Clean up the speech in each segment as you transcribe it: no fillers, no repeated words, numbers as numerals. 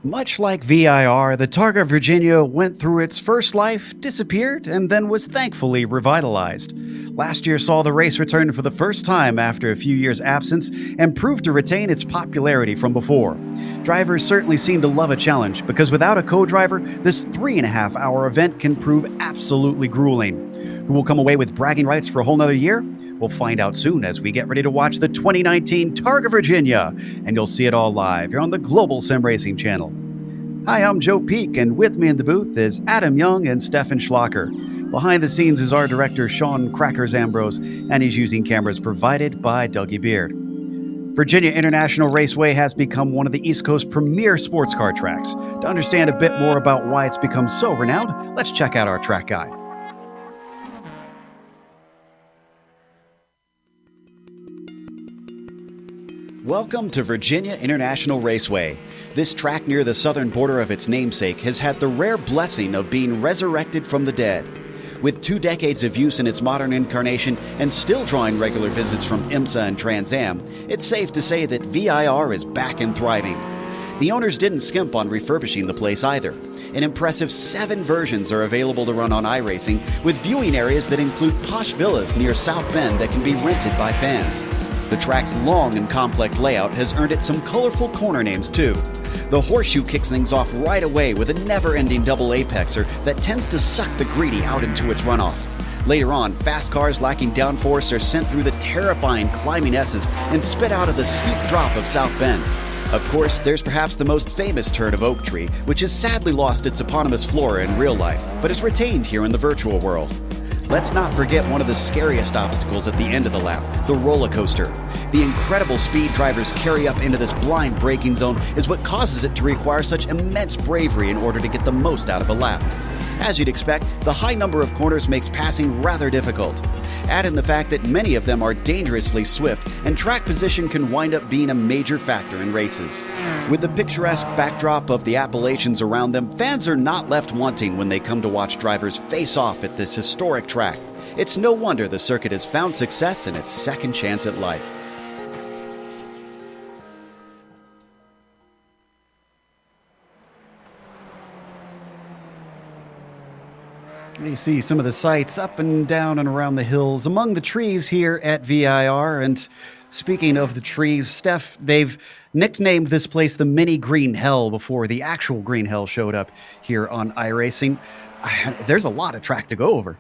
Much like VIR, the Targa Virginia went through its first life, disappeared, and then was thankfully revitalized. Last year saw the race return for the first time after a few years' absence and proved to retain its popularity from before. Drivers certainly seem to love a challenge because without a co-driver, this 3.5-hour event can prove absolutely grueling. Who will come away with bragging rights for a whole nother year? We'll find out soon as we get ready to watch the 2019 Targa Virginia, and you'll see it all live here on the Global Sim Racing channel. Hi, I'm Joe Peak, and with me in the booth is Adam Young and Stefan Schlacker. Behind the scenes is our director, Sean Crackers Ambrose, and he's using cameras provided by Dougie Beard. Virginia International Raceway has become one of the East Coast's premier sports car tracks. To understand a bit more about why it's become so renowned, let's check out our track guide. Welcome to Virginia International Raceway. This track near the southern border of its namesake has had the rare blessing of being resurrected from the dead. With 2 decades of use in its modern incarnation and still drawing regular visits from IMSA and Trans Am, it's safe to say that VIR is back and thriving. The owners didn't skimp on refurbishing the place either. An impressive 7 versions are available to run on iRacing, with viewing areas that include posh villas near South Bend that can be rented by fans. The track's long and complex layout has earned it some colorful corner names too. The horseshoe kicks things off right away with a never-ending double apexer that tends to suck the greedy out into its runoff. Later on, fast cars lacking downforce are sent through the terrifying climbing S's and spit out of the steep drop of South Bend. Of course, there's perhaps the most famous turn of Oak Tree, which has sadly lost its eponymous flora in real life, but is retained here in the virtual world. Let's not forget one of the scariest obstacles at the end of the lap, the roller coaster. The incredible speed drivers carry up into this blind braking zone is what causes it to require such immense bravery in order to get the most out of a lap. As you'd expect, the high number of corners makes passing rather difficult. Add in the fact that many of them are dangerously swift, and track position can wind up being a major factor in races. With the picturesque backdrop of the Appalachians around them, fans are not left wanting when they come to watch drivers face off at this historic track. It's no wonder the circuit has found success in its second chance at life. You see some of the sights up and down and around the hills among the trees here at VIR. And speaking of the trees, Steph, they've nicknamed this place the mini Green Hell before the actual Green Hell showed up here on iRacing. There's a lot of track to go over.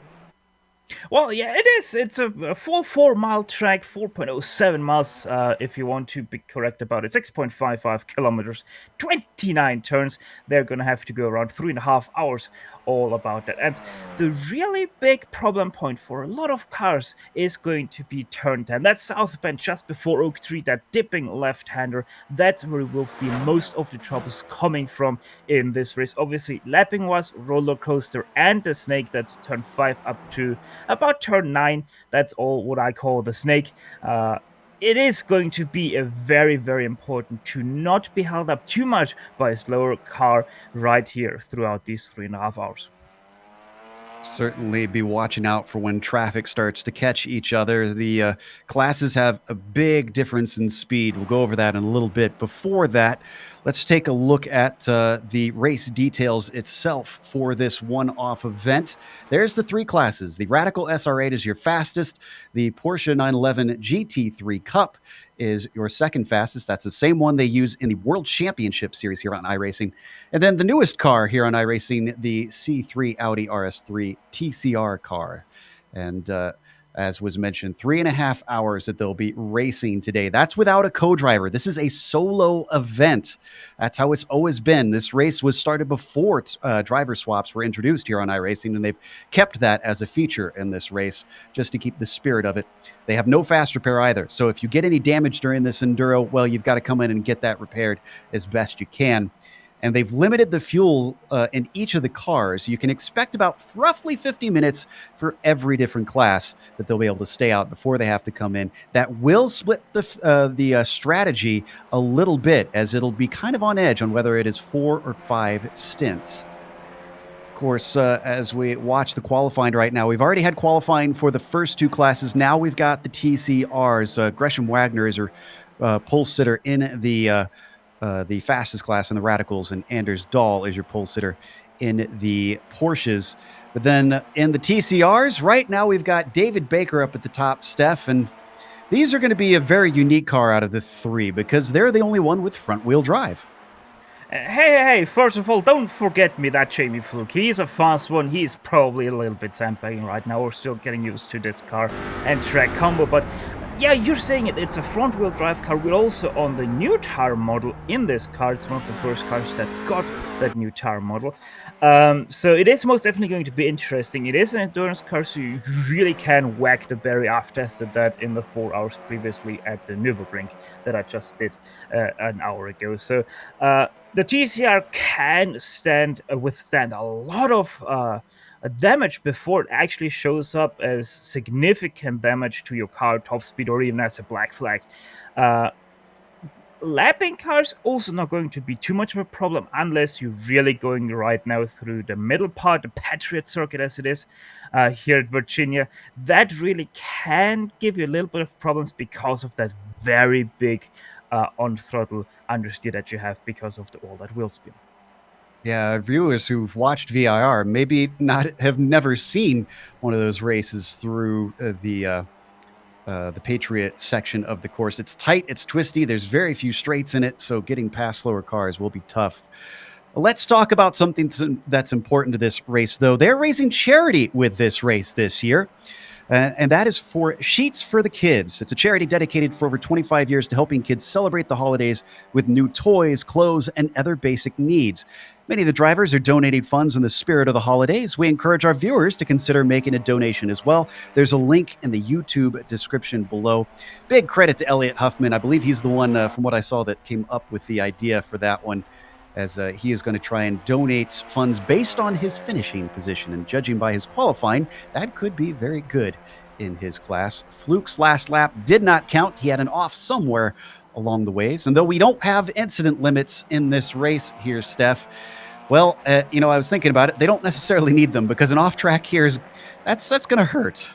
Well, yeah, it is. It's a full 4-mile track, 4.07 miles, if you want to be correct about it, 6.55 kilometers, 29 turns. They're going to have to go around 3.5 hours, all about that. And the really big problem point for a lot of cars is going to be turn 10. That's South Bend just before Oak Tree, that dipping left-hander. That's where we'll see most of the troubles coming from in this race. Obviously, lapping-wise, roller coaster and the snake, that's turn 5 up to about turn 9. That's all what I call the snake. It is going to be a very, very important to not be held up too much by a slower car right here throughout these 3.5 hours. Certainly be watching out for when traffic starts to catch each other. The classes have a big difference in speed. We'll go over that in a little bit. Before that, let's take a look at the race details itself for this one-off event. There's the 3 classes. The Radical SR8 is your fastest. The Porsche 911 GT3 Cup is your second fastest. That's the same one they use in the World Championship Series here on iRacing. And then the newest car here on iRacing, the C3 Audi RS3 TCR car. And as was mentioned, 3.5 hours that they'll be racing today. That's without a co-driver. This is a solo event. That's how it's always been. This race was started before driver swaps were introduced here on iRacing, and they've kept that as a feature in this race just to keep the spirit of it. They have no fast repair either. So if you get any damage during this enduro, well, you've got to come in and get that repaired as best you can. and they've limited the fuel in each of the cars. You can expect about roughly 50 minutes for every different class that they'll be able to stay out before they have to come in. That will split the strategy a little bit, as it'll be kind of on edge on whether it is 4 or 5 stints. Of course, as we watch the qualifying right now, we've already had qualifying for the first two classes. Now we've got the TCRs. Gresham Wagner is our pole sitter in the fastest class in the radicals, and Anders Dahl is your pole sitter in the Porsches. But then in the TCRs, right now we've got David Baker up at the top, Steph, and these are going to be a very unique car out of the three because they're the only one with front-wheel drive. Hey, first of all, don't forget me that Jamie Fluke. He's a fast one. He's probably a little bit sandbagging right now. We're still getting used to this car and track combo, but yeah, you're saying it. It's a front-wheel drive car. We're also on the new tire model in this car. It's one of the first cars that got that new tire model. So it is most definitely going to be interesting. It is an endurance car, so you really can whack the berry. I've tested that in the 4 hours previously at the Nürburgring that I just did an hour ago. So the TCR can withstand a lot of damage before it actually shows up as significant damage to your car, top speed, or even as a black flag. Lapping cars also not going to be too much of a problem unless you're really going right now through the middle part, the Patriot circuit as it is here at Virginia. That really can give you a little bit of problems because of that very big on throttle understeer that you have because of all that wheel spin. Yeah, viewers who've watched VIR maybe have never seen one of those races through the Patriot section of the course. It's tight, it's twisty, there's very few straights in it, so getting past slower cars will be tough. Let's talk about something that's important to this race, though. They're raising charity with this race this year. And that is for Sheets for the Kids. It's a charity dedicated for over 25 years to helping kids celebrate the holidays with new toys, clothes, and other basic needs. Many of the drivers are donating funds in the spirit of the holidays. We encourage our viewers to consider making a donation as well. There's a link in the YouTube description below. Big credit to Elliot Huffman. I believe he's the one, from what I saw, that came up with the idea for that one, as he is going to try and donate funds based on his finishing position. And judging by his qualifying, that could be very good in his class. Fluke's last lap did not count. He had an off somewhere along the ways. And though we don't have incident limits in this race here, Steph, well, I was thinking about it. They don't necessarily need them because an off track here that's going to hurt.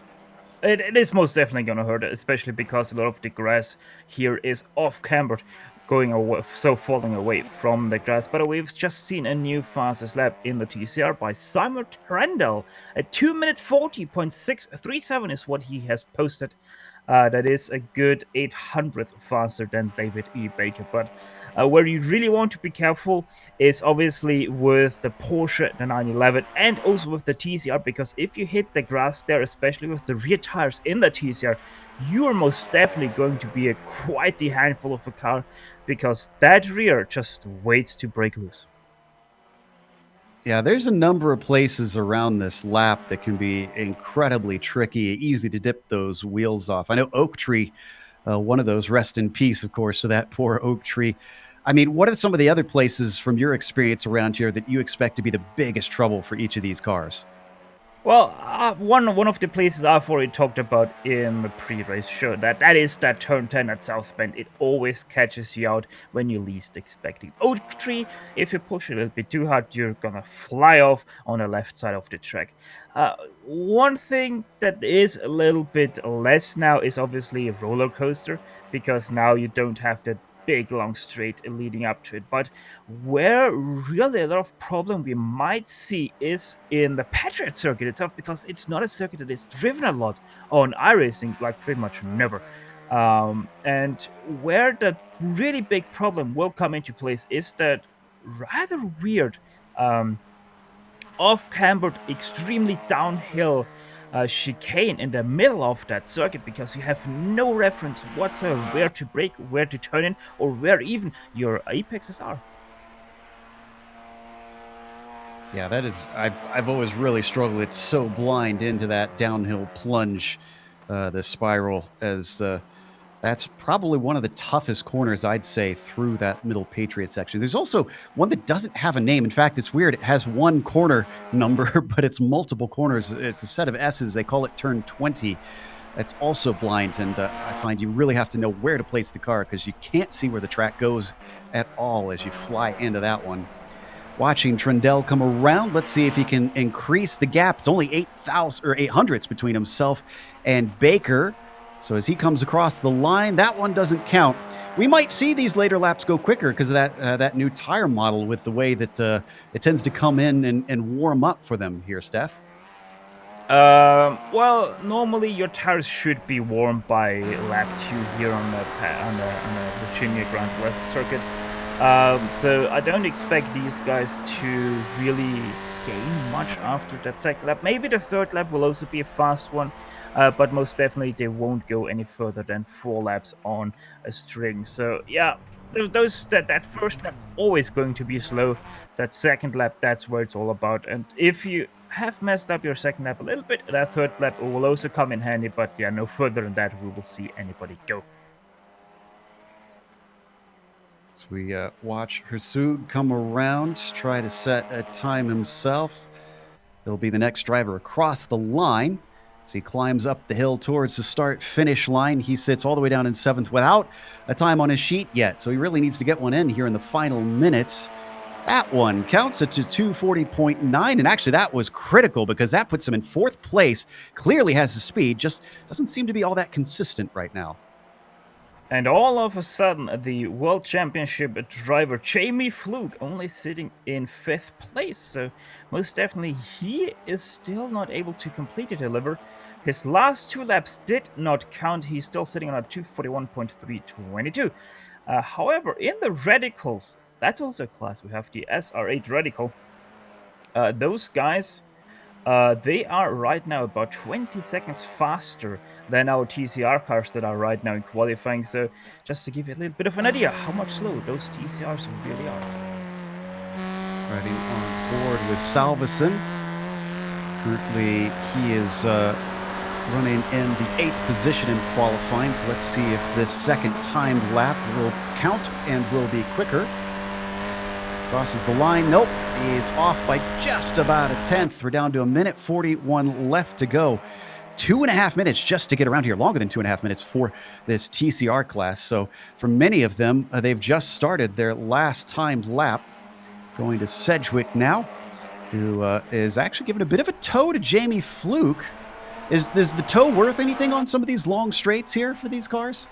It is most definitely going to hurt, especially because a lot of the grass here is off cambered, going away, so falling away from the grass. But we've just seen a new fastest lap in the TCR by Simon Trendle. A 2-minute 40.637 is what he has posted. That is a good 800th faster than David E. Baker. But where you really want to be careful is obviously with the Porsche, the 911, and also with the TCR, because if you hit the grass there, especially with the rear tires in the TCR, you are most definitely going to be quite the handful of a car, because that rear just waits to break loose. Yeah, there's a number of places around this lap that can be incredibly tricky, easy to dip those wheels off. I know Oak Tree, one of those, rest in peace, of course, to that poor Oak Tree. I mean, what are some of the other places from your experience around here that you expect to be the biggest trouble for each of these cars? Well, one of the places I've already talked about in the pre-race show, that is that turn 10 at South Bend. It always catches you out when you least expect it. Oak Tree, if you push a little bit too hard, you're gonna fly off on the left side of the track. One thing that is a little bit less now is obviously a roller coaster, because now you don't have that big long straight leading up to it. But where really a lot of problem we might see is in the Patriot circuit itself, because it's not a circuit that is driven a lot on iRacing, like pretty much never. And where the really big problem will come into place is that rather weird off-cambered, extremely downhill chicane in the middle of that circuit, because you have no reference whatsoever where to brake, where to turn in, or where even your apexes are. Yeah, that is. I've always really struggled. It's so blind into that downhill plunge, the spiral, as That's probably one of the toughest corners, I'd say, through that middle Patriot section. There's also one that doesn't have a name. In fact, it's weird. It has one corner number, but it's multiple corners. It's a set of S's. They call it turn 20. That's also blind, and I find you really have to know where to place the car because you can't see where the track goes at all as you fly into that one. Watching Trindell come around. Let's see if he can increase the gap. It's only 800s between himself and Baker. So as he comes across the line, that one doesn't count. We might see these later laps go quicker because of that new tire model with the way that it tends to come in and warm up for them here, Steph. Well, normally your tires should be warmed by lap 2 here on the Virginia Grand West circuit. So I don't expect these guys to really gain much after that second lap. Maybe the third lap will also be a fast one. But most definitely they won't go any further than 4 laps on a string. So yeah, that first lap always going to be slow. That second lap, that's where it's all about. And if you have messed up your second lap a little bit, that third lap will also come in handy. But yeah, no further than that, we will see anybody go. So we watch Hersug come around, try to set a time himself. He'll be the next driver across the line. As he climbs up the hill towards the start-finish line, he sits all the way down in 7th without a time on his sheet yet. So he really needs to get one in here in the final minutes. That one counts it to 240.9, and actually that was critical because that puts him in 4th place. Clearly has the speed, just doesn't seem to be all that consistent right now. And all of a sudden, the World Championship driver Jamie Fluke only sitting in 5th place. So most definitely he is still not able to complete a deliver. His last 2 laps did not count. He's still sitting on a 241.322. However, in the radicals, that's also a class. We have the SR8 radical. Those guys, they are right now about 20 seconds faster than our TCR cars that are right now in qualifying. So just to give you a little bit of an idea how much slow those TCRs really are. Riding on board with Salveson. Currently, he is running in the 8th position in qualifying. So let's see if this second timed lap will count and will be quicker. Crosses the line. Nope. He's off by just about a 10th. We're down to 1:41 left to go. 2.5 minutes just to get around here. Longer than 2.5 minutes for this TCR class. So for many of them, they've just started their last timed lap. Going to Sedgwick now, who is actually giving a bit of a tow to Jamie Fluke. Is the tow worth anything on some of these long straights here for these cars?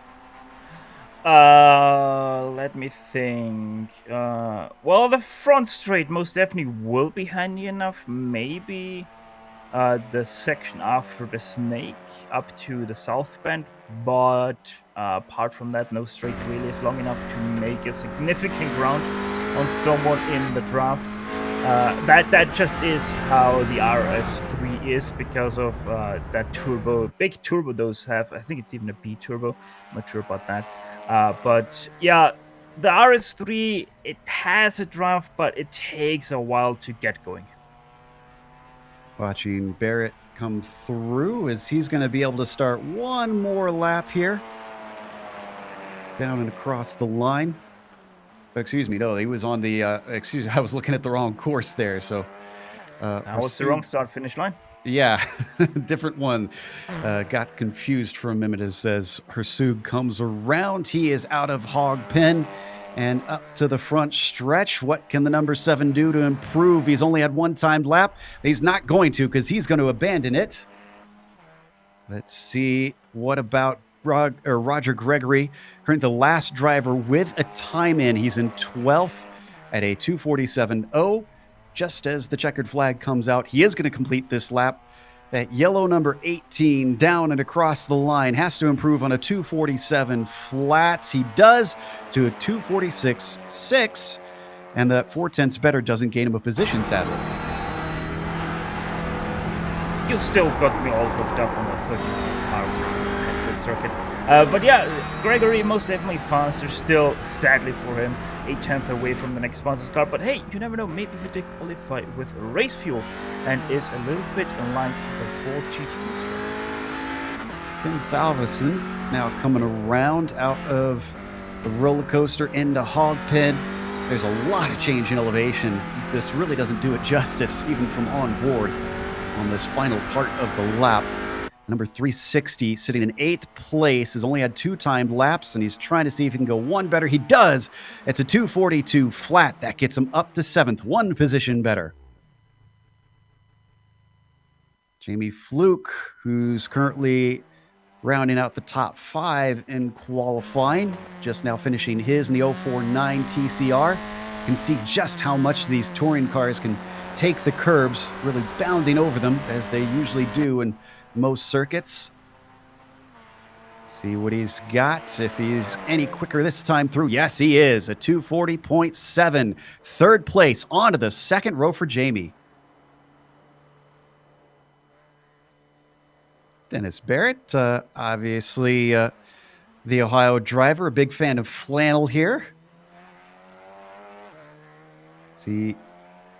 Let me think. Well, the front straight most definitely will be handy enough. Maybe the section after the snake up to the south bend, but apart from that, no straight really is long enough to make a significant ground on someone in the draft. That just is how the RS3 is because of that big turbo those have. I think it's even a B turbo. I'm not sure about that. But yeah, the RS3, it has a draft, but it takes a while to get going. Watching Barrett come through as he's going to be able to start one more lap here. Down and across the line. Excuse me, no, he was on the, I was looking at the wrong course there, so. That was the wrong start-finish line. Yeah, different one. Got confused for a minute as Hersug comes around. He is out of hog pen and up to the front stretch. What can the number 7 do to improve? He's only had one timed lap. He's not going to because he's going to abandon it. Let's see. What about Roger Gregory? Currently the last driver with a time in. He's in 12th at a 2:47.0. Just as the checkered flag comes out, he is going to complete this lap. That yellow number 18 down and across the line has to improve on a 2:47 flats. He does to a 2:46.6, and that 4/10 better doesn't gain him a position, sadly. You still got me all hooked up on the 34 cars circuit. But yeah, Gregory most definitely faster still, sadly for him. 1/10 away from the next fastest car, but hey, you never know, maybe he did qualify with race fuel and is a little bit unlike the 4 GTs. Kim Salveson now coming around out of the roller coaster into hog pen. There's a lot of change in elevation. This really doesn't do it justice, even from on board on this final part of the lap. Number 360 sitting in 8th place, has only had 2 timed laps, and he's trying to see if he can go one better. He does. It's a 242 flat. That gets him up to 7th, 1 position better. Jamie Fluke, who's currently rounding out the top 5 in qualifying, just now finishing his in the 049 TCR. You can see just how much these touring cars can take the curbs, really bounding over them as they usually do in most circuits. See what he's got, if he's any quicker this time through. Yes, he is. A 240.7. 3rd place, onto the 2nd row for Jamie. Dennis Barrett, obviously the Ohio driver, a big fan of flannel here. He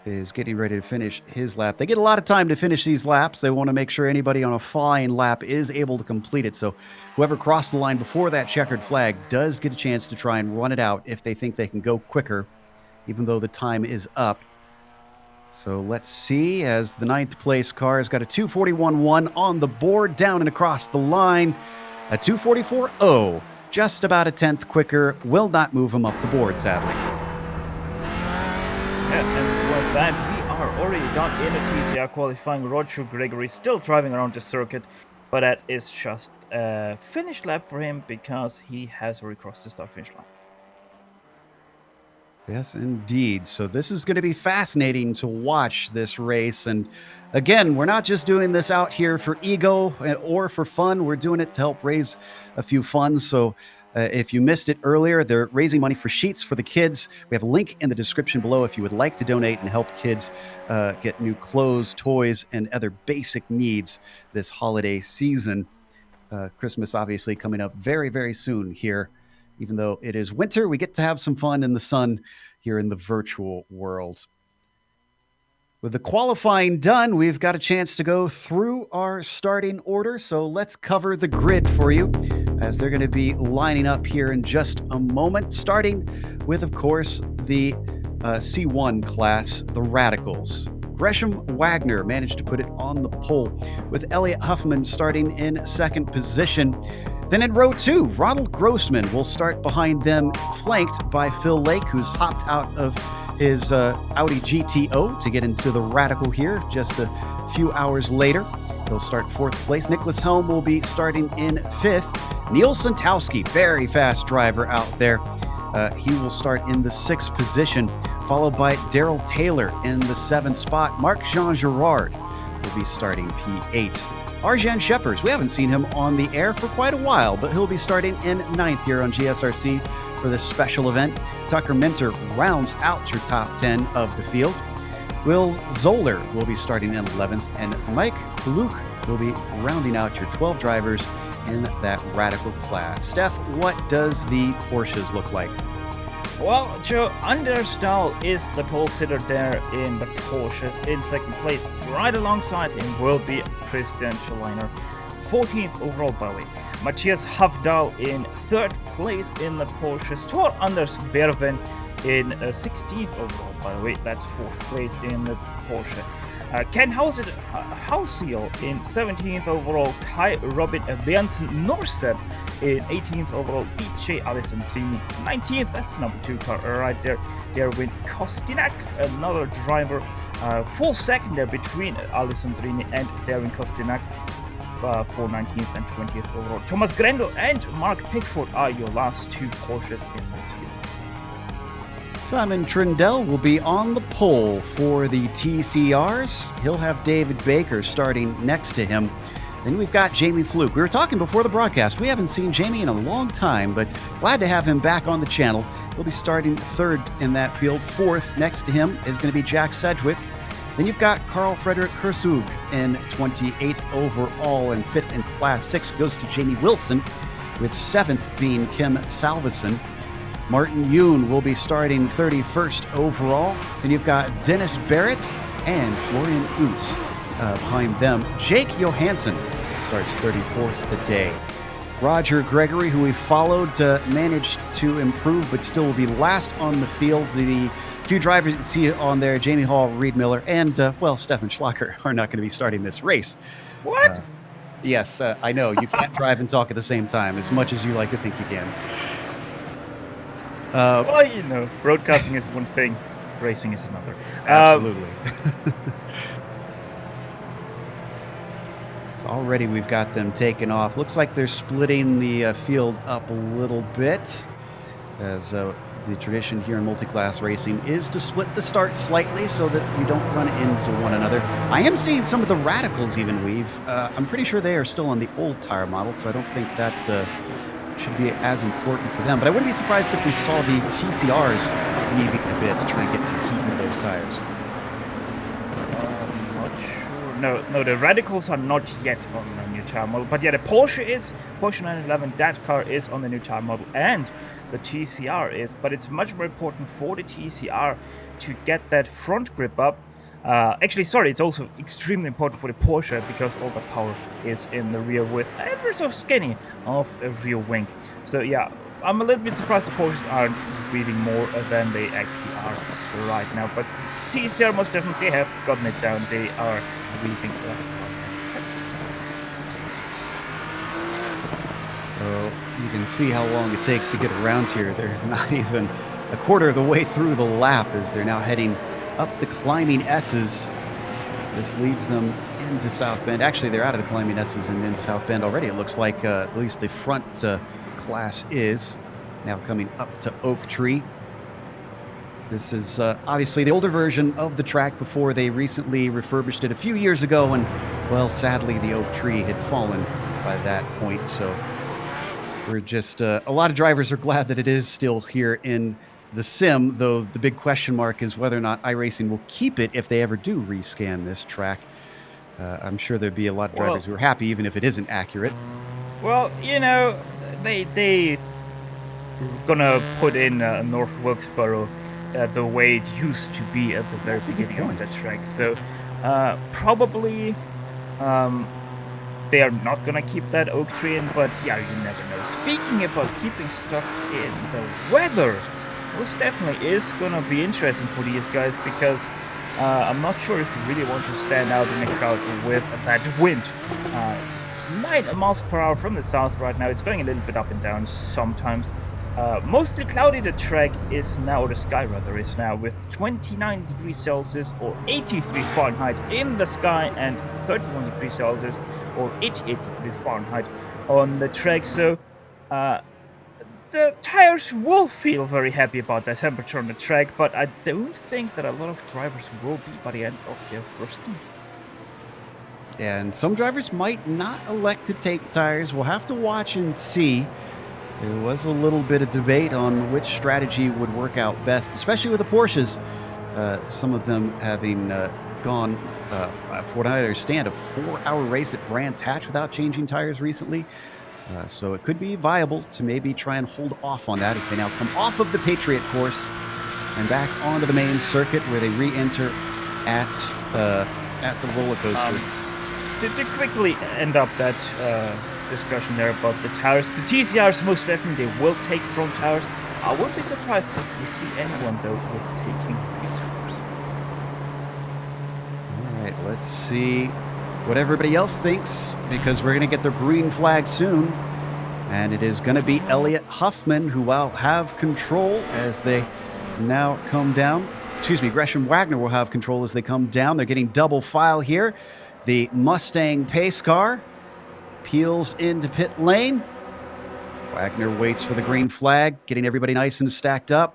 is getting ready to finish his lap. They get a lot of time to finish these laps. They want to make sure anybody on a flying lap is able to complete it. So whoever crossed the line before that checkered flag does get a chance to try and run it out if they think they can go quicker, even though the time is up. So let's see, as the 9th place car has got a 241.1 on the board, down and across the line. A 244.0, just about a 10th quicker, will not move him up the board, sadly. Yeah, and with that, we are already done in the TCR qualifying. Roger Gregory still driving around the circuit, but that is just a finish lap for him because he has already crossed the start-finish line. Yes, indeed. So this is going to be fascinating to watch this race. And again, we're not just doing this out here for ego or for fun. We're doing it to help raise a few funds. So if you missed it earlier, they're raising money for sheets for the kids. We have a link in the description below if you would like to donate and help kids get new clothes, toys, and other basic needs this holiday season. Christmas obviously coming up very, very soon here. Even though it is winter, we get to have some fun in the sun here in the virtual world. With the qualifying done, we've got a chance to go through our starting order. So let's cover the grid for you, as they're going to be lining up here in just a moment, starting with, of course, the C1 class, the Radicals. Gresham Wagner managed to put it on the pole, with Elliot Huffman starting in 2nd position. Then in row 2, Ronald Grossman will start behind them, flanked by Phil Lake, who's hopped out of his Audi GTO to get into the Radical here just a few hours later. He'll start 4th place. Nicholas Helm will be starting in 5th. Neil Santowski, very fast driver out there. He will start in the 6th position, followed by Daryl Taylor in the 7th spot. Marc-Jean Girard will be starting P8. Arjan Sheppers, we haven't seen him on the air for quite a while, but he'll be starting in 9th here on GSRC for this special event. Tucker Minter rounds out your top 10 of the field. Will Zoller will be starting in 11th, and Mike Luke will be rounding out your 12 drivers in that Radical class. Steph, what does the Porsches look like? Well, Joe, Understall is the pole sitter there in the Porsches in 2nd place. Right alongside him will be Christian Schleiner, 14th overall, by the way. Matthias Havdal in 3rd place in the Porsches. Tor Anders Berven in 16th overall, by the way. That's 4th place in the Porsche. Ken Hausiel in 17th overall. Kai Robin Bernsen Norset in 18th overall. EJ Alessandrini 19th. That's number 2 car right there. Derwin Kostinak, another driver. Full second there between Alessandrini and Derwin Kostinak for 19th and 20th overall. Thomas Grendel and Mark Pickford are your last 2 Porsches in this field. Simon Trindle will be on the pole for the TCRs. He'll have David Baker starting next to him. Then we've got Jamie Fluke. We were talking before the broadcast. We haven't seen Jamie in a long time, but glad to have him back on the channel. He'll be starting 3rd in that field. 4th next to him is going to be Jack Sedgwick. Then you've got Carl Frederick Herzog in 28th overall, and 5th in Class 6 goes to Jamie Wilson, with 7th being Kim Salveson. Martin Yoon will be starting 31st overall. Then you've got Dennis Barrett and Florian Utz behind them. Jake Johansson starts 34th today. Roger Gregory, who we followed, managed to improve, but still will be last on the field. The few drivers you see on there, Jamie Hall, Reed Miller, and, Stefan Schlacher are not going to be starting this race. What? Yes, I know. You can't drive and talk at the same time, as much as you like to think you can. Well, broadcasting is one thing, racing is another. Absolutely. So already we've got them taken off. Looks like they're splitting the field up a little bit, as the tradition here in multi-class racing is to split the start slightly so that you don't run into one another. I am seeing some of the radicals even weave. I'm pretty sure they are still on the old tire model, so I don't think that should be as important for them. But I wouldn't be surprised if we saw the TCRs weaving a bit to try and get some heat into those tires. No, the radicals are not yet on the new tire model. But yeah, the Porsche 911, that car is on the new tire model, and the TCR is. But it's much more important for the TCR to get that front grip up. It's also extremely important for the Porsche because all the power is in the rear with ever so skinny of a rear wing. So yeah, I'm a little bit surprised the Porsches aren't weaving more than they actually are right now. But TCR most definitely have gotten it down. They are weaving left, right, and center. So you can see how long it takes to get around here. They're not even a quarter of the way through the lap as they're now heading up the climbing S's. This leads them into South Bend. Actually, they're out of the climbing S's and into South Bend already. It looks like at least the front class is now coming up to Oak Tree. This is obviously the older version of the track before they recently refurbished it a few years ago, and, well, sadly, the Oak Tree had fallen by that point, so we're just, a lot of drivers are glad that it is still here in the sim, though the big question mark is whether or not iRacing will keep it if they ever do rescan this track. I'm sure there'd be a lot of drivers who are happy, even if it isn't accurate. Well, they gonna put in North Wilkesboro the way it used to be at the very beginning of the track. So probably they are not gonna keep that Oak Tree in, but yeah, you never know. Speaking about keeping stuff in, the weather most definitely is gonna be interesting for these guys because I'm not sure if you really want to stand out in the crowd with that wind. 9 miles per hour from the south right now. It's going a little bit up and down sometimes. Mostly cloudy the track is now, or the sky rather is now, with 29 degrees Celsius or 83 Fahrenheit in the sky and 31 degrees Celsius or 88 degrees Fahrenheit on the track. So the tires will feel very happy about that temperature on the track, but I don't think that a lot of drivers will be by the end of their first stint. And some drivers might not elect to take tires. We'll have to watch and see. There was a little bit of debate on which strategy would work out best, especially with the Porsches. Some of them having gone, for what I understand, a 4-hour race at Brands Hatch without changing tires recently. So it could be viable to maybe try and hold off on that as they now come off of the Patriot course and back onto the main circuit where they re-enter at the roller coaster. To quickly end up that discussion there about the tires, the TCRs most definitely will take front tires. I wouldn't be surprised if we see anyone though with taking rear tires. All right, let's see what everybody else thinks, because we're going to get the green flag soon, and it is going to be Elliot Huffman who will have control as they now come down. Gresham Wagner will have control as they come down. They're getting double file here. The Mustang pace car peels into pit lane. Wagner waits for the green flag, getting everybody nice and stacked up.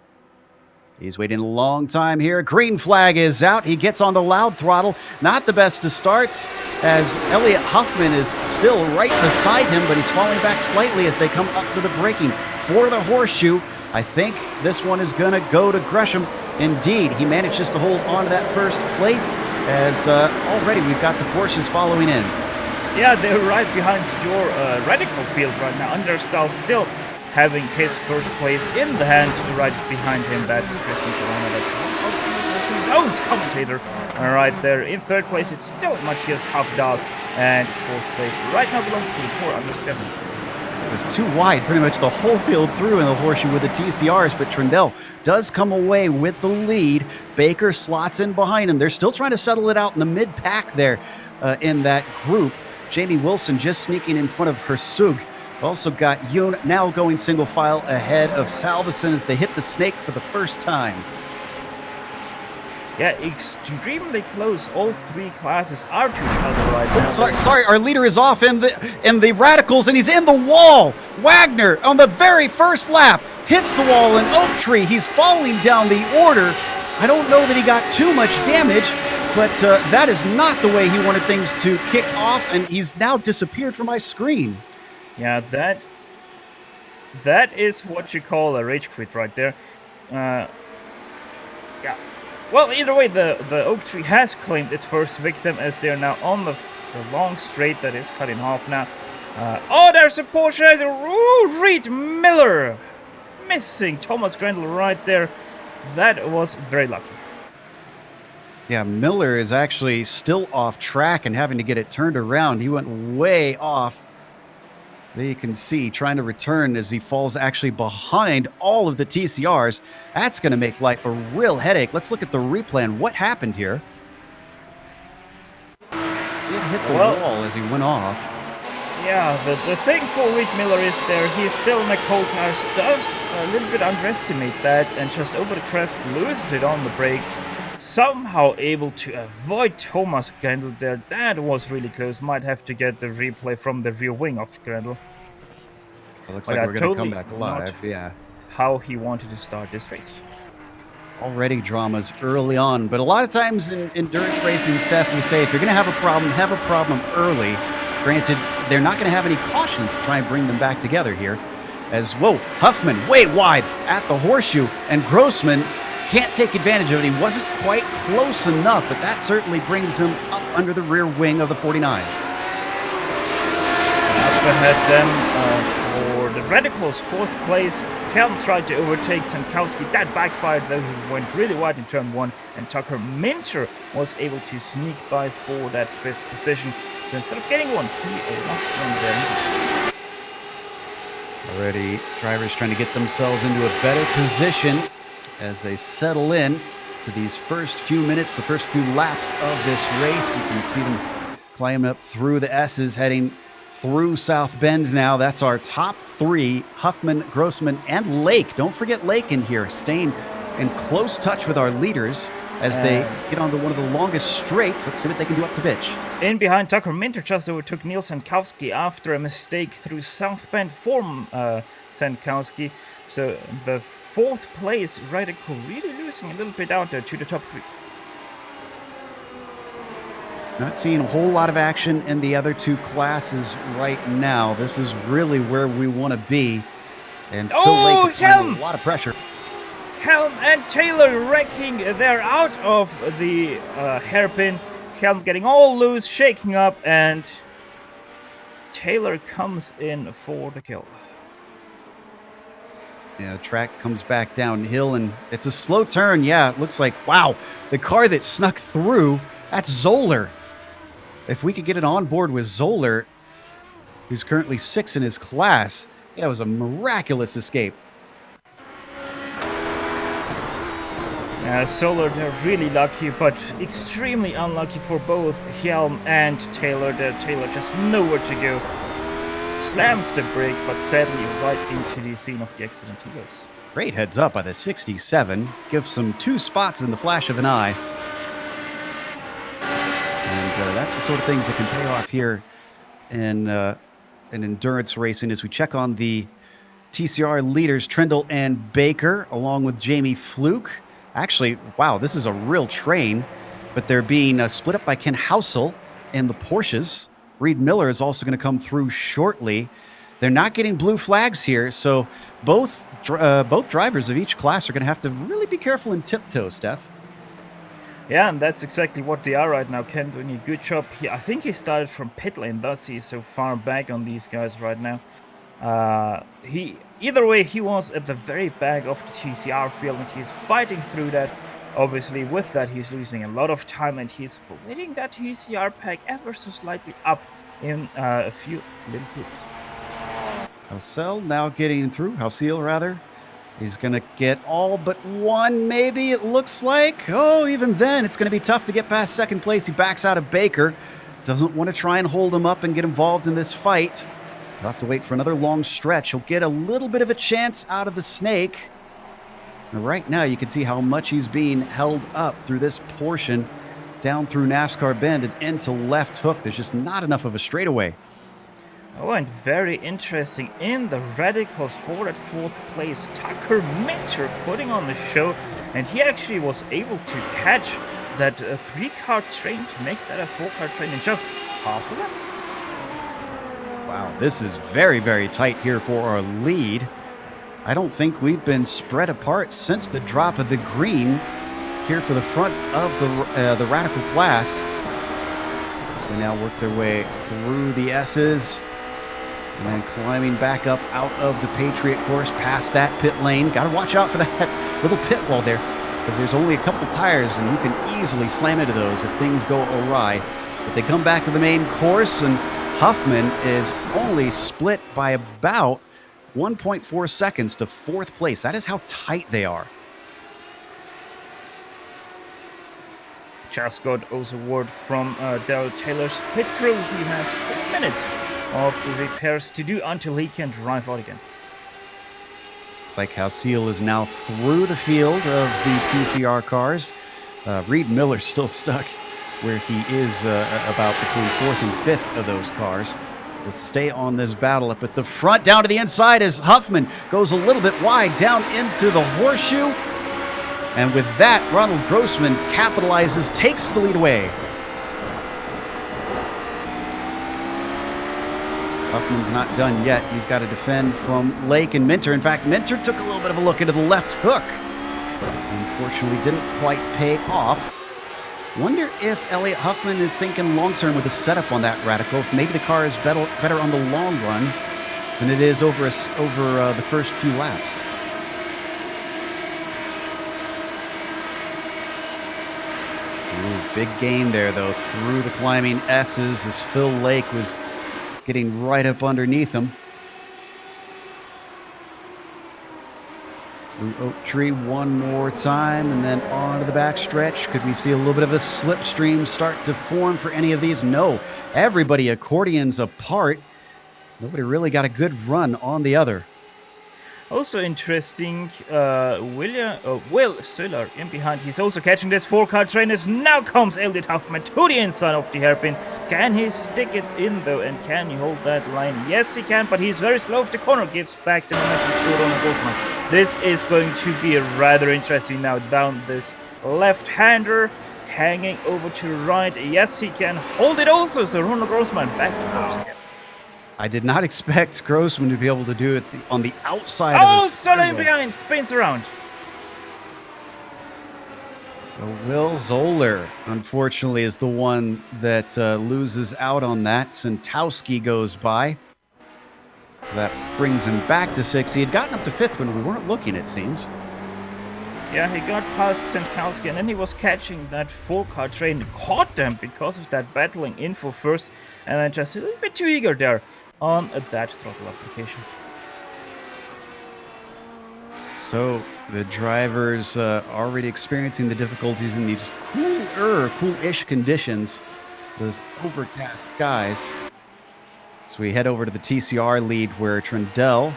He's waiting a long time here. Green flag is out. He gets on the loud throttle. Not the best of starts, as Elliot Huffman is still right beside him, but he's falling back slightly as they come up to the braking for the horseshoe. I think this one is going to go to Gresham. Indeed, he manages to hold on to that first place, as already we've got the Porsches following in. Yeah, they're right behind your radical field right now. Understall still having his first place in the hand. Right behind him, that's Christian Solana. That's one of to zones commentator. Right there in third place, it's still Matthias Havdal, and fourth place right now belongs to Tor Anders Bevin. It was too wide, pretty much the whole field through in the horseshoe with the TCRs, but Trindle does come away with the lead. Baker slots in behind him. They're still trying to settle it out in the mid-pack there in that group. Jamie Wilson just sneaking in front of Hersug. Also got Yoon now going single file ahead of Salveson as they hit the snake for the first time. Yeah, extremely close. All three classes are to each other right now. Sorry, our leader is off in the radicals, and he's in the wall. Wagner on the very first lap hits the wall in Oak Tree. He's falling down the order. I don't know that he got too much damage, but that is not the way he wanted things to kick off, and he's now disappeared from my screen. Yeah, that is what you call a rage quit right there. Yeah. Well, either way, the Oak Tree has claimed its first victim as they're now on the long straight that is cut in half now. Oh, there's a Porsche. Ooh, Reed Miller missing Thomas Grendel right there. That was very lucky. Yeah, Miller is actually still off track and having to get it turned around. He went way off. There you can see trying to return as he falls actually behind all of the TCRs. That's going to make life a real headache. Let's look at the replay and what happened here. It hit the wall as he went off. Yeah, the thing for Reed Miller is there, he's still in the cold tires, does a little bit underestimate that and just over the crest loses it on the brakes. Somehow able to avoid Thomas Grendel there. That was really close. Might have to get the replay from the rear wing of Grendel. It looks like we're going to come back live, yeah. How he wanted to start this race. Already dramas early on, but a lot of times in endurance racing, Steph, we say if you're going to have a problem early. Granted, they're not going to have any cautions to try and bring them back together here. As, whoa, Huffman way wide at the horseshoe, and Grossman can't take advantage of it. He wasn't quite close enough, but that certainly brings him up under the rear wing of the 49. Up ahead then for the Radicals, fourth place. Helm tried to overtake Sankowski. That backfired, though. He went really wide in turn one, and Tucker Minter was able to sneak by for that fifth position. So instead of getting one, he lost one there. Already, drivers trying to get themselves into a better position as they settle in to these first few minutes, the first few laps of this race. You can see them climbing up through the S's, heading through South Bend now. That's our top three, Huffman, Grossman, and Lake. Don't forget Lake in here, staying in close touch with our leaders as they get onto one of the longest straights. Let's see what they can do up to pitch. In behind, Tucker Minter just overtook Neil Sankowski after a mistake through South Bend for Sankowski. So the fourth place Radical really losing a little bit out there to the top three. Not seeing a whole lot of action in the other two classes right now. This is really where we want to be. And Phil Lake applying a lot of pressure. Helm and Taylor wrecking. They're out of the hairpin. Helm getting all loose, shaking up, and Taylor comes in for the kill. Yeah, the track comes back downhill, and it's a slow turn. Yeah, it looks like, wow, the car that snuck through, that's Zoller. If we could get it on board with Zoller, who's currently 6th in his class, yeah, it was a miraculous escape. Zoller, they're really lucky, but extremely unlucky for both Helm and Taylor. Taylor just nowhere to go. Slams the brake, but sadly right into the scene of the accident he goes. Great heads up by the 67. Gives them 2 spots in the flash of an eye. And that's the sort of things that can pay off here in endurance racing as we check on the TCR leaders, Trindle and Baker, along with Jamie Fluke. Actually, wow, this is a real train, but they're being split up by Ken Housel in the Porsches. Reed Miller is also going to come through shortly. They're not getting blue flags here, so both drivers of each class are going to have to really be careful and tiptoe, Steph. Yeah, and that's exactly what they are right now. Ken doing a good job here. I think he started from pit lane, thus he's so far back on these guys right now. Either way, he was at the very back of the TCR field, and he's fighting through that. Obviously, with that, he's losing a lot of time, and he's splitting that TCR pack ever so slightly up in a few little hoops. Hausel now getting through. Hausel, rather. He's going to get all but one, maybe, it looks like. Oh, even then, it's going to be tough to get past second place. He backs out of Baker. Doesn't want to try and hold him up and get involved in this fight. He'll have to wait for another long stretch. He'll get a little bit of a chance out of the snake. And right now, you can see how much he's being held up through this portion, down through NASCAR Bend and into left hook. There's just not enough of a straightaway. Oh, and very interesting, in the Radicals for that fourth place, Tucker Minter putting on the show, and he actually was able to catch that 3-car train to make that a 4-car train in just half of it. Wow, this is very, very tight here for our lead. I don't think we've been spread apart since the drop of the green here for the front of the Radical class. They now work their way through the S's. And then climbing back up out of the Patriot course, past that pit lane. Got to watch out for that little pit wall there, because there's only a couple tires, and you can easily slam into those if things go awry. But they come back to the main course, and Huffman is only split by about 1.4 seconds to fourth place. That is how tight they are. Just got also word from Daryl Taylor's pit crew. He has 4 minutes of repairs to do until he can drive out again. Looks like Hausel is now through the field of the TCR cars. Reed Miller's still stuck where he is about between fourth and fifth of those cars. So stay on this battle up at the front. Down to the inside as Huffman goes a little bit wide down into the horseshoe. And with that, Ronald Grossman capitalizes, takes the lead away. Huffman's not done yet. He's got to defend from Lake and Minter. In fact, Minter took a little bit of a look into the left hook. Unfortunately, didn't quite pay off. Wonder if Elliott Huffman is thinking long-term with the setup on that Radical. If maybe the car is better on the long run than it is over the first few laps. Ooh, big gain there, though, through the climbing S's as Phil Lake was getting right up underneath him. Through Oak Tree one more time, and then on to the backstretch. Could we see a little bit of a slipstream start to form for any of these? No. Everybody accordions apart. Nobody really got a good run on the other. Also interesting, Will Siller in behind. He's also catching this 4-car train as now comes Elliott Huffman to the inside of the hairpin. Can he stick it in though, and can he hold that line? Yes, he can, but he's very slow off the corner. Gives back the momentum to Ronald Grossman. This is going to be rather interesting now down this left-hander, hanging over to right. Yes, he can hold it also, so Ronald Grossman back to first again. I did not expect Grossman to be able to do it on the outside of the Stolen behind, spins around. So Will Zoller, unfortunately, is the one that loses out on that. Santowski goes by. That brings him back to 6th. He had gotten up to 5th when we weren't looking, it seems. Yeah, he got past Santowski, and then he was catching that 4-car train, caught them because of that battling in for first, and then just a little bit too eager there on that throttle application. So the drivers already experiencing the difficulties in these cool-ish conditions, those overcast skies. So we head over to the TCR lead where Trundle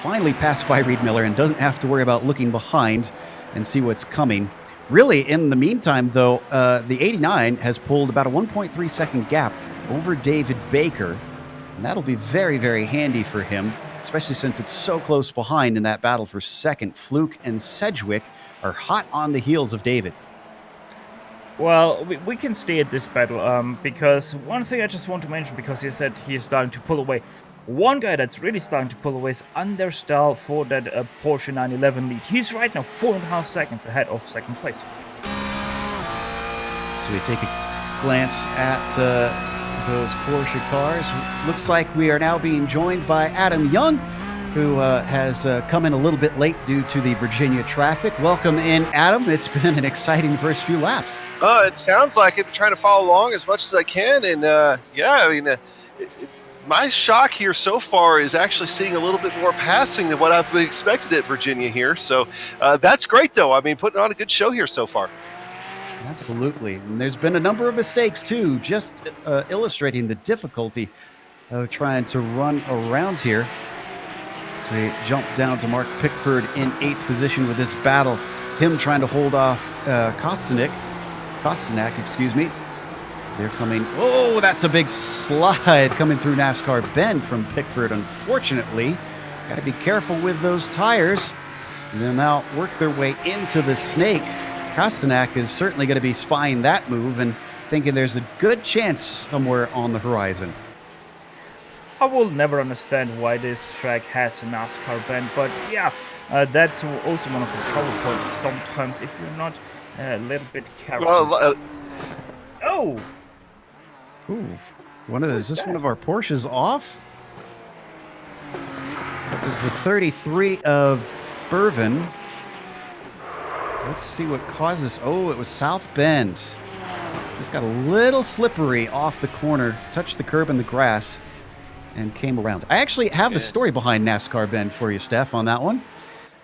finally passed by Reed Miller and doesn't have to worry about looking behind and see what's coming. Really, in the meantime, though, the 89 has pulled about a 1.3 second gap over David Baker. And that'll be very, very handy for him, especially since it's so close behind in that battle for second. Fluke and Sedgwick are hot on the heels of David. Well, we can stay at this battle because one thing I just want to mention, because you said he is starting to pull away. One guy that's really starting to pull away is Understall for that Porsche 911 lead. He's right now 4.5 seconds ahead of second place. So we take a glance at those Porsche cars. Looks like we are now being joined by Adam Young, who has come in a little bit late due to the Virginia traffic. Welcome in, Adam. It's been an exciting first few laps. It sounds like it. I'm trying to follow along as much as I can. And yeah, I mean, my shock here so far is actually seeing a little bit more passing than what I've expected at Virginia here. So that's great, though. I mean, putting on a good show here so far. Absolutely. And there's been a number of mistakes, too, just illustrating the difficulty of trying to run around here. So we jump down to Mark Pickford in 8th position with this battle. Him trying to hold off Kostanak, excuse me. They're coming. Oh, that's a big slide coming through NASCAR Bend from Pickford, unfortunately. Got to be careful with those tires. And they'll now work their way into the snake. Kostanak is certainly going to be spying that move and thinking there's a good chance somewhere on the horizon. I will never understand why this track has a NASCAR bend, but yeah, that's also one of the trouble points sometimes if you're not a little bit careful. Well, oh! Ooh, is this one of our Porsches off? It was the 33 of Bervin. Let's see what causes. Oh, it was South Bend. Just got a little slippery off the corner, touched the curb and the grass, and came around. I actually have the story behind NASCAR Bend for you, Steph, on that one.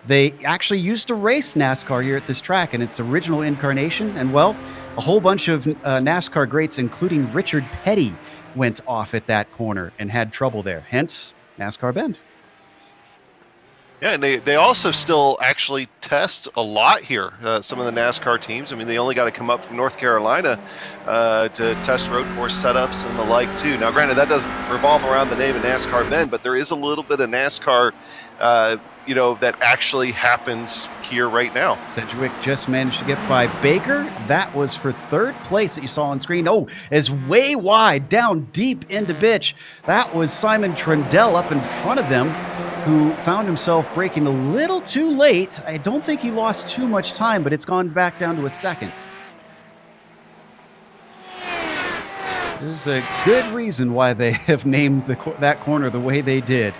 They actually used to race NASCAR here at this track in its original incarnation. And, well, a whole bunch of NASCAR greats, including Richard Petty, went off at that corner and had trouble there. Hence, NASCAR Bend. Yeah, and they also still actually test a lot here, some of the NASCAR teams. I mean, they only got to come up from North Carolina to test road course setups and the like, too. Now, granted, that doesn't revolve around the name of NASCAR Bend, but there is a little bit of NASCAR, that actually happens here right now. Sedgwick just managed to get by Baker. That was for 3rd place that you saw on screen. Oh, is way wide, down deep into bitch. That was Simon Trundle up in front of them, who found himself braking a little too late. I don't think he lost too much time, but it's gone back down to a 2nd. There's a good reason why they have named that corner the way they did.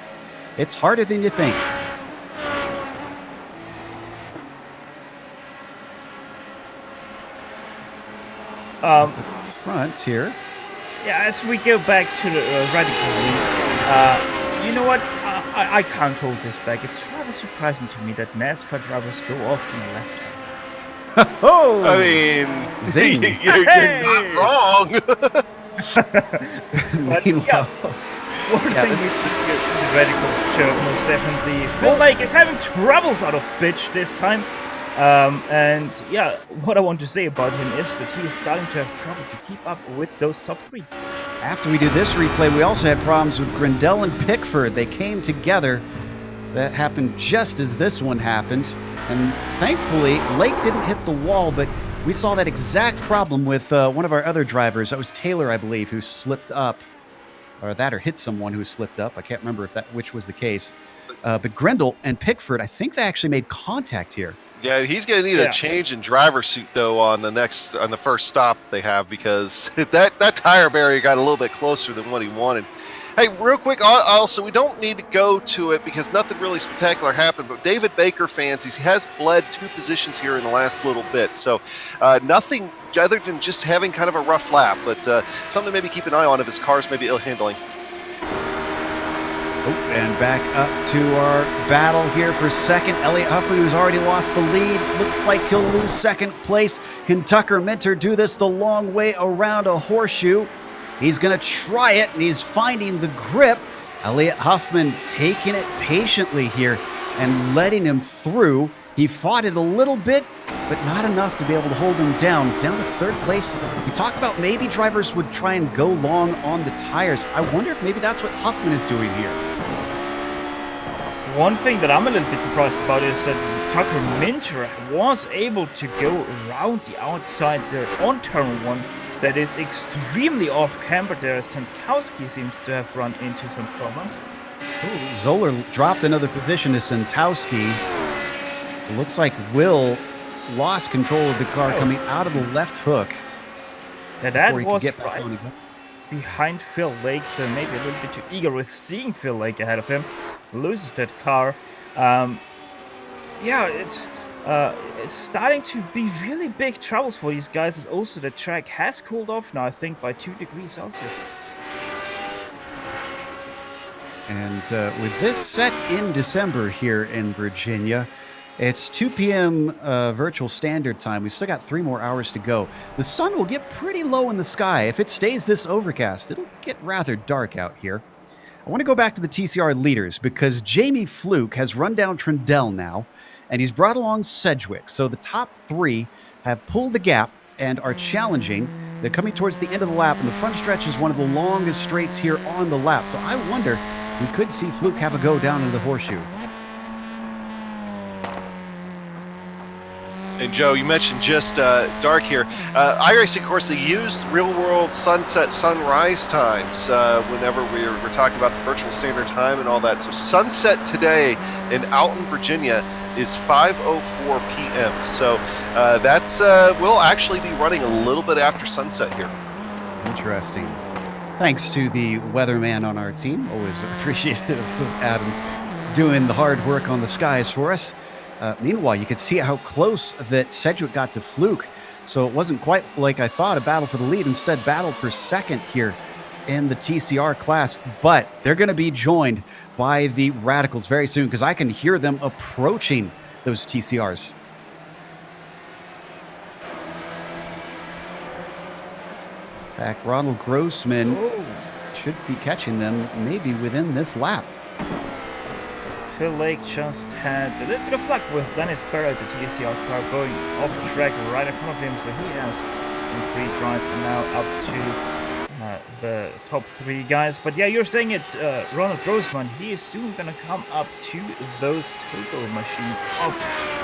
It's harder than you think. Front here. Yeah, as we go back to the radical lead, you know what? I can't hold this back. It's rather surprising to me that NASCAR drivers go off on the left hand. Oh! I mean, zing. You're not wrong. But yeah, one thing the radicals show most definitely Phil Lake is having troubles out of bitch this time. And yeah, what I want to say about him is that he is starting to have trouble to keep up with those top 3. After we do this replay, we also had problems with Grindel and Pickford. They came together. That happened just as this one happened. And thankfully, Lake didn't hit the wall, but we saw that exact problem with one of our other drivers. That was Taylor, I believe, who slipped up. Or hit someone who slipped up. I can't remember which was the case. But Grindel and Pickford, I think they actually made contact here. Yeah, he's going to need a change in driver suit, though, on the first stop they have, because that tire barrier got a little bit closer than what he wanted. Hey, real quick, also, we don't need to go to it because nothing really spectacular happened, but David Baker fans, he has bled 2 positions here in the last little bit, so nothing other than just having kind of a rough lap, but something to maybe keep an eye on if his car's maybe ill-handling. And back up to our battle here for 2nd. Elliott Huffman, who's already lost the lead. Looks like he'll lose 2nd place. Can Tucker Minter do this the long way around a horseshoe? He's going to try it, and he's finding the grip. Elliott Huffman taking it patiently here and letting him through. He fought it a little bit, but not enough to be able to hold him down to 3rd place. We talked about maybe drivers would try and go long on the tires. I wonder if maybe that's what Huffman is doing here. One thing that I'm a little bit surprised about is that Tucker Minter was able to go around the outside there on turn 1. That is extremely off-camber there. Sankowski seems to have run into some problems. Ooh, Zoller dropped another position to Sankowski. It looks like Will lost control of the car coming out of the left hook. Yeah, that was right behind Phil Lake, so maybe a little bit too eager with seeing Phil Lake ahead of him. loses that car. Yeah, it's starting to be really big troubles for these guys. As also the track has cooled off now, I think, by 2 degrees Celsius. And with this set in December here in Virginia, it's 2 p.m. Virtual Standard Time. We've still got 3 more hours to go. The sun will get pretty low in the sky. If it stays this overcast, it'll get rather dark out here. I want to go back to the TCR leaders because Jamie Fluke has run down Trindle now, and he's brought along Sedgwick. So the top 3 have pulled the gap and are challenging. They're coming towards the end of the lap, and the front stretch is one of the longest straights here on the lap. So I wonder, we could see Fluke have a go down into the horseshoe. And Joe, you mentioned just dark here. iRacing, of course, they used real-world sunset, sunrise times whenever we're talking about the virtual standard time and all that. So sunset today in Alton, Virginia is 5:04 p.m. So we'll actually be running a little bit after sunset here. Interesting. Thanks to the weatherman on our team. Always appreciative of Adam doing the hard work on the skies for us. Meanwhile, you could see how close that Sedgwick got to Fluke. So it wasn't quite like I thought a battle for the lead. Instead, battle for second here in the TCR class. But they're going to be joined by the Radicals very soon because I can hear them approaching those TCRs. In fact, Ronald Grossman should be catching them maybe within this lap. Phil Lake just had a little bit of luck with Dennis Barrett, the TCR car, going off track right in front of him, so he has some free drive now up to the top 3 guys. But yeah, you're saying it, Ronald Grossman, he is soon going to come up to those turbo machines of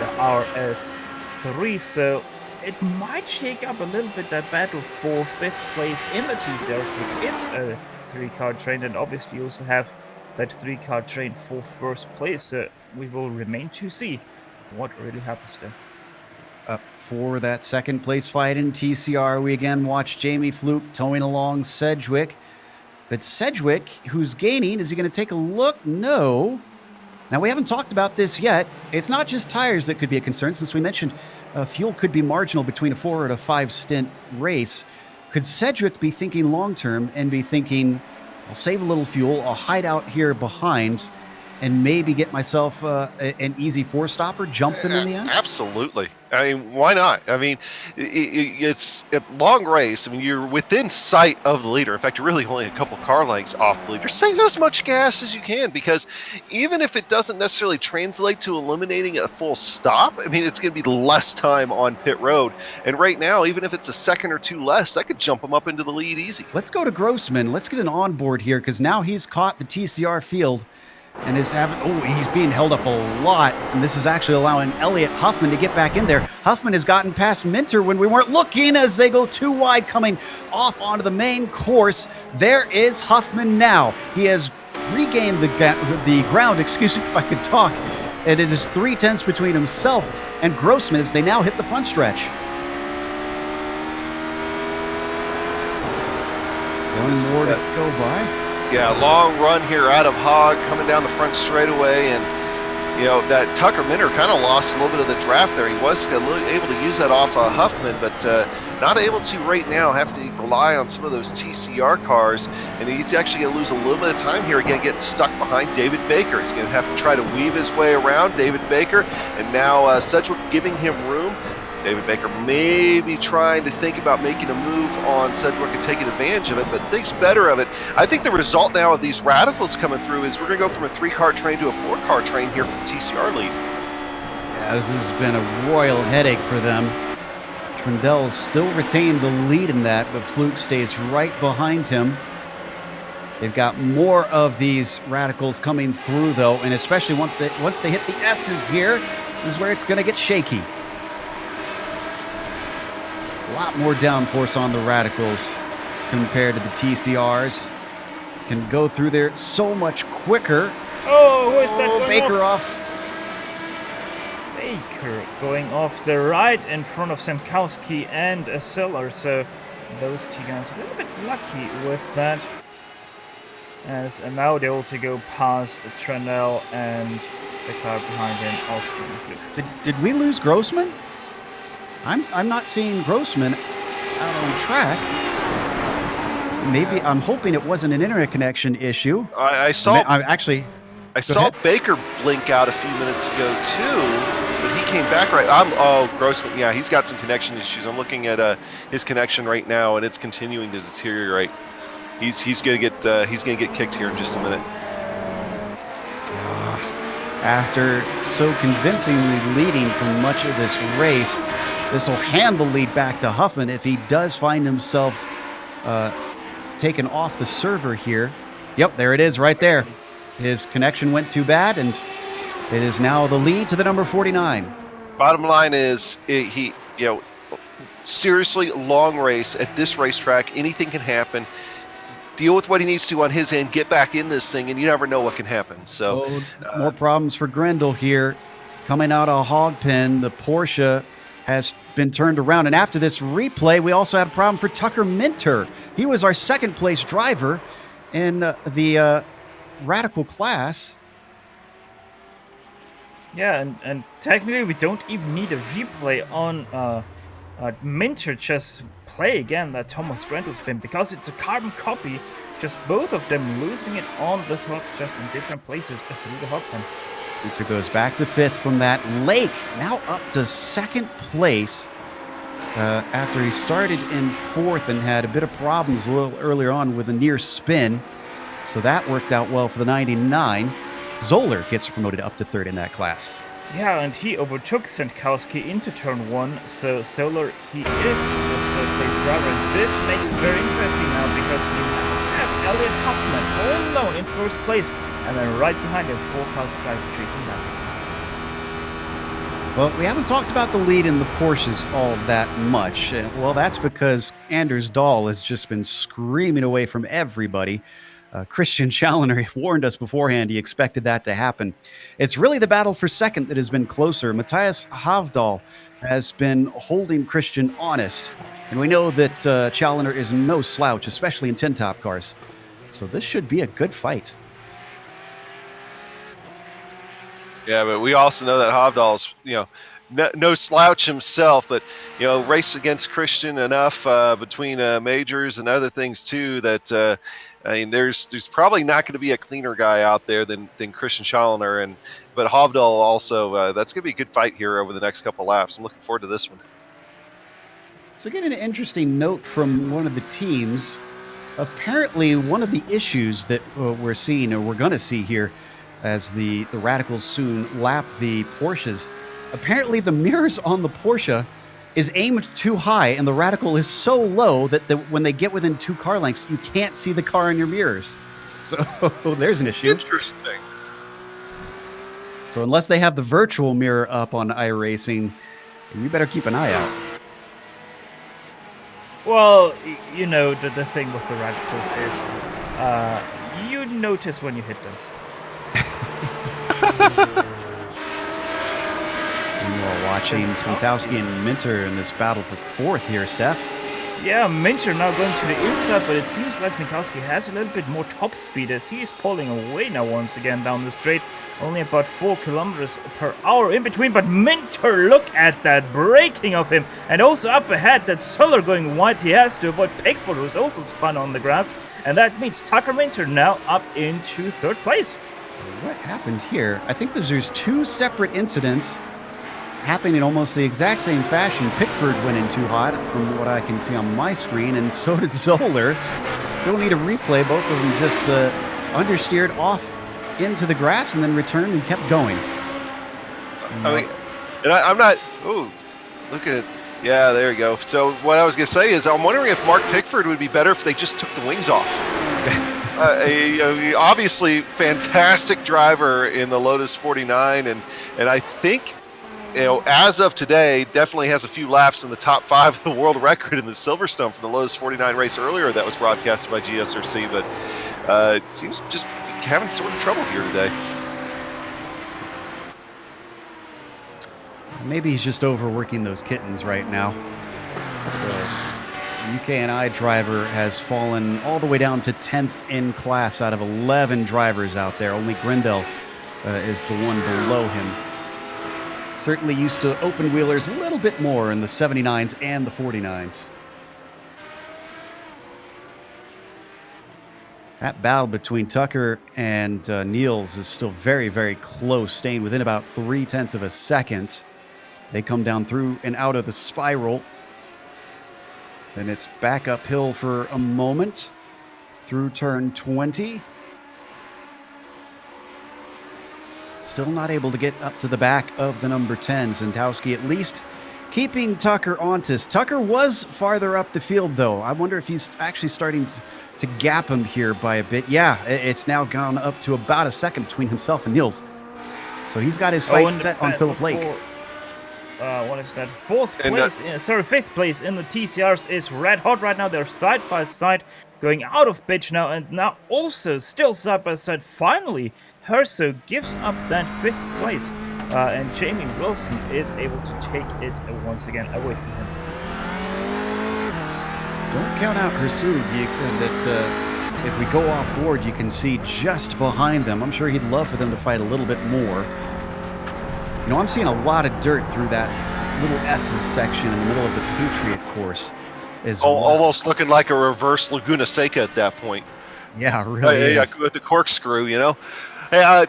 the RS3, so it might shake up a little bit that battle for 5th place in the TCRs, which is a 3-car train, and obviously you also have that 3-car train for 1st place. We will remain to see what really happens there. For that 2nd place fight in TCR, we again watch Jamie Fluke towing along Sedgwick. But Sedgwick, who's gaining, is he going to take a look? No. Now, we haven't talked about this yet. It's not just tires that could be a concern, since we mentioned fuel could be marginal between a 4 and a 5 stint race. Could Sedgwick be thinking long-term and be thinking, I'll save a little fuel, I'll hide out here behind, and maybe get myself an easy 4-stopper, jump them in the end? Absolutely. I mean, why not? I mean, it's a long race. I mean, you're within sight of the leader. In fact, you're really only a couple car lengths off the leader. Save as much gas as you can, because even if it doesn't necessarily translate to eliminating a full stop, I mean, it's going to be less time on pit road. And right now, even if it's a second or 2 less, that could jump him up into the lead easy. Let's go to Grossman. Let's get an onboard here, because now he's caught the TCR field and is having, he's being held up a lot, and this is actually allowing Elliott Huffman to get back in there. Huffman has gotten past Minter when we weren't looking as they go too wide coming off onto the main course. There is Huffman now. He has regained the ground, excuse me if I could talk, and it is 3/10 between himself and Grossman as they now hit the front stretch. One more to go by. Yeah, long run here out of Hogg, coming down the front straightaway, and you know that Tucker Minter kind of lost a little bit of the draft there. He was able to use that off Huffman, but not able to right now. Having to rely on some of those TCR cars, and he's actually going to lose a little bit of time here again, getting stuck behind David Baker. He's going to have to try to weave his way around David Baker, and now Sedgwick giving him room. David Baker may be trying to think about making a move on Sedgwick and taking advantage of it, but thinks better of it. I think the result now of these Radicals coming through is we're going to go from a 3-car train to a 4-car train here for the TCR lead. Yeah, this has been a royal headache for them. Trindle still retained the lead in that, but Fluke stays right behind him. They've got more of these Radicals coming through, though, and especially once they hit the S's here, this is where it's going to get shaky. A lot more downforce on the Radicals compared to the TCRs. Can go through there so much quicker. Oh, who is that going Baker off? Baker going off the right in front of Semkowski and Siller, so those 2 guys a little bit lucky with that. And now they also go past Trenel and the car behind him, Austrian. Did we lose Grossman? I'm not seeing Grossman out on track. Maybe I'm hoping it wasn't an internet connection issue. I saw. I saw Baker blink out a few minutes ago too, but he came back right. Oh, Grossman. Yeah, he's got some connection issues. I'm looking at his connection right now, and it's continuing to deteriorate. He's gonna get kicked here in just a minute. After so convincingly leading for much of this race, this will hand the lead back to Huffman if he does find himself taken off the server here. Yep, there it is right there. His connection went too bad, and it is now the lead to the number 49. Bottom line is, seriously, long race at this racetrack, anything can happen. Deal with what he needs to on his end, get back in this thing, and you never know what can happen. So, more problems for Grendel here. Coming out of Hogpen, the Porsche has been turned around. And after this replay, we also had a problem for Tucker Minter. He was our second place driver in the Radical class. Yeah, and technically we don't even need a replay on Minter. Just play again that Thomas Grendel spin, because it's a carbon copy, just both of them losing it on the top, just in different places through the Hogpen. Minter goes back to 5th from that. Lake now up to 2nd place after he started in 4th and had a bit of problems a little earlier on with a near spin. So that worked out well for the 99. Zoller gets promoted up to 3rd in that class. Yeah, and he overtook Sandkowski into turn 1, so Zoller, he is the 3rd place driver. And this makes it very interesting now, because we have Elliot Hoffman all alone in 1st place, and then right behind him, 4-car driver chasing down. Well, we haven't talked about the lead in the Porsches all that much. Well, that's because Anders Dahl has just been screaming away from everybody. Christian Challoner warned us beforehand he expected that to happen. It's really the battle for 2nd that has been closer. Matthias Havdahl has been holding Christian honest. And we know that Challoner is no slouch, especially in tin top cars. So this should be a good fight. Yeah, but we also know that Havdahl's, no slouch himself, but race against Christian enough between majors and other things too that there's probably not going to be a cleaner guy out there than Christian Challoner, but Havdahl also that's going to be a good fight here over the next couple laps. I'm looking forward to this one. So getting an interesting note from one of the teams. Apparently, one of the issues that we're seeing, or we're going to see here, as the Radicals soon lap the Porsches, apparently the mirrors on the Porsche is aimed too high, and the Radical is so low that when they get within 2 car lengths, you can't see the car in your mirrors. So there's an issue. Interesting. So unless they have the virtual mirror up on iRacing, you better keep an eye out. Well, the thing with the Radicals is you notice when you hit them. And we're watching Santowski and Minter in this battle for 4th here, Steph. Yeah, Minter now going to the inside, but it seems like Santowski has a little bit more top speed as he is pulling away now once again down the straight. Only about 4 kilometers per hour in between, but Minter, look at that braking of him. And also up ahead, that Zoller going wide. He has to avoid Pickford, who's also spun on the grass. And that means Tucker Minter now up into 3rd place. What happened here? I think there's 2 separate incidents happening in almost the exact same fashion. Pickford went in too hot from what I can see on my screen, and so did Zoller. Don't need a replay. Both of them just understeered off into the grass and then returned and kept going. I'm not. Oh, look at it. Yeah, there you go. So what I was going to say is I'm wondering if Mark Pickford would be better if they just took the wings off. Obviously fantastic driver in the Lotus 49, and I think as of today definitely has a few laps in the top 5 of the world record in the Silverstone from the Lotus 49 race earlier that was broadcasted by GSRC, but it seems just having sort of trouble here today. Maybe he's just overworking those kittens right now. So UK&I driver has fallen all the way down to 10th in class out of 11 drivers out there. Only Grindel is the one below him. Certainly used to open wheelers a little bit more in the 79s and the 49s. That battle between Tucker and Niels is still very, very close, staying within about 0.3 of a second. They come down through and out of the spiral. Then it's back uphill for a moment through turn 20. Still not able to get up to the back of the number 10. Zentowski at least keeping Tucker honest. Tucker was farther up the field, though. I wonder if he's actually starting to gap him here by a bit. Yeah, it's now gone up to about a second between himself and Niels. So he's got his sights set on Philip Lake. What is that? Fifth place in the TCRs is red hot right now. They're side by side, going out of pitch now, and now also still side by side. Finally, Herso gives up that 5th place, and Jamie Wilson is able to take it once again away from him. Don't count out Hersu. That if we go off board, you can see just behind them. I'm sure he'd love for them to fight a little bit more. You know, I'm seeing a lot of dirt through that little S's section in the middle of the Patriot course. Almost looking like a reverse Laguna Seca at that point. Yeah, really. Yeah, with the corkscrew, you know. Hey,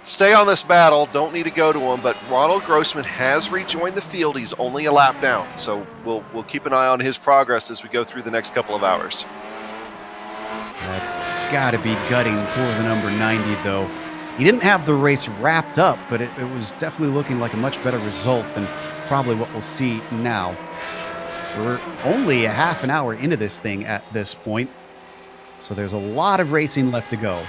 stay on this battle. Don't need to go to him, but Ronald Grossman has rejoined the field. He's only a lap down, so we'll keep an eye on his progress as we go through the next couple of hours. That's got to be gutting for the number 90, though. He didn't have the race wrapped up, but it was definitely looking like a much better result than probably what we'll see now. We're only a half an hour into this thing at this point, so there's a lot of racing left to go.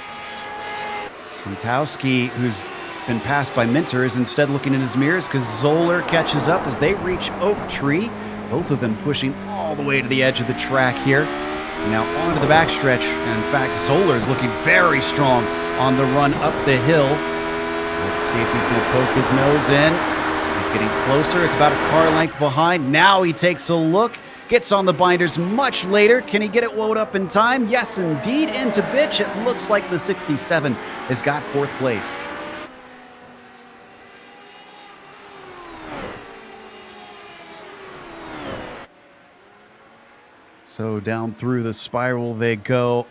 Zentowski, who's been passed by Minter, is instead looking in his mirrors because Zoller catches up as they reach Oak Tree. Both of them pushing all the way to the edge of the track here. Now onto the backstretch. And in fact, Zoller is looking very strong on the run up the hill. Let's see if he's going to poke his nose in. He's getting closer. It's about a car length behind. Now he takes a look. Gets on the binders much later. Can he get it wound up in time? Yes, indeed. Into bitch. It looks like the 67 has got 4th place. So down through the spiral they go.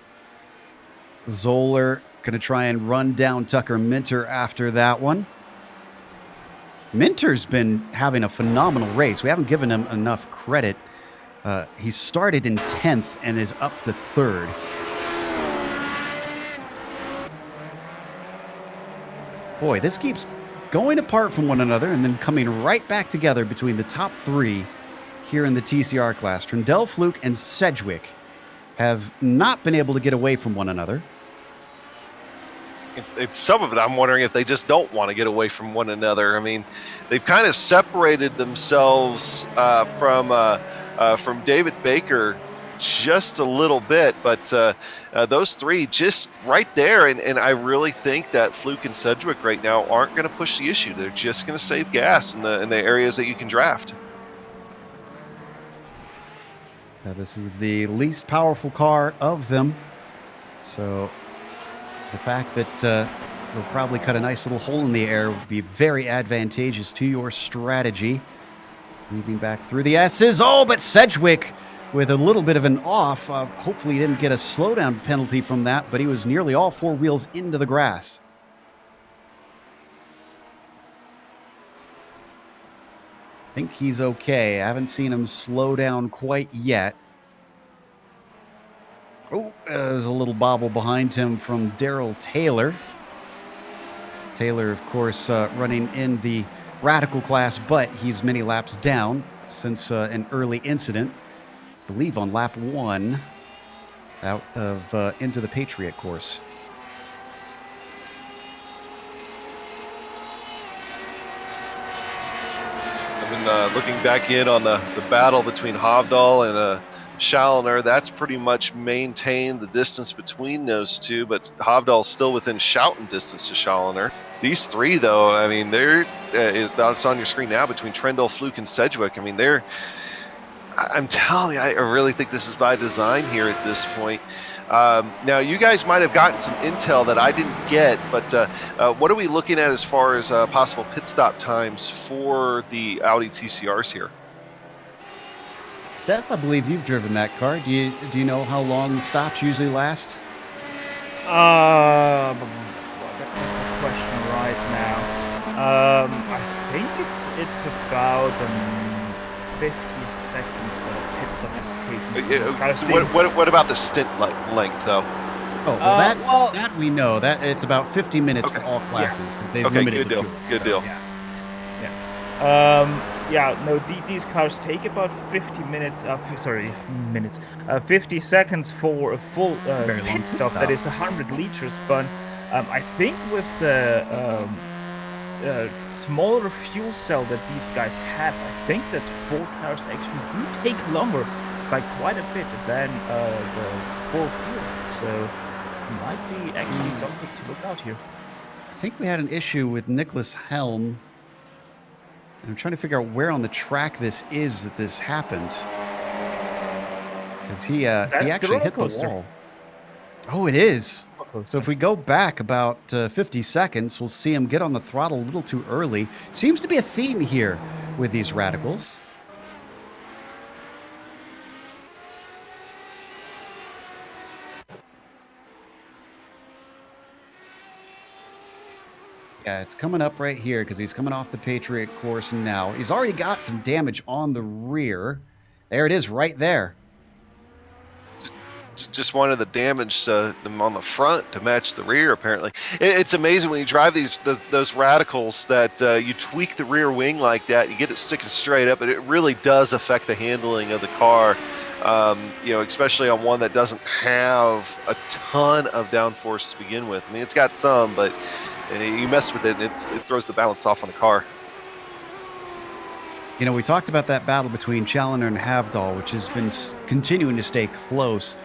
Zoller going to try and run down Tucker Minter after that one. Minter's been having a phenomenal race. We haven't given him enough credit. He started in 10th and is up to 3rd. Boy, this keeps going apart from one another and then coming right back together between the top 3 here in the TCR class. Trindle, Fluke, and Sedgwick have not been able to get away from one another. It's some of it, I'm wondering if they just don't want to get away from one another. I mean, they've kind of separated themselves from David Baker just a little bit, but those 3 just right there, and I really think that Fluke and Sedgwick right now aren't going to push the issue. They're just going to save gas in the areas that you can draft. Now, this is the least powerful car of them, so the fact that they'll probably cut a nice little hole in the air would be very advantageous to your strategy. Moving back through the S's. Oh, but Sedgwick with a little bit of an off. Hopefully he didn't get a slowdown penalty from that, but he was nearly all 4 wheels into the grass. I think he's okay. I haven't seen him slow down quite yet. Oh, there's a little bobble behind him from Daryl Taylor. Taylor, of course, running in the Radical class, but he's many laps down since an early incident, I believe on lap 1 out of into the Patriot course. I've been looking back in on the battle between Hovdal and Schallner. That's pretty much maintained the distance between those two, but Hovdal's still within shouting distance to Schallner. These 3, though, I mean, it's on your screen now between Trendle, Fluke, and Sedgwick. I mean, I'm telling you, I really think this is by design here at this point. Now, you guys might have gotten some intel that I didn't get, but what are we looking at as far as possible pit stop times for the Audi TCRs here? Steph, I believe you've driven that car. Do you know how long stops usually last? That's a good question right now. I think it's about 50 seconds that a pit stop is taking. What about the stint length, though? Oh, well, that we know. That it's about 50 minutes for all classes because they've limited. Good deal. These cars take about 50 minutes. 50 seconds for a full pit stop. That is 100 liters. But I think with the smaller fuel cell that these guys have, I think that Ford cars actually do take longer by quite a bit than the full fuel. So it might be actually something to look out here. I think we had an issue with Nicholas Helm. I'm trying to figure out where on the track this is that this happened. Because he actually hit the wall. Oh, it is. So if we go back about 50 seconds, we'll see him get on the throttle a little too early. Seems to be a theme here with these radicals. Yeah, it's coming up right here because he's coming off the Patriot course now. He's already got some damage on the rear. There it is right there. Just wanted the damage on the front to match the rear, apparently. It's amazing when you drive those radicals that you tweak the rear wing like that, you get it sticking straight up, and it really does affect the handling of the car, especially on one that doesn't have a ton of downforce to begin with. I mean, it's got some, but you mess with it, and it throws the balance off on the car. You know, we talked about that battle between Challenger and Havdahl, which has been continuing to stay close.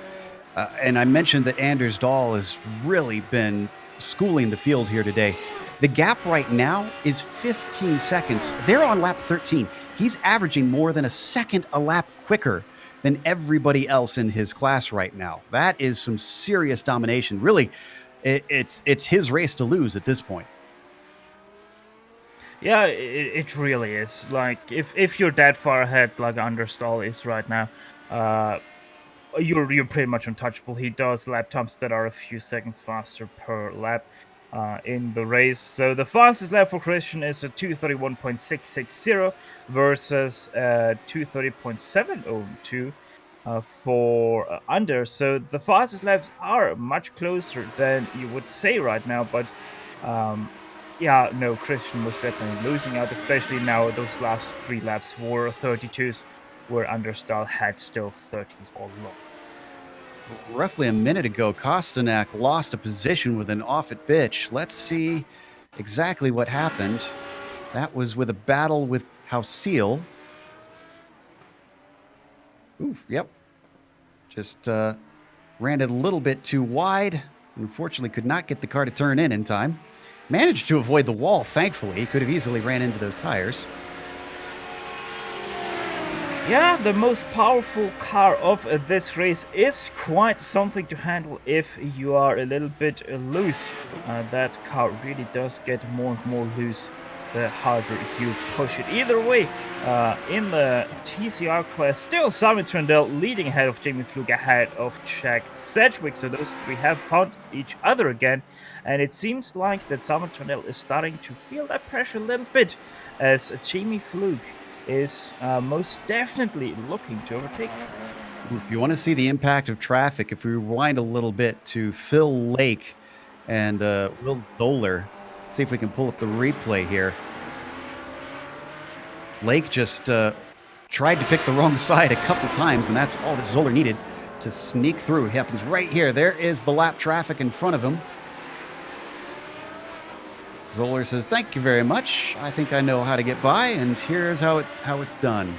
And I mentioned that Anders Dahl has really been schooling the field here today. The gap right now is 15 seconds. They're on lap 13. He's averaging more than a second a lap quicker than everybody else in his class right now. That is some serious domination. Really, it's his race to lose at this point. Yeah, it really is. Like, if you're that far ahead like Anders Dahl is right now, you're pretty much untouchable. He does lap times that are a few seconds faster per lap in the race. So the fastest lap for Christian is a 2:31.660 versus 2:30.702 for Anders. So the fastest laps are much closer than you would say right now. But Christian was definitely losing out, especially now those last 3 laps were 32s. Where Anders Dahl had still 30s all along. Roughly a minute ago, Kostanak lost a position with an off-it bitch. Let's see exactly what happened. That was with a battle with Hausil. Oof, yep. Just ran it a little bit too wide. Unfortunately, could not get the car to turn in time. Managed to avoid the wall, thankfully. He could have easily ran into those tires. Yeah, the most powerful car of this race is quite something to handle if you are a little bit loose. That car really does get more and more loose the harder you push it. Either way, in the TCR class, still Simon Trundle leading ahead of Jamie Flug, ahead of Jack Sedgwick. So those three have found each other again. And it seems like that Simon Trundle is starting to feel that pressure a little bit as Jamie Flug is most definitely looking to overtake. If you want to see the impact of traffic, if we rewind a little bit to Phil Lake and Will Zoller, see if we can pull up the replay here. Lake just tried to pick the wrong side a couple times, and that's all that Zoller needed to sneak through. It happens right here. There is the lap traffic in front of him. Zoller says, "Thank you very much. I think I know how to get by, and here's how it's done."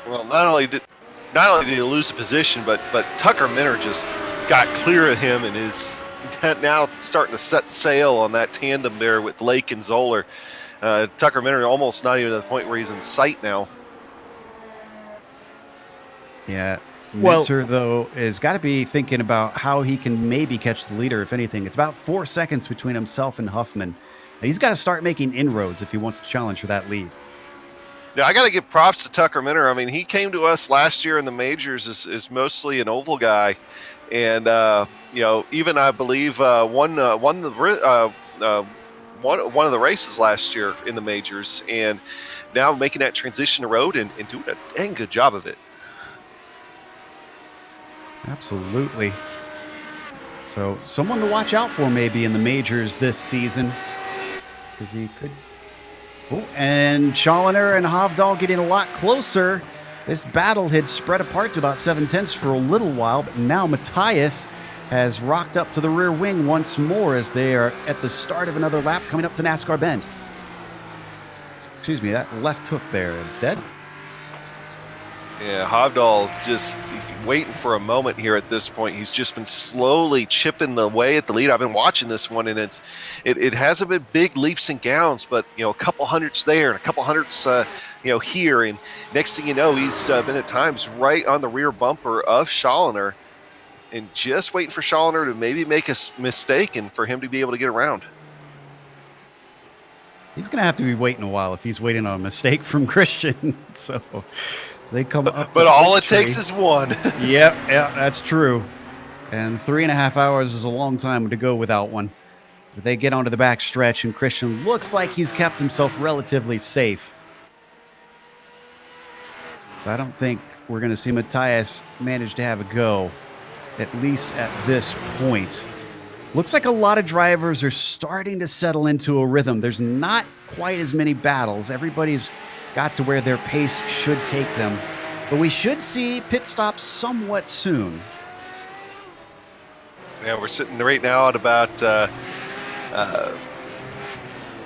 Well, not only did he lose the position, but Tucker Minter just got clear of him and is now starting to set sail on that tandem there with Lake and Zoller. Tucker Minter almost not even at the point where he's in sight now. Yeah. Well- Minter, though, has got to be thinking about how he can maybe catch the leader, if anything. It's about 4 seconds between himself and Huffman. He's got to start making inroads if he wants to challenge for that lead. Yeah, I got to give props to Tucker Minter. I mean, he came to us last year in the majors as mostly an oval guy, and even I believe won one of the races last year in the majors, and now making that transition to road and doing a dang good job of it. Absolutely. So someone to watch out for maybe in the majors this season, because he could. Oh, and Challoner and Hovdahl getting a lot closer. This battle had spread apart to about 7/10 for a little while, but now Matthias has rocked up to the rear wing once more as they are at the start of another lap coming up to NASCAR Bend. Excuse me, that left hook there instead. Yeah, Hovdahl just waiting for a moment here at this point. He's just been slowly chipping away at the lead. I've been watching this one, and it hasn't been big leaps and bounds, but a couple hundredths there and a couple hundredths here, and next thing you know, he's been at times right on the rear bumper of Challoner, and just waiting for Challoner to maybe make a mistake and for him to be able to get around. He's going to have to be waiting a while if he's waiting on a mistake from Christian. So they come up. But all it takes is one. Yep, yeah, that's true. And 3.5 hours is a long time to go without one. But they get onto the back stretch, and Christian looks like he's kept himself relatively safe. So I don't think we're going to see Matthias manage to have a go, at least at this point. Looks like a lot of drivers are starting to settle into a rhythm. There's not quite as many battles. Everybody's got to where their pace should take them. But we should see pit stops somewhat soon. Yeah, we're sitting right now at about,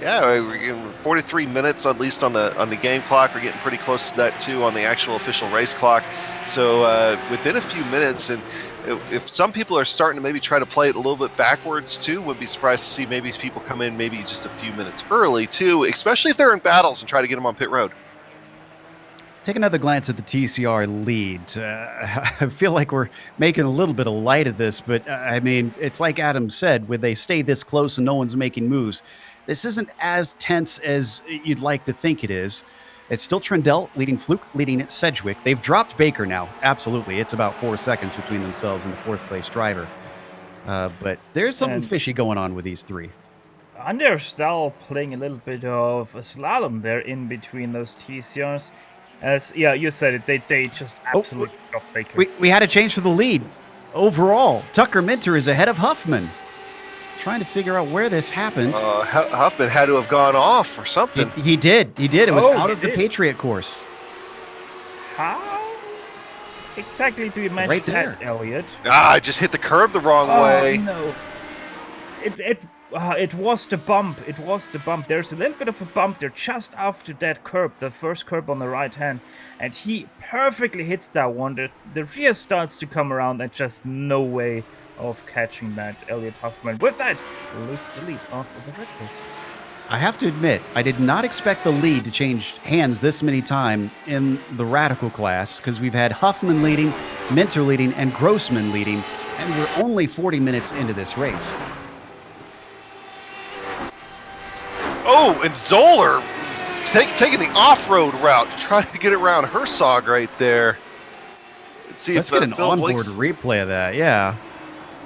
we're getting 43 minutes at least on the game clock. We're getting pretty close to that too on the actual official race clock. So within a few minutes, and if some people are starting to maybe try to play it a little bit backwards too, wouldn't be surprised to see maybe people come in maybe just a few minutes early too, especially if they're in battles and try to get them on pit road. Take another glance at the TCR lead. I feel like we're making a little bit of light of this, but I mean, it's like Adam said, when they stay this close and no one's making moves, this isn't as tense as you'd like to think it is. It's still Trindle leading Fluke, leading Sedgwick. They've dropped Baker now. Absolutely. It's about 4 seconds between themselves and the fourth place driver. But there's something fishy going on with these three. And they're still playing a little bit of a slalom there in between those TCRs. As you said it, they just absolutely dropped Baker. We had a change for the lead. Overall, Tucker Minter is ahead of Huffman. Trying to figure out where this happened. Huffman had to have gone off or something. He did. It was out of the Patriot course. How exactly do you mention Right there. that, Elliot? I just hit the curb the wrong way. No. It was the bump. It was the bump. There's a little bit of a bump there just after that curb, the first curb on the right hand, and he perfectly hits that one. The rear starts to come around, and just no way of catching that. Elliot Huffman with that loses the lead off of the red course. I have to admit, I did not expect the lead to change hands this many times in the Radical class, because we've had Huffman leading, Minter leading, and Grossman leading, and we're only 40 minutes into this race. Oh, and Zoller taking the off-road route to try to get around Herzog right there. Let's see Let's if get an onboard replay of that. Yeah.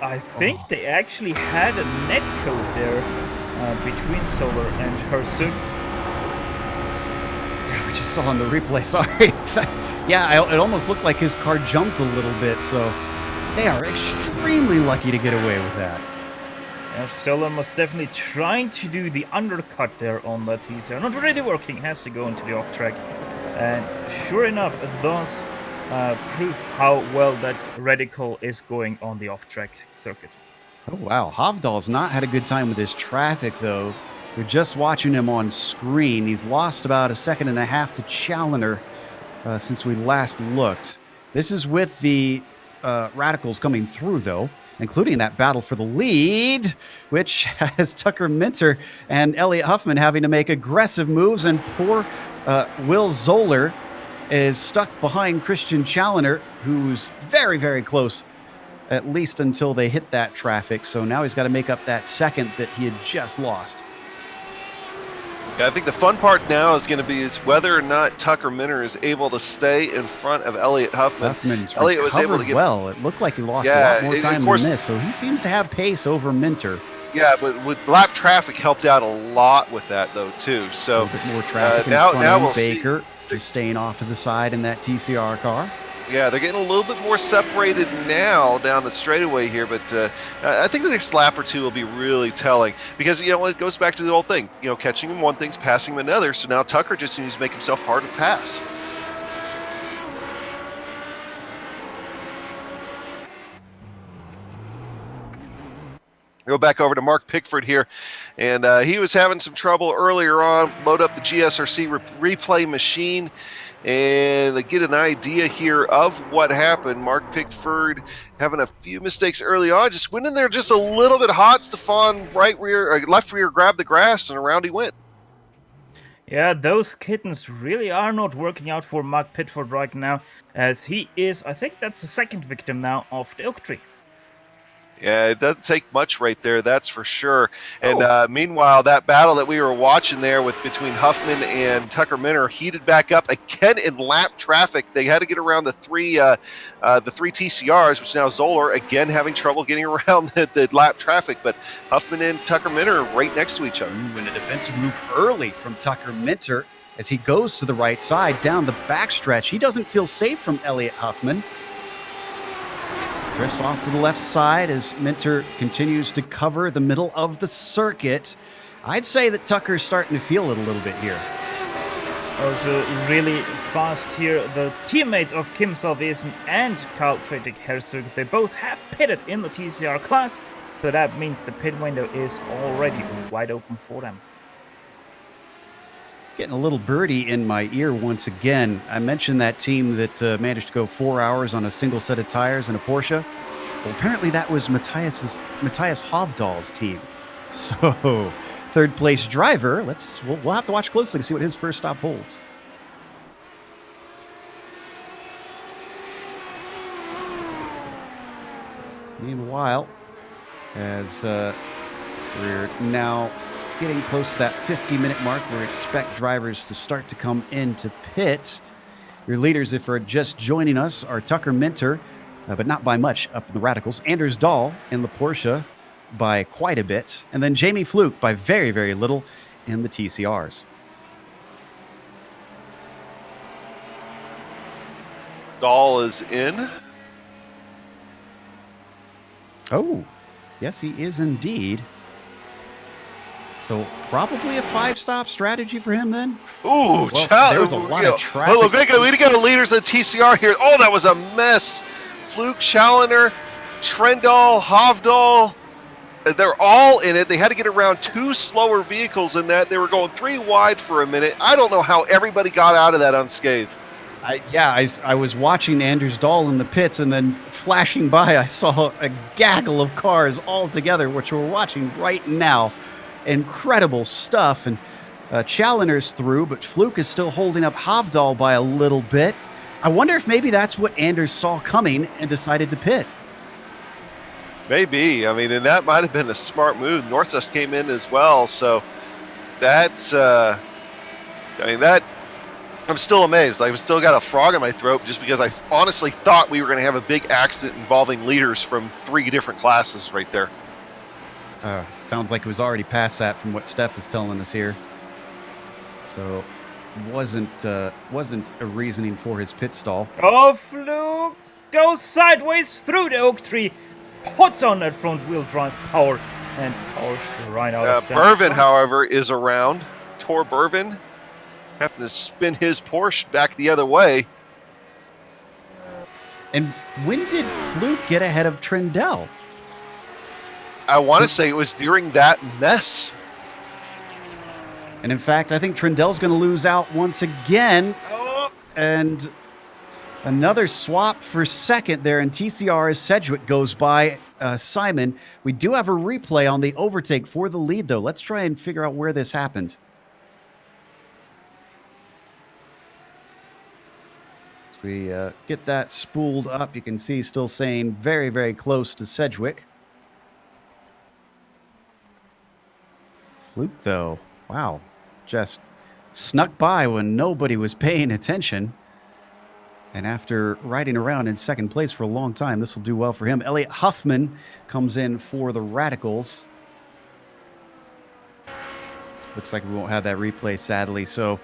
I think they actually had a net code there between Zoller and Herzog. Yeah, we just saw on the replay. Sorry. Yeah, it almost looked like his car jumped a little bit. So they are extremely lucky to get away with that. Zoller was definitely trying to do the undercut there on that TCR. Not really working, has to go into the off track. And sure enough, it does prove how well that Radical is going on the off track circuit. Oh, wow. Hovdahl's not had a good time with his traffic, though. We're just watching him on screen. He's lost about 1.5 seconds to Challoner since we last looked. This is with the Radicals coming through, though, including that battle for the lead, which has Tucker Minter and Elliot Huffman having to make aggressive moves, and poor Will Zoller is stuck behind Christian Challoner, who's very, very close, at least until they hit that traffic. So now he's got to make up that second that he had just lost. Yeah, I think the fun part now is going to be whether or not Tucker Minter is able to stay in front of Elliott Huffman. Huffman's Elliott was able to get well. It looked like he lost a lot more time than this, so he seems to have pace over Minter. Yeah, but with lap traffic helped out a lot with that though too. So a little bit more traffic. Now we'll Baker see. Just staying off to the side in that TCR car. Yeah, they're getting a little bit more separated now down the straightaway here, but I think the next lap or two will be really telling because, it goes back to the old thing. Catching him one thing's passing him another, so now Tucker just needs to make himself hard to pass. Go back over to Mark Pickford here, and he was having some trouble earlier on. Load up the GSRC replay machine and get an idea here of what happened. Mark Pickford having a few mistakes early on, just went in there just a little bit hot. Stefan left rear grabbed the grass, and around he went. Yeah, those kittens really are not working out for Mark Pickford right now, as he is, I think that's the second victim now of the oak tree. Yeah, it doesn't take much right there, that's for sure. And meanwhile, that battle that we were watching there between Huffman and Tucker Minter heated back up again in lap traffic. They had to get around the three TCRs, which now Zoller again having trouble getting around the lap traffic. But Huffman and Tucker Minter are right next to each other. And a defensive move early from Tucker Minter as he goes to the right side down the backstretch. He doesn't feel safe from Elliott Huffman. Drifts off to the left side as Minter continues to cover the middle of the circuit. I'd say that Tucker's starting to feel it a little bit here. Also really fast here. The teammates of Kim Salvesen and Carl Friedrich Herzog, they both have pitted in the TCR class, so that means the pit window is already wide open for them. Getting a little birdie in my ear once again. I mentioned that team that managed to go 4 hours on a single set of tires in a Porsche. Well, apparently that was Matthias Hovdal's team. So, third place driver. We'll have to watch closely to see what his first stop holds. Meanwhile, as we're now getting close to that 50-minute mark, we expect drivers to start to come into pit. Your leaders, if you're just joining us, are Tucker Minter, but not by much up in the Radicals. Anders Dahl in the Porsche by quite a bit. And then Jamie Fluke by very, very little in the TCRs. Dahl is in. Oh, yes, he is indeed. So probably a 5-stop strategy for him then. Ooh, there was a lot of traffic. Oh, look, we got the leaders of the TCR here. Oh, that was a mess. Fluke, Challoner, Trendahl, Hovdahl. They're all in it. They had to get around 2 slower vehicles in that. They were going 3 wide for a minute. I don't know how everybody got out of that unscathed. I was watching Anders Dahl in the pits, and then flashing by, I saw a gaggle of cars all together, which we're watching right now. Incredible stuff, and Challoner's through, but Fluke is still holding up Hovdahl by a little bit. I wonder if maybe that's what Anders saw coming and decided to pit. Maybe. I mean, and that might have been a smart move. Northwest came in as well, so that's I'm still amazed. I've still got a frog in my throat just because I honestly thought we were going to have a big accident involving leaders from 3 different classes right there. Sounds like it was already past that from what Steph is telling us here. So wasn't a reasoning for his pit stall. Oh, Fluke goes sideways through the oak tree, puts on that front wheel drive power, and powers right out of that. Bervin, however, is around. Tor Bervin having to spin his Porsche back the other way. And when did Fluke get ahead of Trendahl? I want to say it was during that mess. And in fact, I think Trendahl's going to lose out once again. Oh, and another swap for second there in TCR as Sedgwick goes by Simon. We do have a replay on the overtake for the lead, though. Let's try and figure out where this happened. If we get that spooled up, you can see still saying very, very close to Sedgwick. Fluke, though, wow, just snuck by when nobody was paying attention. And after riding around in second place for a long time, this will do well for him. Elliot Huffman comes in for the Radicals. Looks like we won't have that replay, sadly. So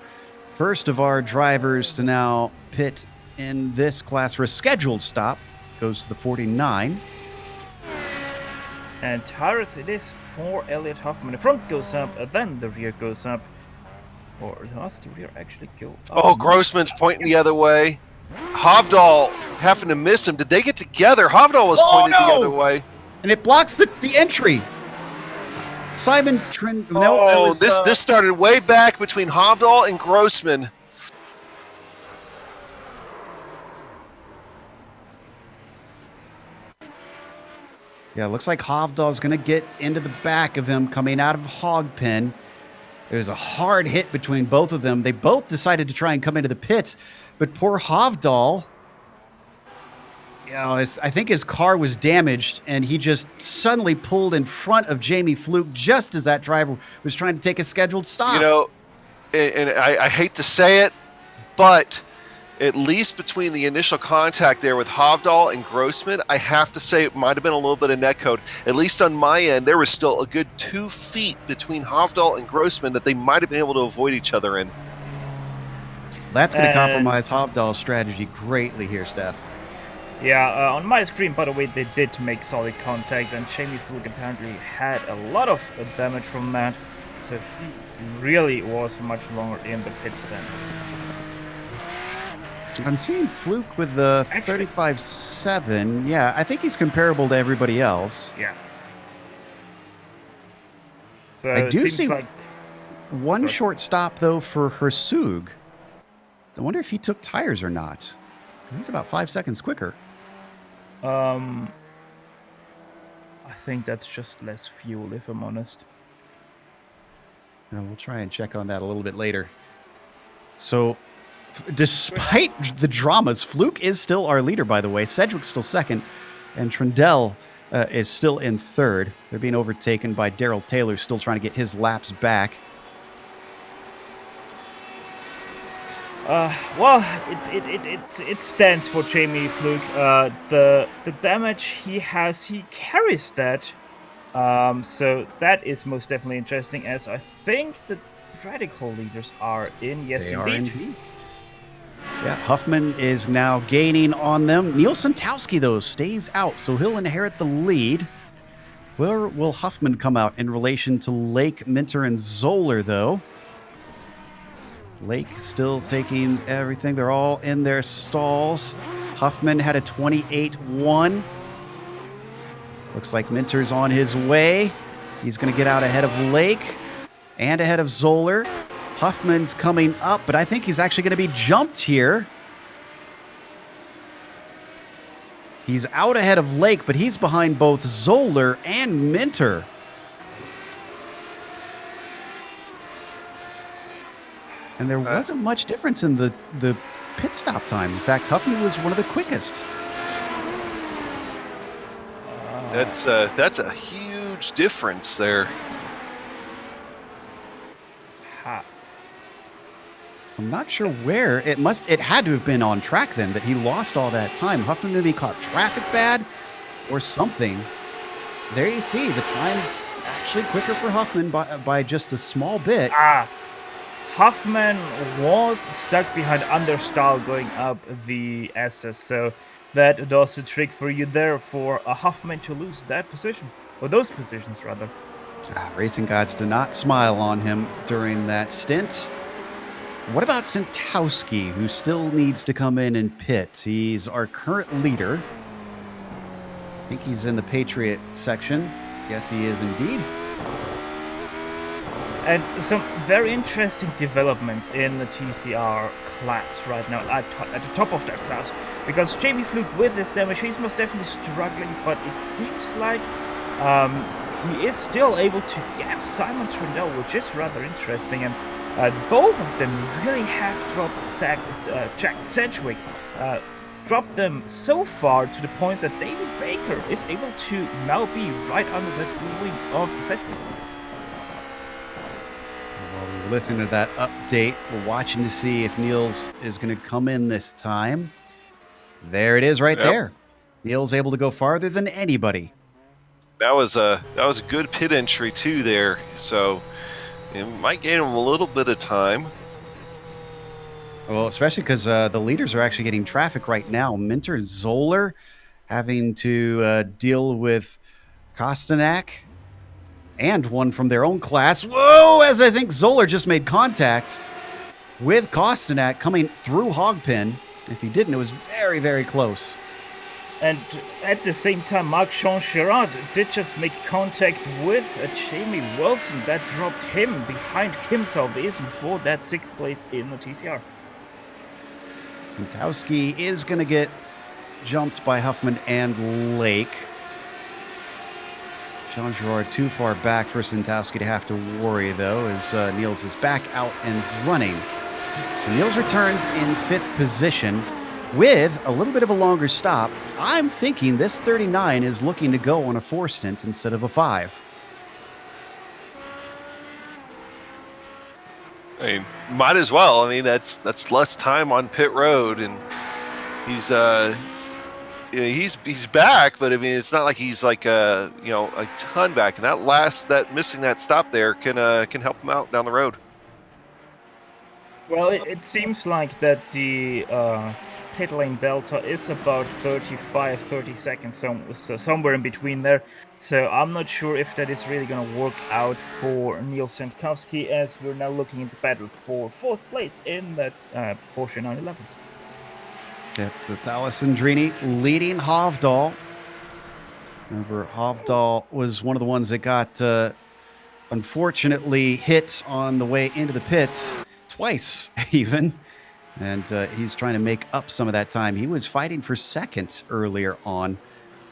first of our drivers to now pit in this class for a scheduled stop goes to the 49. And tires it is for Elliot Huffman. The front goes up, and then the rear goes up. Or does the rear actually go up? Oh, Grossman's pointing the other way. Hovdahl having to miss him. Did they get together? Hovdahl was pointed the other way. And it blocks the entry. Simon Trent. No, this started way back between Hovdahl and Grossman. Yeah, looks like Hovdahl's going to get into the back of him coming out of Hogpen. There's a hard hit between both of them. They both decided to try and come into the pits, but poor Hovdahl, you know, I think his car was damaged, and he just suddenly pulled in front of Jamie Fluke just as that driver was trying to take a scheduled stop. You know, and I hate to say it, but at least between the initial contact there with Hovdahl and Grossman, I have to say it might have been a little bit of netcode. At least on my end, there was still a good 2 feet between Hovdahl and Grossman that they might have been able to avoid each other in. That's going to compromise Hovdahl's strategy greatly here, Steph. Yeah, on my screen, by the way, they did make solid contact, and Jamie Fluke apparently had a lot of damage from that, so he really was much longer in the pit stand. I'm seeing Fluke with the 35.7. Yeah, I think he's comparable to everybody else. Yeah. So I do see like... one short stop, though, for Hersug. I wonder if he took tires or not. Because he's about 5 seconds quicker. I think that's just less fuel, if I'm honest. We'll try and check on that a little bit later. So, despite the dramas, Fluke is still our leader, by the way. Sedgwick's still second, and Trundle is still in third. They're being overtaken by Daryl Taylor, still trying to get his laps back. Well, it stands for Jamie Fluke. The damage he has, he carries that. So that is most definitely interesting, as I think the Radical leaders are in. Yes, they indeed. Are indeed. Yeah, Huffman is now gaining on them. Neil Santowski, though, stays out, so he'll inherit the lead. Where will Huffman come out in relation to Lake, Minter, and Zoller, though? Lake still taking everything. They're all in their stalls. Huffman had a 28.1. Looks like Minter's on his way. He's going to get out ahead of Lake and ahead of Zoller. Huffman's coming up, but I think he's actually going to be jumped here. He's out ahead of Lake, but he's behind both Zoller and Minter. And there wasn't much difference in the pit stop time. In fact, Huffman was one of the quickest. That's a huge difference there. I'm not sure where. It had to have been on track then that he lost all that time. Huffman maybe caught traffic bad or something. There you see, the time's actually quicker for Huffman by just a small bit. Huffman was stuck behind Understahl going up the SS, so that does the trick for you there for a Huffman to lose that position, or those positions rather. Racing gods do not smile on him during that stint. What about Santowski, who still needs to come in and pit? He's our current leader. I think he's in the Patriot section. Yes, he is indeed. And some very interesting developments in the TCR class right now, at the top of that class. Because Jamie Fluke, with this damage, he's most definitely struggling, but it seems like he is still able to gap Simon Trundle, which is rather interesting. And Both of them really have dropped Jack Sedgwick. Dropped them so far to the point that David Baker is able to now be right under that wing of Sedgwick. While we're listening to that update, we're watching to see if Niels is going to come in this time. There it is right there. Niels able to go farther than anybody. That was a good pit entry too there, so it might gain him a little bit of time. Well, especially because the leaders are actually getting traffic right now. Minter and Zoller having to deal with Kostanak and one from their own class. Whoa, as I think Zoller just made contact with Kostanak coming through Hogpin. If he didn't, it was very, very close. And at the same time, Marc-Jean Girard did just make contact with Jamie Wilson. That dropped him behind Kim Salvesen for that 6th place in the TCR. Santowski is going to get jumped by Huffman and Lake. Jean Girard too far back for Santowski to have to worry, though, as Niels is back out and running. So Niels returns in 5th position with a little bit of a longer stop. I'm thinking this 39 is looking to go on a 4 stint instead of a 5. I mean, might as well. I mean, that's less time on pit road, and he's back. But I mean, it's not like he's like a ton back. And that missing that stop there can help him out down the road. Well, it seems like that the pit lane delta is about 30 seconds, so somewhere in between there. So I'm not sure if that is really going to work out for Niels Santowski, as we're now looking at the battle for 4th place in that Porsche 911s. That's Alessandrini leading Hovdal. Remember, Hovdal was one of the ones that got unfortunately hit on the way into the pits twice, even. And he's trying to make up some of that time. He was fighting for 2nd earlier on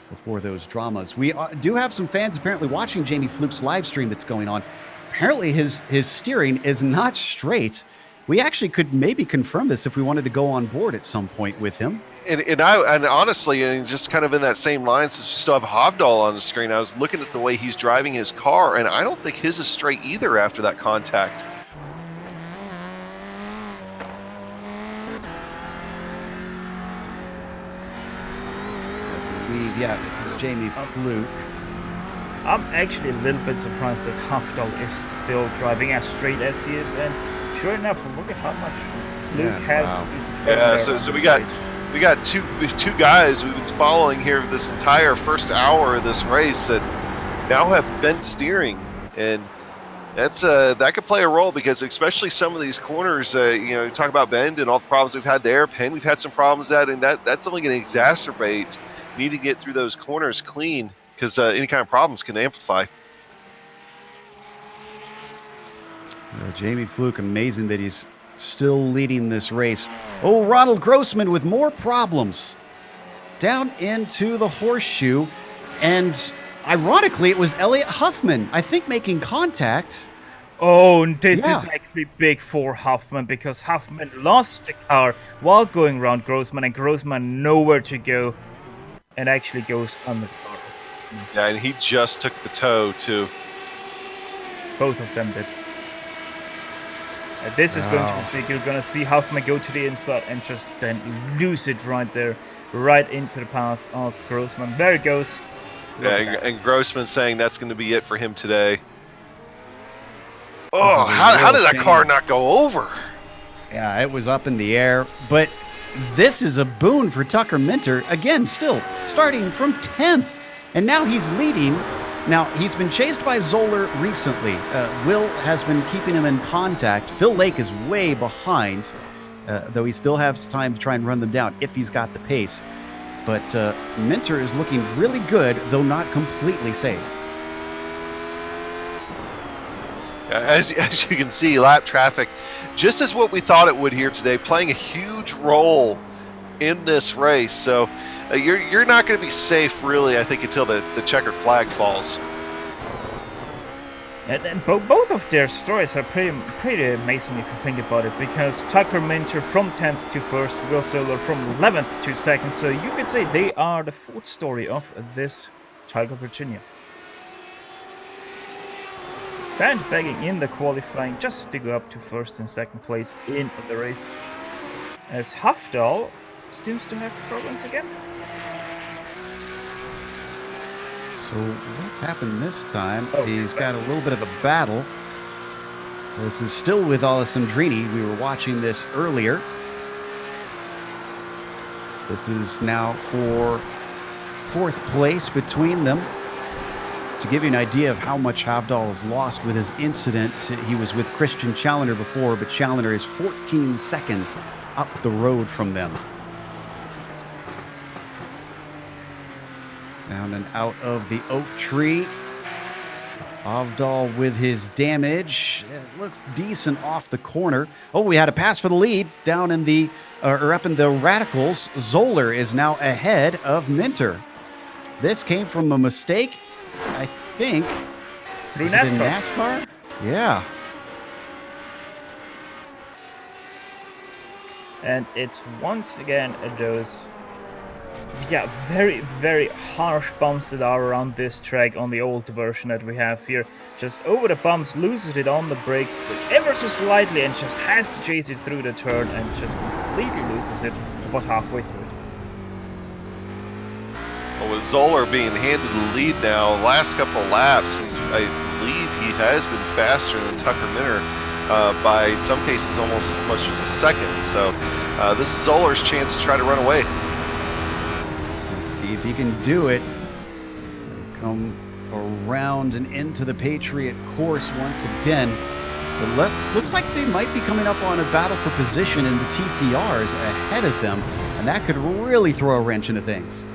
before those dramas. We do have some fans apparently watching Jamie Fluke's live stream that's going on. Apparently his steering is not straight. We actually could maybe confirm this if we wanted to go on board at some point with him. And honestly, and just kind of in that same line, since we still have Hovdal on the screen, I was looking at the way he's driving his car, and I don't think his is straight either after that contact. Yeah, this is Jamie Fluke. I'm actually a little bit surprised that Hovdal is still driving as straight as he is, and sure enough, look at how much Fluke has. Wow. Yeah, so we got two guys we've been following here this entire first hour of this race that now have bent steering, and that could play a role, because especially some of these corners, you talk about bend and all the problems we've had there. Penn, we've had some problems and that's only going to exacerbate. Need to get through those corners clean, because any kind of problems can amplify. Jamie Fluke, amazing that he's still leading this race. Oh, Ronald Grossman with more problems down into the horseshoe. And ironically, it was Elliot Huffman, I think, making contact. Oh, this is actually big for Huffman, because Huffman lost the car while going around Grossman, and Grossman nowhere to go. And actually goes on the car. Yeah, and he just took the toe too. Both of them did. This is going to be big. You're going to see Huffman go to the inside and just then lose it right there, right into the path of Grossman. There it goes. Yeah, and Grossman saying that's going to be it for him today. Oh, how did that car not go over? Yeah, it was up in the air, but this is a boon for Tucker Minter. Again, still starting from 10th. And now he's leading. Now, he's been chased by Zoller recently. Will has been keeping him in contact. Phil Lake is way behind, though he still has time to try and run them down if he's got the pace. But Minter is looking really good, though not completely safe. As you can see, lap traffic, just as what we thought it would here today, playing a huge role in this race. So you're not going to be safe, really, I think, until the checkered flag falls. And both of their stories are pretty amazing if you think about it, because Tucker Minter from 10th to 1st, Will Solar from 11th to 2nd, so you could say they are the fourth story of this Targa Virginia. Sandbagging in the qualifying just to go up to 1st and 2nd place in the race, as Hafdal seems to have problems again. So what's happened this time? He's got a little bit of a battle. This is still with Alessandrini. We were watching this earlier. This is now for 4th place between them. To give you an idea of how much Hafdal has lost with his incident, he was with Christian Challenger before, but Challenger is 14 seconds up the road from them. Down and out of the oak tree. Hafdal with his damage. It looks decent off the corner. Oh, we had a pass for the lead down in the, up in the radicals. Zoller is now ahead of Minter. This came from a mistake, I think. Through NASCAR. NASCAR? Yeah. And it's once again those very, very harsh bumps that are around this track on the old version that we have here. Just over the bumps, loses it on the brakes ever so slightly and just has to chase it through the turn and just completely loses it about halfway through it. Well, with Zoller being handed the lead now, last couple of laps, I believe he has been faster than Tucker Minter by in some cases almost as much as a second. So this is Zoller's chance to try to run away. See if he can do it. Come around and into the Patriot course once again. But looks like they might be coming up on a battle for position in the TCRs ahead of them, and that could really throw a wrench into things.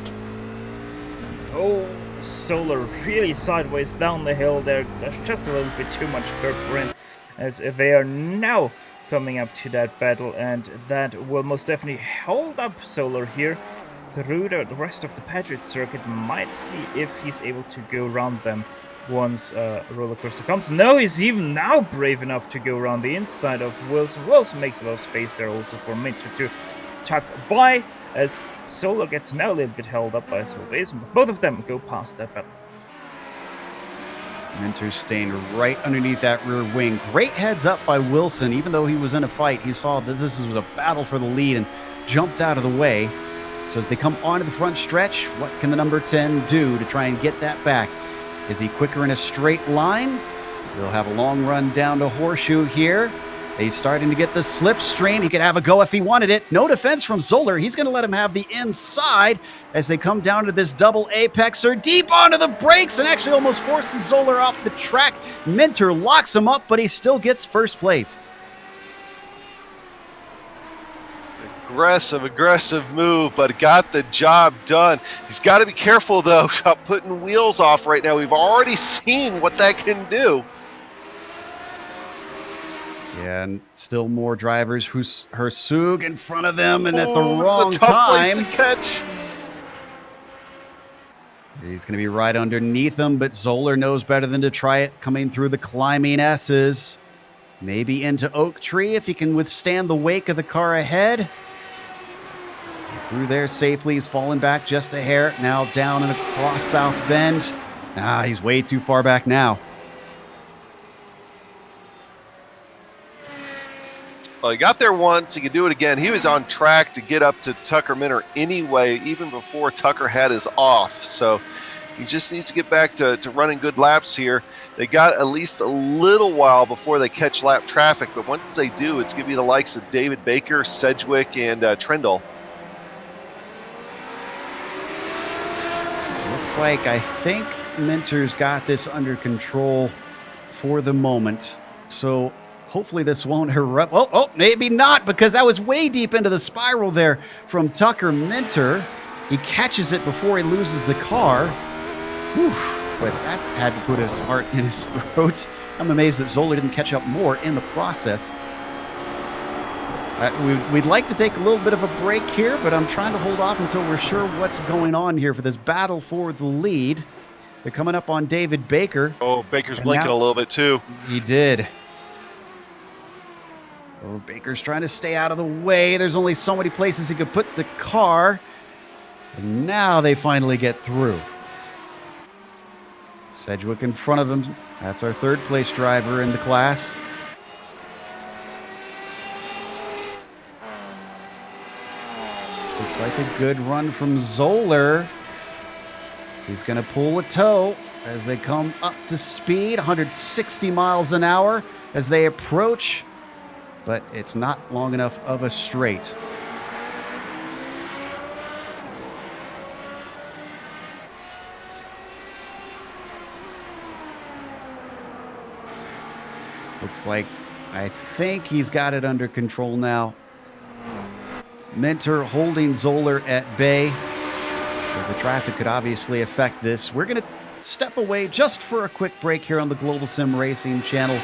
Oh, Solar really sideways down the hill there. There's just a little bit too much curb for him, as they are now coming up to that battle, and that will most definitely hold up Solar here through the rest of the Patriot circuit. Might see if he's able to go around them once roller coaster comes. No, he's even now brave enough to go around the inside of Wilson. Wilson makes a lot of space there also for Minter to tuck by, as Solar gets now a little bit held up by Salvation. Both of them go past that battle. Minter's staying right underneath that rear wing. Great heads up by Wilson. Even though he was in a fight, he saw that this was a battle for the lead and jumped out of the way. So as they come onto the front stretch, what can the number 10 do to try and get that back? Is he quicker in a straight line? He'll have a long run down to Horseshoe here. He's starting to get the slipstream. He could have a go if he wanted it. No defense from Zoller. He's going to let him have the inside as they come down to this double apexer deep onto the brakes and actually almost forces Zoller off the track. Minter locks him up, but he still gets first place. Aggressive move, but got the job done. He's got to be careful, though, about putting wheels off right now. We've already seen what that can do. Yeah, and still more drivers. Hersug in front of them, and at the wrong it's a tough time. Place to catch. He's going to be right underneath him, but Zoller knows better than to try it. Coming through the climbing S's. Maybe into Oak Tree if he can withstand the wake of the car ahead. Through there safely. He's fallen back just a hair. Now down and across South Bend. He's way too far back now. Well, he got there once. He could do it again. He was on track to get up to Tucker Minter anyway, even before Tucker had his off. So he just needs to get back to running good laps here. They got at least a little while before they catch lap traffic, but once they do, it's going to be the likes of David Baker, Sedgwick, and Trindle. Looks like I think Minter's got this under control for the moment. So hopefully this won't erupt. Oh, maybe not, because that was way deep into the spiral there from Tucker Minter. He catches it before he loses the car. Whew, but that's had to put his heart in his throat. I'm amazed that Zoller didn't catch up more in the process. We'd like to take a little bit of a break here, but I'm trying to hold off until we're sure what's going on here for this battle for the lead. They're coming up on David Baker. Oh, Baker's And blinking now- a little bit too. He did. Oh, Baker's trying to stay out of the way. There's only so many places he could put the car. And now they finally get through. Sedgwick in front of him. That's our third place driver in the class. This looks like a good run from Zoller. He's going to pull a toe as they come up to speed, 160 miles an hour as they approach, but it's not long enough of a straight. This looks like, I think he's got it under control now. Mentor holding Zoller at bay. The traffic could obviously affect this. We're going to step away just for a quick break here on the Global Sim Racing channel.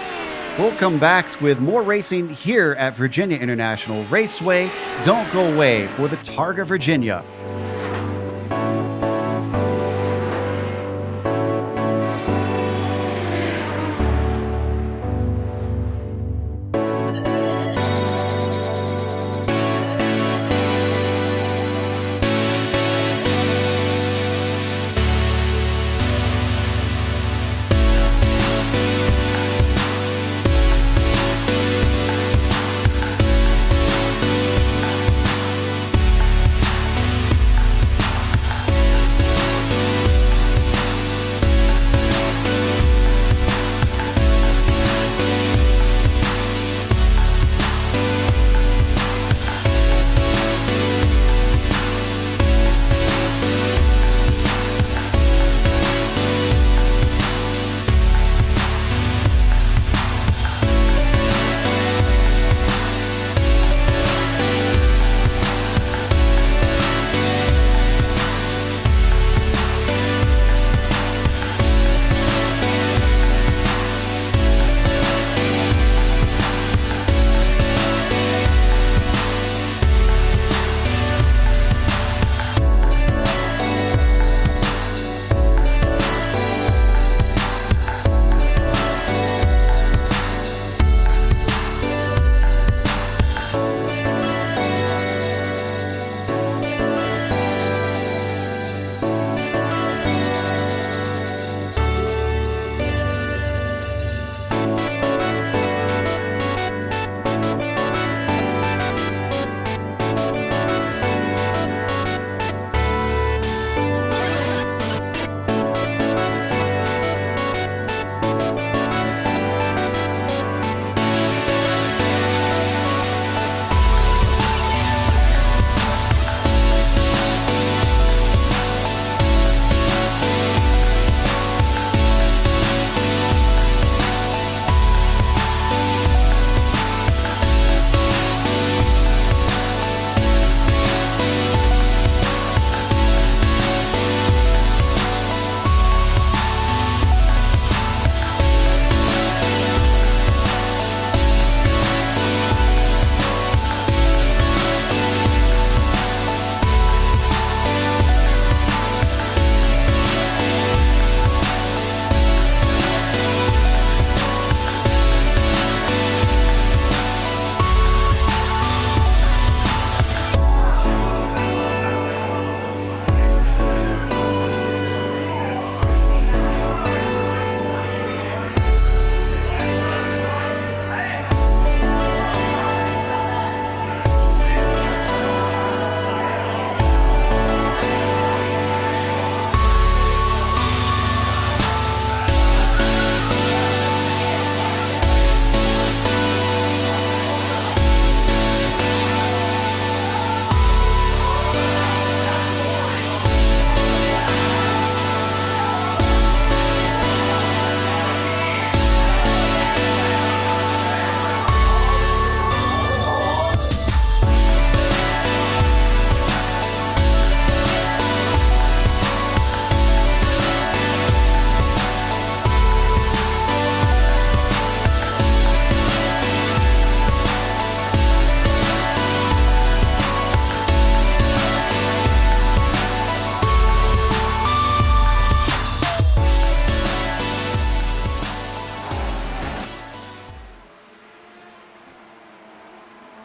We'll come back with more racing here at Virginia International Raceway. Don't go away for the Targa Virginia.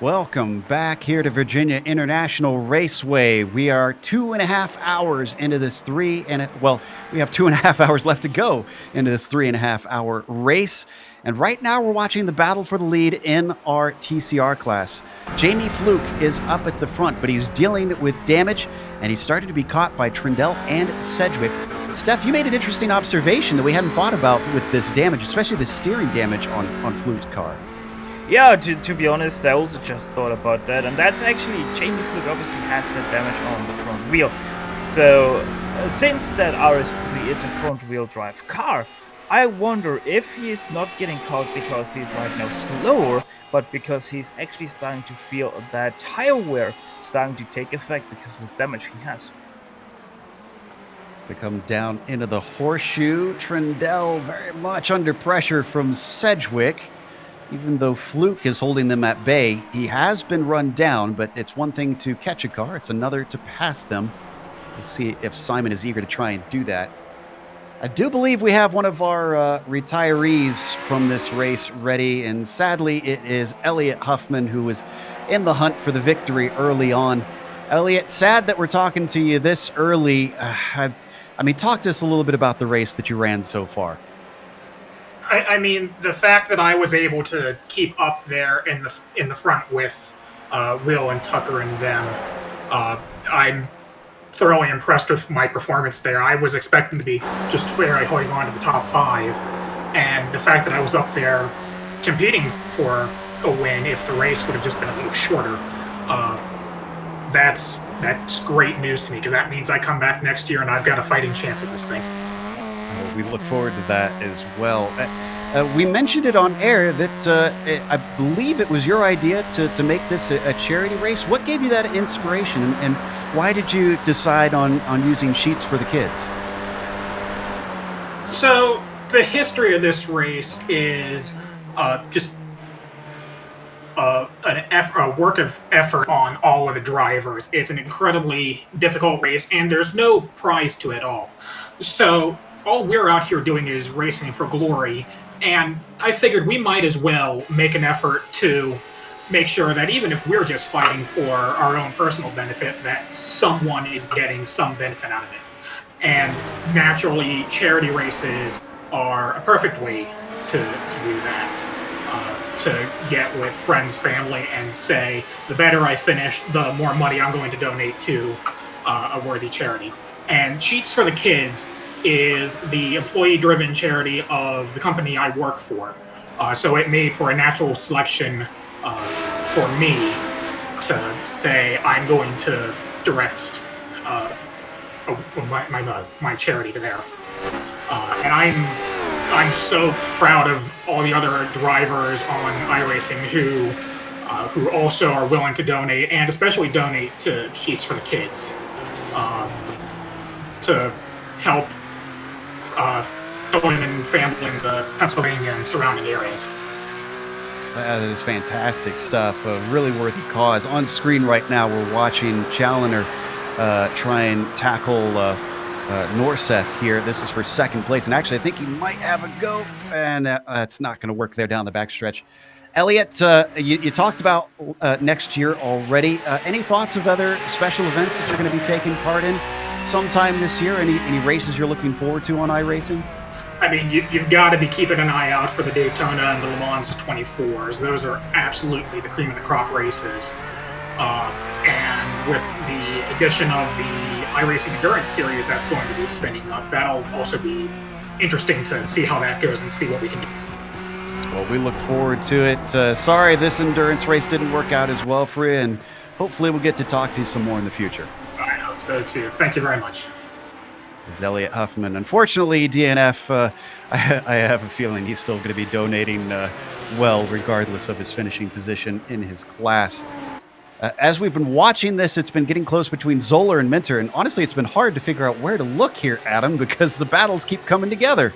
Welcome back here to Virginia International Raceway. We are 2.5 hours into this we have 2.5 hours left to go into this 3.5 hour race. And right now we're watching the battle for the lead in our TCR class. Jamie Fluke is up at the front, but he's dealing with damage, and he's starting to be caught by Trindle and Sedgwick. Steph, you made an interesting observation that we hadn't thought about with this damage, especially the steering damage on Fluke's car. Yeah, to be honest, I also just thought about that, and that's actually, Jamie Fluke obviously has that damage on the front wheel. So, since that RS3 is a front-wheel drive car, I wonder if he is not getting caught because he's right now slower, but because he's actually starting to feel that tire wear starting to take effect because of the damage he has. To come down into the horseshoe, Trindle very much under pressure from Sedgwick. Even though Fluke is holding them at bay, he has been run down, but it's one thing to catch a car, it's another to pass them. We'll see if Simon is eager to try and do that. I do believe we have one of our retirees from this race ready, and sadly it is Elliot Huffman, who was in the hunt for the victory early on. Elliot, sad that we're talking to you this early. Talk to us a little bit about the race that you ran so far. I mean, the fact that I was able to keep up there in the front with Will and Tucker and them, I'm thoroughly impressed with my performance there. I was expecting to be just barely holding on to the top 5, and the fact that I was up there competing for a win if the race would have just been a little shorter, that's great news to me, because that means I come back next year and I've got a fighting chance at this thing. We look forward to that as well. We mentioned it on air that I believe it was your idea to make this a charity race. What gave you that inspiration, and why did you decide on using sheets for the kids? So the history of this race is just a work of effort on all of the drivers. It's an incredibly difficult race, and there's no prize to it all. So all we're out here doing is racing for glory, and I figured we might as well make an effort to make sure that even if we're just fighting for our own personal benefit, that someone is getting some benefit out of it. And naturally, charity races are a perfect way to do that, to get with friends, family, and say, the better I finish, the more money I'm going to donate to a worthy charity. And Sheets for the Kids is the employee-driven charity of the company I work for. So it made for a natural selection for me to say I'm going to direct my charity to there. And I'm so proud of all the other drivers on iRacing who also are willing to donate, and especially donate to Sheets for the Kids to help children and family in the Pennsylvania and surrounding areas. That is fantastic stuff. A really worthy cause. On screen right now, we're watching Challoner try and tackle Norseth here. This is for second place, and actually I think he might have a go, and it's not going to work there down the backstretch. Elliot, you talked about next year already. Any thoughts of other special events that you're going to be taking part in sometime this year? Any races you're looking forward to on iRacing? I mean, you've got to be keeping an eye out for the Daytona and the Le Mans 24s. Those are absolutely the cream of the crop races. And with the addition of the iRacing Endurance Series that's going to be spinning up, that'll also be interesting to see how that goes and see what we can do. Well, we look forward to it. Sorry this endurance race didn't work out as well for you, and hopefully we'll get to talk to you some more in the future. I hope so, too. Thank you very much. Is Elliot Huffman. Unfortunately, DNF, I have a feeling he's still going to be donating well, regardless of his finishing position in his class. As we've been watching this, it's been getting close between Zoller and Minter, and honestly, it's been hard to figure out where to look here, Adam, because the battles keep coming together.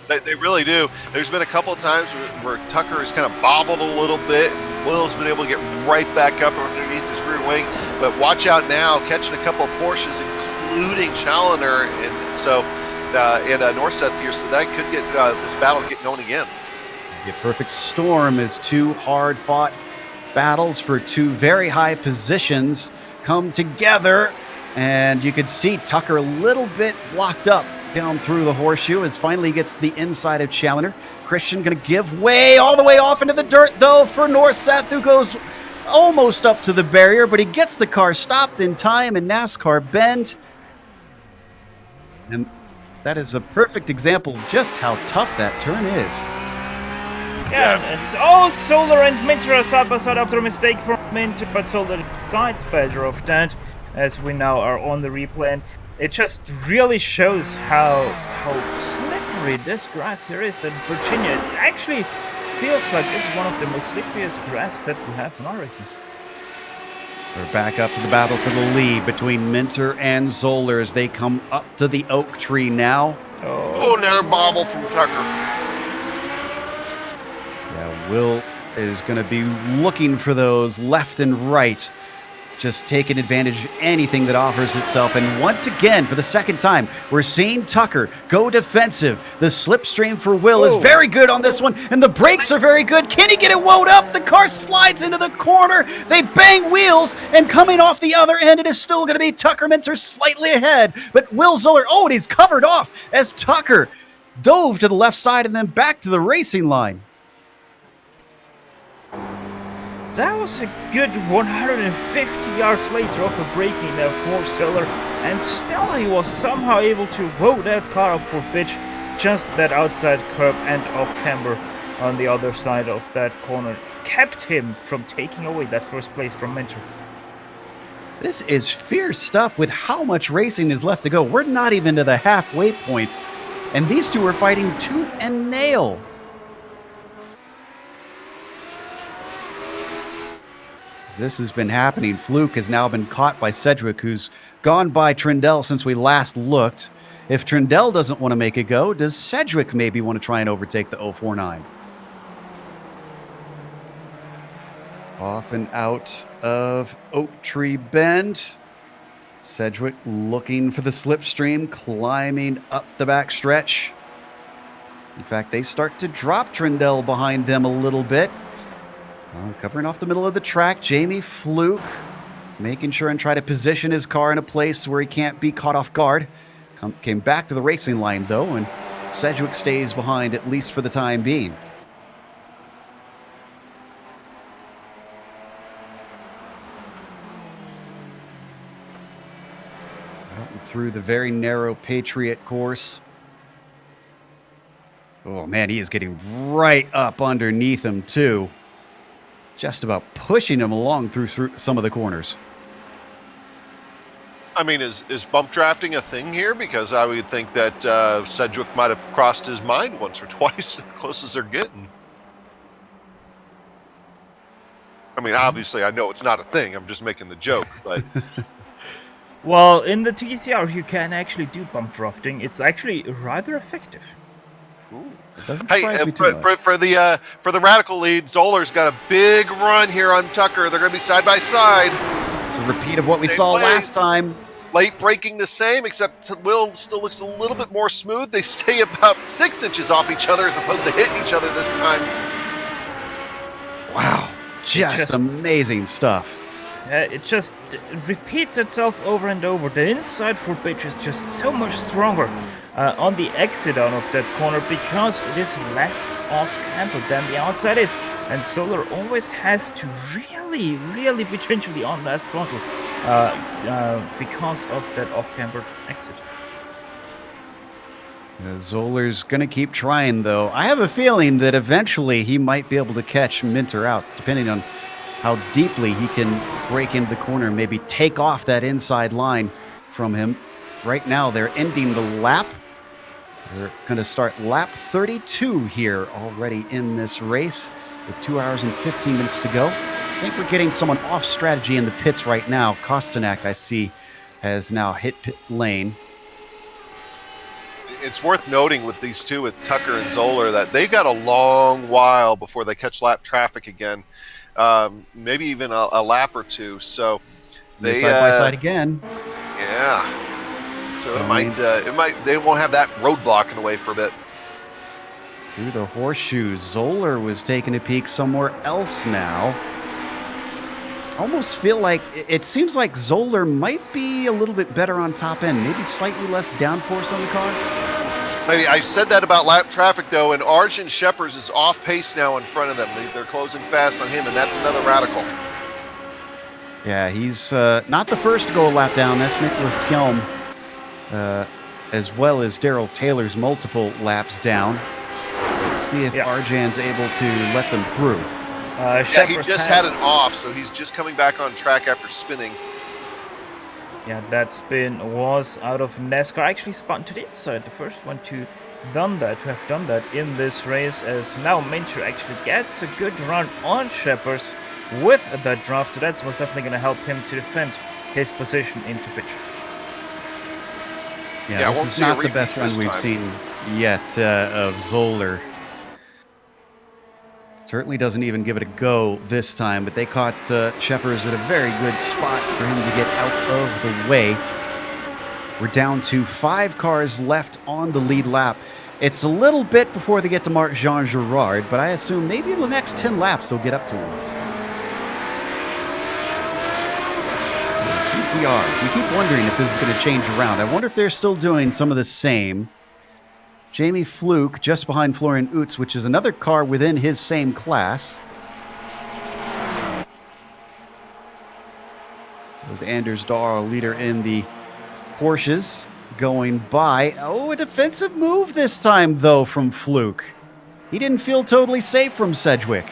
They really do. There's been a couple of times where Tucker has kind of bobbled a little bit, and Will's been able to get right back up underneath his rear wing, but watch out now, catching a couple of Porsches, including Challoner and Norseth here, so that could get this battle get going again. The perfect storm is two hard-fought battles for two very high positions come together, and you could see Tucker a little bit blocked up down through the horseshoe as finally he gets the inside of Challenger. Christian going to give way all the way off into the dirt, though, for Norseth, who goes almost up to the barrier, but he gets the car stopped in time in NASCAR Bend. And that is a perfect example of just how tough that turn is. Yeah, and Solar and Minter are side by side after a mistake from Minter, but Solar decides better of that, as we now are on the replay. And it just really shows how slippery this grass here is in Virginia. It actually feels like this is one of the most slipperiest grass that we have in iRacing. We're back up to the battle for the lead between Minter and Zoller as they come up to the oak tree now. Oh, another bobble from Tucker. Yeah, Will is going to be looking for those left and right, just taking advantage of anything that offers itself. And once again, for the second time, we're seeing Tucker go defensive. The slipstream for Will is very good on this one, and the brakes are very good. Can he get it wound up? The car slides into the corner. They bang wheels, and coming off the other end, it is still going to be Tucker Minter slightly ahead. But Will Zoller, and he's covered off as Tucker dove to the left side and then back to the racing line. That was a good 150 yards later of a braking there for Solar, and still he was somehow able to roll that car up for pitch, just that outside curb and off camber on the other side of that corner kept him from taking away that first place from Minter. This is fierce stuff with how much racing is left to go. We're not even to the halfway point, and these two are fighting tooth and nail. This has been happening. Fluke has now been caught by Sedgwick, who's gone by Trindle since we last looked. If Trindle doesn't want to make a go, does Sedgwick maybe want to try and overtake the 049? Off and out of Oak Tree Bend. Sedgwick looking for the slipstream, climbing up the back stretch. In fact, they start to drop Trindle behind them a little bit. Covering off the middle of the track, Jamie Fluke making sure and try to position his car in a place where he can't be caught off guard. Came back to the racing line, though, and Sedgwick stays behind, at least for the time being. Out and through the very narrow Patriot course. Oh, man, he is getting right up underneath him, too. Just about pushing him along through some of the corners. I mean, is bump drafting a thing here? Because I would think that Sedgwick might have crossed his mind once or twice, as close as they're getting. I mean, obviously, I know it's not a thing. I'm just making the joke, but... Well, in the TCR, you can actually do bump drafting. It's actually rather effective. Ooh. Hey, for the radical lead, Zoller's got a big run here on Tucker. They're going to be side by side. It's a repeat of what we saw last time. Late braking the same, except Will still looks a little bit more smooth. They stay about 6 inches off each other as opposed to hitting each other this time. Wow, just amazing stuff. It just repeats itself over and over. The inside for pitch is just so much stronger on the exit out of that corner because it is less off-camber than the outside is. And Solar always has to really be gingerly on that throttle because of that off-cambered exit. Zoller's going to keep trying, though. I have a feeling that eventually he might be able to catch Minter out, depending on how deeply he can break into the corner and maybe take off that inside line from him. Right now, they're ending the lap. They're going to start lap 32 here already in this race with 2 hours and 15 minutes to go. I think we're getting someone off strategy in the pits right now. Kostanak, I see, has now hit pit lane. It's worth noting with these two, with Tucker and Zoller, that they've got a long while before they catch lap traffic again. Maybe even a lap or two. So they side by side again. Yeah. So they won't have that roadblock in the way for a bit. Through the horseshoes, Zoller was taking a peek somewhere else now. almost feel like it seems like Zoller might be a little bit better on top end, maybe slightly less downforce on the car. I said that about lap traffic, though, and Arjun Shepherd is off pace now in front of them. They're closing fast on him, and that's another radical. Yeah, he's not the first to go a lap down. That's Nicholas Helm, as well as Daryl Taylor's multiple laps down. Let's see if Arjan's able to let them through. Yeah, he just had it off, so he's just coming back on track after spinning. Yeah, that spin was out of NASCAR. Actually spun to the inside. The first one to have done that in this race, as now Minter actually gets a good run on Shepherd with that draft. So that's most definitely going to help him to defend his position into pitch. Yeah, this is not the best run we've seen yet of Zoller. Certainly doesn't even give it a go this time, but they caught Shepherd at a very good spot for him to get out of the way. We're down to 5 cars left on the lead lap. It's a little bit before they get to Marc-Jean Girard, but I assume maybe in the next 10 laps they'll get up to him. TCR. We keep wondering if this is going to change around. I wonder if they're still doing some of the same. Jamie Fluke just behind Florian Utz, which is another car within his same class. It was Anders Dahl, leader in the Porsches, going by. Oh, a defensive move this time, though, from Fluke. He didn't feel totally safe from Sedgwick.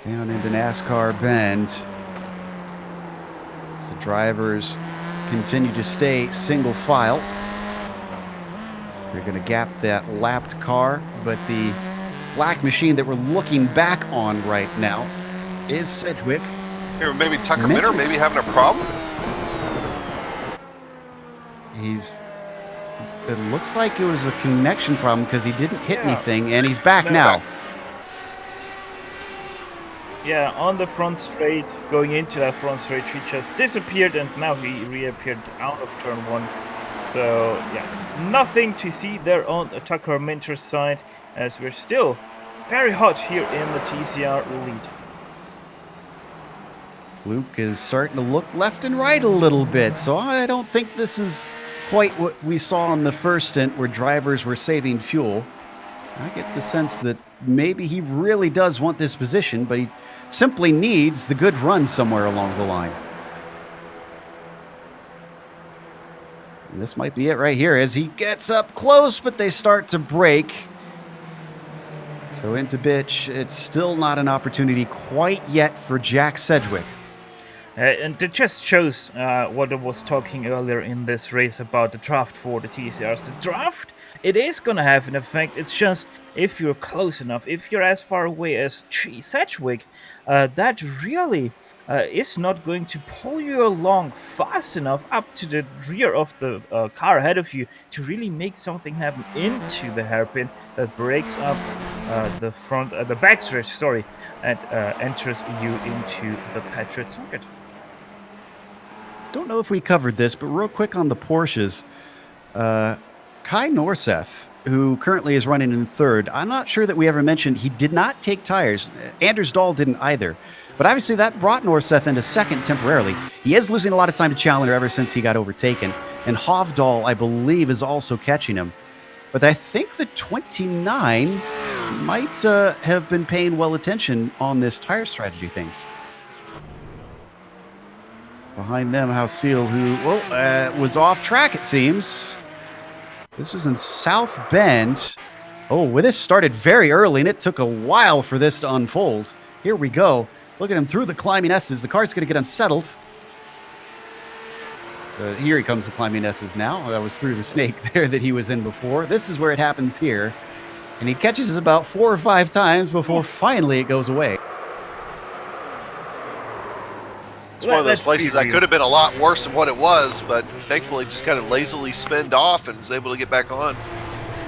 Down into NASCAR Bend. So drivers continue to stay single file. They're going to gap that lapped car, but the black machine that we're looking back on right now is Sedgwick. Here, maybe Tucker Minter maybe having a problem? It looks like it was a connection problem because he didn't hit anything, and he's back now. Yeah, on the front straight, going into that front straight, he just disappeared, and now he reappeared out of turn 1. So, yeah, nothing to see there on Tucker Minter's side, as we're still very hot here in the TCR lead. Fluke is starting to look left and right a little bit, so I don't think this is quite what we saw in the first stint where drivers were saving fuel. I get the sense that maybe he really does want this position, but he simply needs the good run somewhere along the line. And this might be it right here as he gets up close, but they start to break. So into bitch, it's still not an opportunity quite yet for Jack Sedgwick. And it just shows what I was talking earlier in this race about the draft for the TCRs. The draft, it is going to have an effect. It's just if you're close enough, if you're as far away as Sedgwick, that really is not going to pull you along fast enough up to the rear of the car ahead of you to really make something happen into the hairpin that breaks up the backstretch, sorry, and enters you into the Patriot socket. Don't know if we covered this, but real quick on the Porsches, Kai Norseth, who currently is running in third, I'm not sure that we ever mentioned he did not take tires. Anders Dahl didn't either. But obviously that brought Norseth into second temporarily. He is losing a lot of time to Challenger ever since he got overtaken. And Hovdahl, I believe, is also catching him. But I think the 29 might have been paying well attention on this tire strategy thing. Behind them, Hausil, who was off track, it seems. This was in South Bend. Oh, well, this started very early, and it took a while for this to unfold. Here we go. Look at him through the climbing S's. The car's going to get unsettled. Here he comes, the climbing S's now. That was through the snake there that he was in before. This is where it happens here. And he catches it about 4 or 5 times before finally it goes away. It's one of those places that could have been a lot worse than what it was, but thankfully just kind of lazily spinned off and was able to get back on.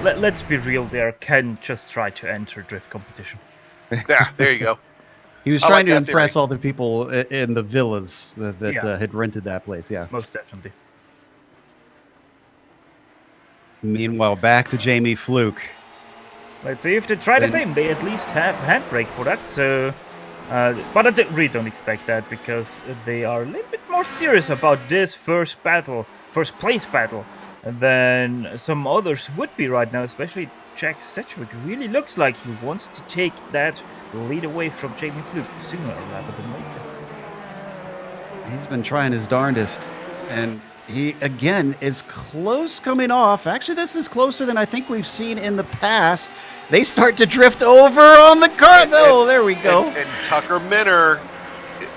Let's be real there. Ken just tried to enter drift competition. Yeah, there you go. He was trying to impress all the people in the villas that had rented that place, yeah. Most definitely. Meanwhile, back to Jamie Fluke. Let's see if they try the same. They at least have handbrake for that, so... but I really don't expect that, because they are a little bit more serious about this first place battle, than some others would be right now, especially Jack Sedgwick. Really looks like he wants to take that lead away from Jamie Fluke sooner rather than later. He's been trying his darndest, and he, again, is close coming off. Actually, this is closer than I think we've seen in the past. They start to drift over on the car, though. There we go. And Tucker Minner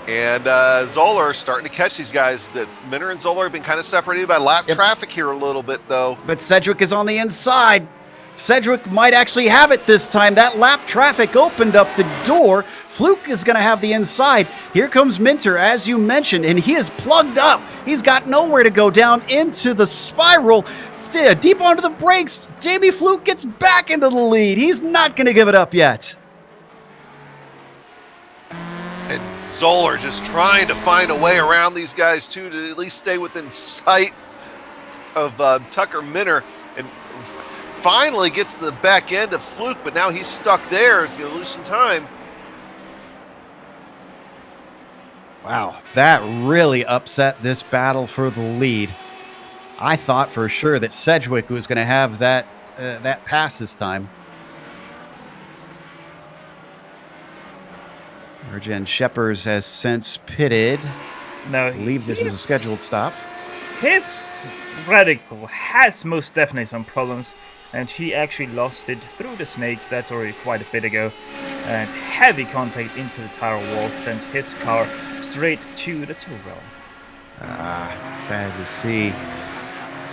and Zoller are starting to catch these guys. Minner and Zoller have been kind of separated by lap traffic here a little bit, though. But Sedgwick is on the inside. Sedgwick might actually have it this time. That lap traffic opened up the door. Fluke is going to have the inside. Here comes Minter, as you mentioned, and he is plugged up. He's got nowhere to go down into the spiral. Deep onto the brakes. Jamie Fluke gets back into the lead. He's not going to give it up yet. And Zoller just trying to find a way around these guys, too, to at least stay within sight of Tucker Minner. And finally gets to the back end of Fluke, but now he's stuck there. He's going to lose some time. Wow, that really upset this battle for the lead. I thought for sure that Sedgwick was going to have that pass this time. Arjen Scheppers has since pitted. No, I believe this is a scheduled stop. His radical has most definitely some problems, and he actually lost it through the snake. That's already quite a bit ago. And heavy contact into the tire wall sent his car straight to the tow rail. Sad to see.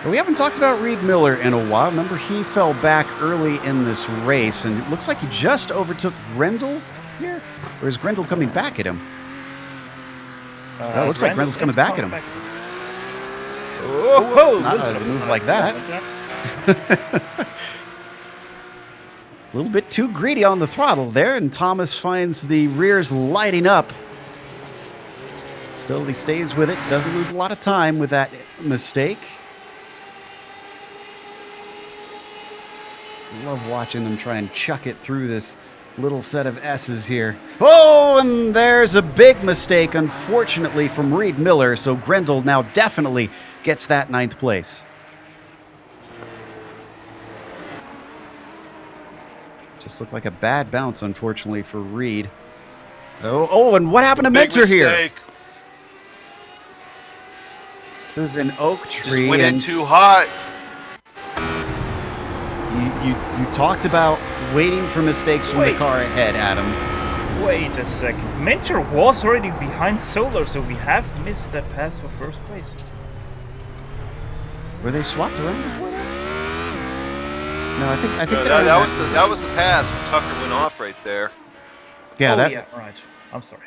But we haven't talked about Reed Miller in a while. Remember, he fell back early in this race, and it looks like he just overtook Grendel here. Or is Grendel coming back at him? It looks like Grendel's coming back at him. Oh, not a move like that. A little bit too greedy on the throttle there, and Thomas finds the rears lighting up. Still, he stays with it. Doesn't lose a lot of time with that mistake. Love watching them try and chuck it through this little set of S's here. Oh, and there's a big mistake, unfortunately, from Reed Miller. So Grendel now definitely gets that 9th place. Just looked like a bad bounce, unfortunately, for Reed. Oh, and what happened to Minter here? This is an oak tree. Just went in too hot. You talked about waiting for mistakes from the car ahead, Adam. Wait a second. Minter was already behind Solar, so we have missed that pass for first place. Were they swapped around before that? No, I think No, that was the pass when Tucker went off right there. Yeah, yeah, right. I'm sorry.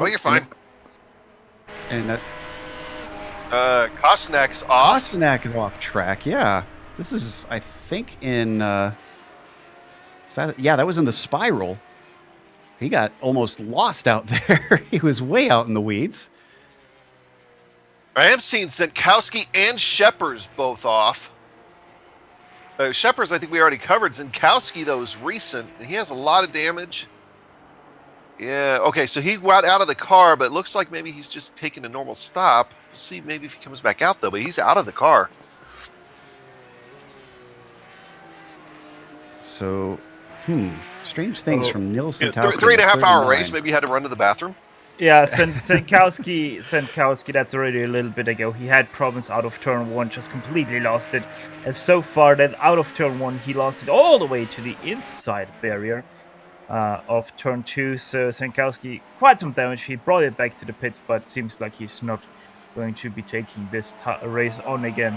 Oh, you're fine. And that Kostnak's off. Kostnak is off track. Yeah, this is, I think, in. That was in the spiral. He got almost lost out there. He was way out in the weeds. I am seeing Zenkowski and Scheppers both off. Scheppers, I think we already covered. Zenkowski, though, is recent. He has a lot of damage. Yeah, okay, so he got out of the car, but it looks like maybe he's just taking a normal stop. We'll see maybe if he comes back out, though, but he's out of the car. So, strange things from Nilsson. Yeah, 3.5 hour race. Maybe he had to run to the bathroom. Yeah, Zenkowski, that's already a little bit ago. He had problems out of turn 1, just completely lost it. And so far that out of turn 1, he lost it all the way to the inside barrier of turn 2. So Zenkowski, quite some damage. He brought it back to the pits, but seems like he's not going to be taking this race on again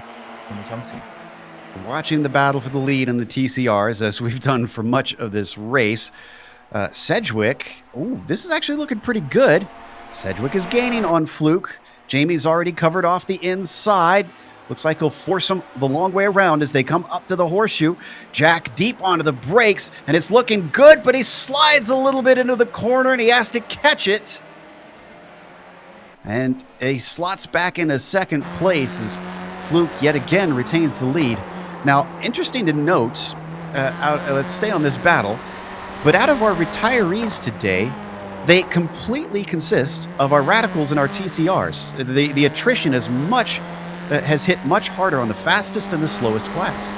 anytime soon. Watching the battle for the lead in the TCRs, as we've done for much of this race. Sedgwick, this is actually looking pretty good. Sedgwick is gaining on Fluke. Jamie's already covered off the inside. Looks like he'll force him the long way around as they come up to the horseshoe. Jack deep onto the brakes, and it's looking good, but he slides a little bit into the corner, and he has to catch it. And he slots back into second place as Fluke yet again retains the lead. Now, interesting to note, let's stay on this battle. But out of our retirees today, they completely consist of our radicals and our TCRs. The attrition is has hit much harder on the fastest and the slowest class.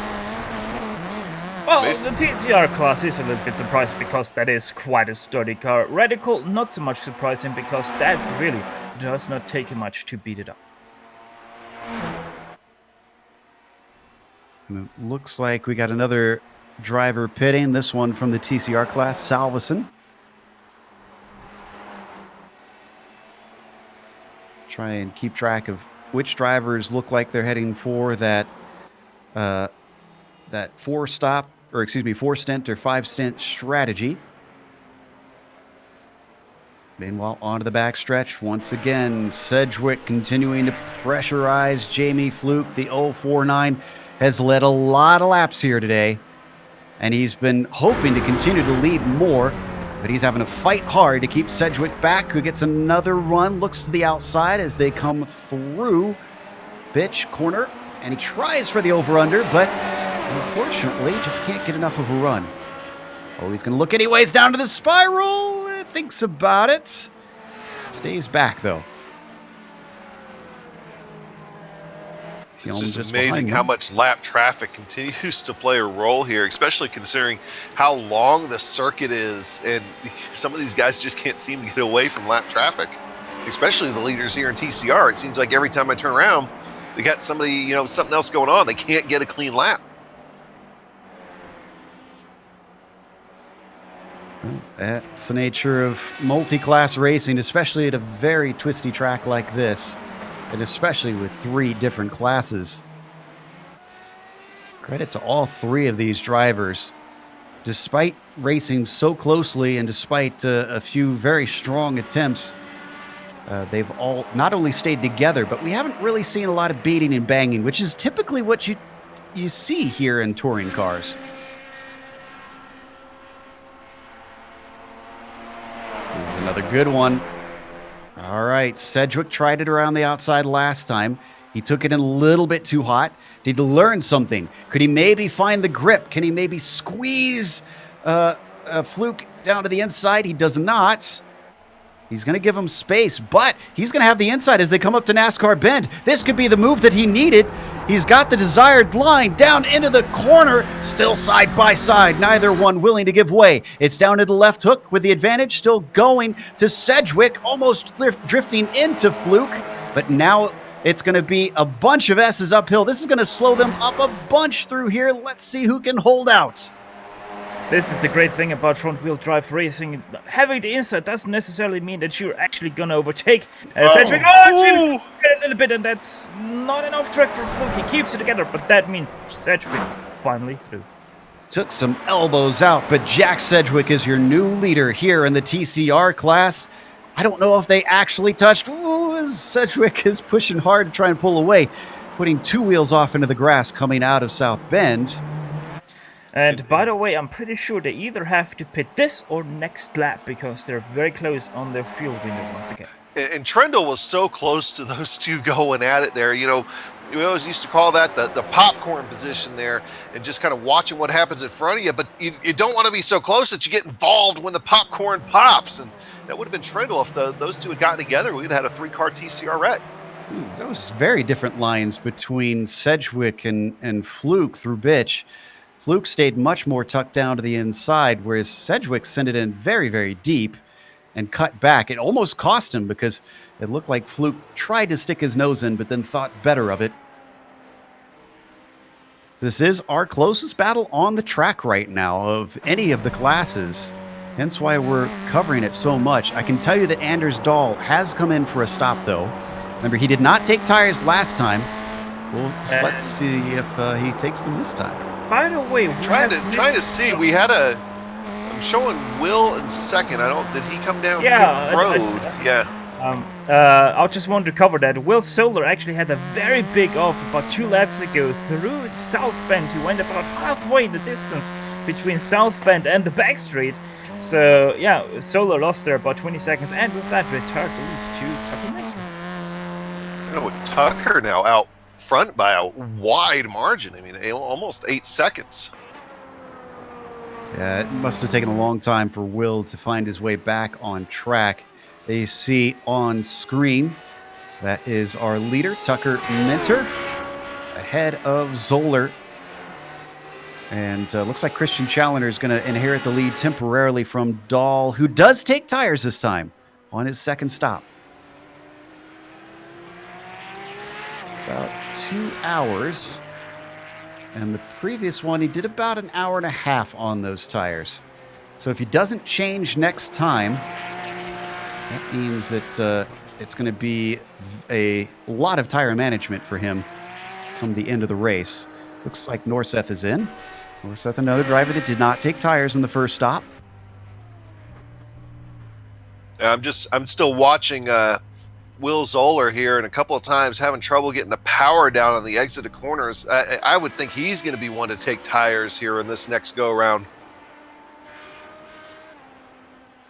Well, the TCR class is a little bit surprising because that is quite a sturdy car. Radical, not so much surprising because that really does not take much to beat it up. And it looks like we got another driver pitting, this one from the TCR class, Salveson. Try and keep track of which drivers look like they're heading for that four stint or 5 stint strategy. Meanwhile, onto the backstretch once again. Sedgwick continuing to pressurize Jamie Fluke. The 049 has led a lot of laps here today, and he's been hoping to continue to lead more, but he's having to fight hard to keep Sedgwick back, who gets another run, looks to the outside as they come through Bitch corner, and he tries for the over-under, but unfortunately just can't get enough of a run. Oh, he's going to look anyways down to the spiral. Thinks about it. Stays back, though. It's just amazing how much lap traffic continues to play a role here, especially considering how long the circuit is, and some of these guys just can't seem to get away from lap traffic, especially the leaders here in TCR. It seems like every time I turn around, they got somebody, something else going on. They can't get a clean lap. That's the nature of multi-class racing, especially at a very twisty track like this, and especially with 3 different classes. Credit to all 3 of these drivers. Despite racing so closely and despite a few very strong attempts, they've all not only stayed together, but we haven't really seen a lot of beating and banging, which is typically what you see here in touring cars. This is another good one. All right, Sedgwick tried it around the outside last time. He took it in a little bit too hot. Did he learn something? Could he maybe find the grip? Can he maybe squeeze Fluke down to the inside? He does not. He's going to give him space, but he's going to have the inside as they come up to NASCAR Bend. This could be the move that he needed. He's got the desired line down into the corner, still side by side, neither one willing to give way. It's down to the left hook with the advantage still going to Sedgwick, almost drifting into Fluke, but now it's going to be a bunch of S's uphill. This is going to slow them up a bunch through here. Let's see who can hold out. This is the great thing about front-wheel drive racing. Having the inside doesn't necessarily mean that you're actually going to overtake Sedgwick. A little bit, and that's not enough track for Fluke. He keeps it together, but that means Sedgwick finally through. Took some elbows out, but Jack Sedgwick is your new leader here in the TCR class. I don't know if they actually touched. Ooh, Sedgwick is pushing hard to try and pull away, putting 2 wheels off into the grass coming out of South Bend. And by the way, I'm pretty sure they either have to pit this or next lap because they're very close on their fuel window once again. And Trendle was so close to those two going at it there. We always used to call that the popcorn position there, and just kind of watching what happens in front of you. But you don't want to be so close that you get involved when the popcorn pops. And that would have been Trendle if those two had gotten together. We'd have had a 3-car TCR wreck. Those very different lines between Sedgwick and Fluke through Bitch. Fluke stayed much more tucked down to the inside, whereas Sedgwick sent it in very, very deep and cut back. It almost cost him because it looked like Fluke tried to stick his nose in, but then thought better of it. This is our closest battle on the track right now of any of the classes, hence why we're covering it so much. I can tell you that Anders Dahl has come in for a stop, though. Remember, he did not take tires last time. Well, let's see if he takes them this time. By the way, trying to see. We had I'm showing Will in second. Did he come down the road? I just wanted to cover that. Will Solar actually had a very big off about 2 laps ago through South Bend. He went about halfway the distance between South Bend and the back street. So yeah, Solar lost there about 20 seconds, and with that retired the lead to Tucker Mason. Tucker now out front by a wide margin. I mean, almost 8 seconds. Yeah, it must have taken a long time for Will to find his way back on track. You see on screen, that is our leader, Tucker Minter, ahead of Zoller. And looks like Christian Challoner is going to inherit the lead temporarily from Dahl, who does take tires this time on his second stop. About 2 hours. And the previous one, he did about an hour and a half on those tires. So if he doesn't change next time, that means that it's going to be a lot of tire management for him come the end of the race. Looks like Norseth is in. Norseth, another driver that did not take tires in the first stop. I'm still watching Will Zoller here, and a couple of times having trouble getting the power down on the exit of corners. I would think he's going to be one to take tires here in this next go-around.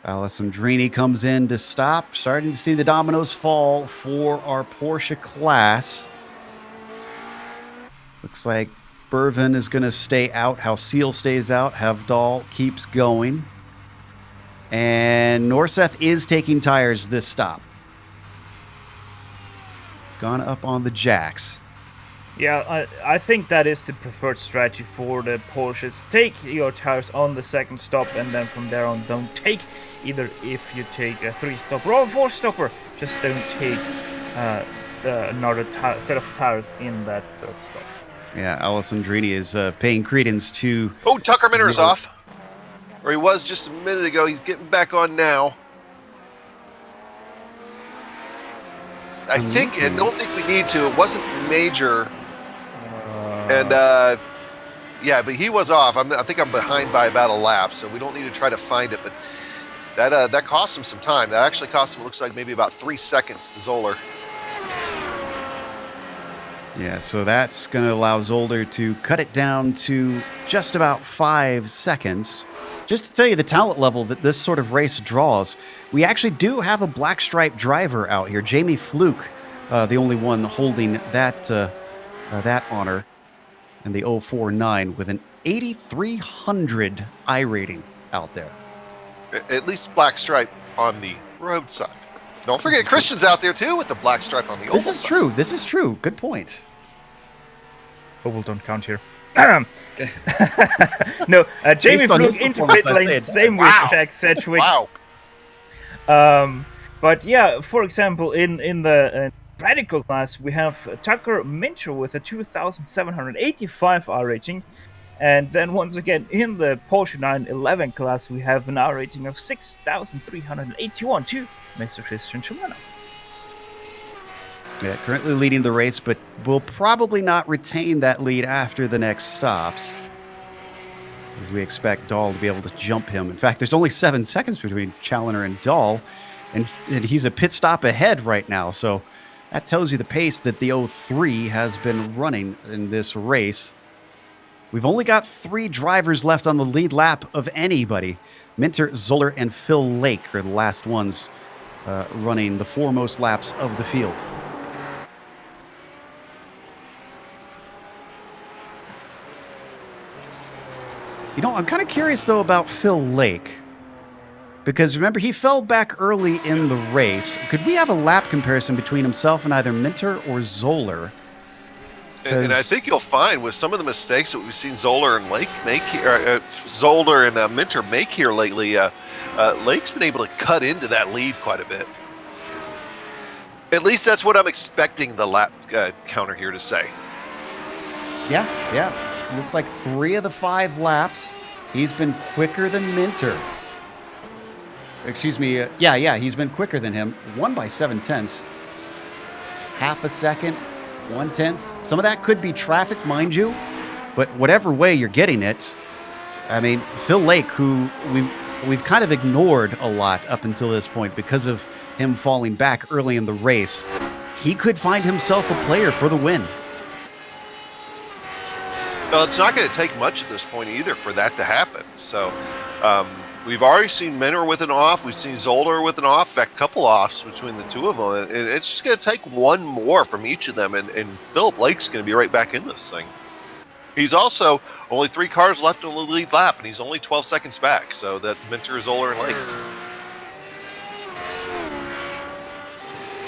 Alessandrini comes in to stop. Starting to see the dominoes fall for our Porsche class. Looks like Bervin is going to stay out. Halseal stays out. Havdal keeps going. And Norseth is taking tires this stop. It's gone up on the jacks. Yeah, I think that is the preferred strategy for the Porsches. Take your tires on the second stop, and then from there on, don't take either. If you take a 3-stopper or a 4-stopper, just don't take another set of tires in that third stop. Yeah, Alessandrini is paying credence to... Oh, Tucker Minter is off. Or he was just a minute ago. He's getting back on now. I don't think we need to. It wasn't major. And, yeah, but he was off. I think I'm behind by about a lap, so we don't need to try to find it. But that cost him some time. That actually cost him, it looks like, maybe about 3 seconds to Zoller. Yeah, so that's going to allow Zoller to cut it down to just about 5 seconds. Just to tell you the talent level that this sort of race draws, we actually do have a black stripe driver out here. Jamie Fluke, the only one holding that honor in the 049 with an 8,300 I rating out there. At least black stripe on the road side. Don't forget Christian's out there too with the black stripe on the oval side. This is true. Good point. Oval don't count here. No, Jamie Fluke into pit lane, same with Jack Sedgwick. Wow. But yeah, for example, in the radical class, we have Tucker Minter with a 2,785 R rating. And then once again, in the Porsche 911 class, we have an R rating of 6,381 to Mr. Christian Challoner. Yeah, currently leading the race, but will probably not retain that lead after the next stops, as we expect Dahl to be able to jump him. In fact, there's only 7 seconds between Challoner and Dahl, and he's a pit stop ahead right now. So that tells you the pace that the 03 has been running in this race. We've only got 3 drivers left on the lead lap of anybody. Minter, Zoller, and Phil Lake are the last ones running the foremost laps of the field. You know, I'm kind of curious, though, about Phil Lake. Because, remember, he fell back early in the race. Could we have a lap comparison between himself and either Minter or Zoller? And I think you'll find with some of the mistakes that we've seen Zoller and Lake make here, Zoller and Minter make here lately, Lake's been able to cut into that lead quite a bit. At least that's what I'm expecting the lap counter here to say. Yeah. Looks like 3 of the 5 laps, he's been quicker than Minter. Excuse me. He's been quicker than him. 1 by 7/10. Half a second, 1/10. Some of that could be traffic, mind you, but whatever way you're getting it, I mean, Phil Lake, who we've kind of ignored a lot up until this point because of him falling back early in the race, he could find himself a player for the win. Well, it's not going to take much at this point either for that to happen. So we've already seen Minter with an off. We've seen Zoller with an off. In fact, a couple offs between the two of them. And it's just going to take one more from each of them. And Philip Lake's going to be right back in this thing. He's also only 3 cars left on the lead lap, and he's only 12 seconds back. So that Minter, Zoller, and Lake.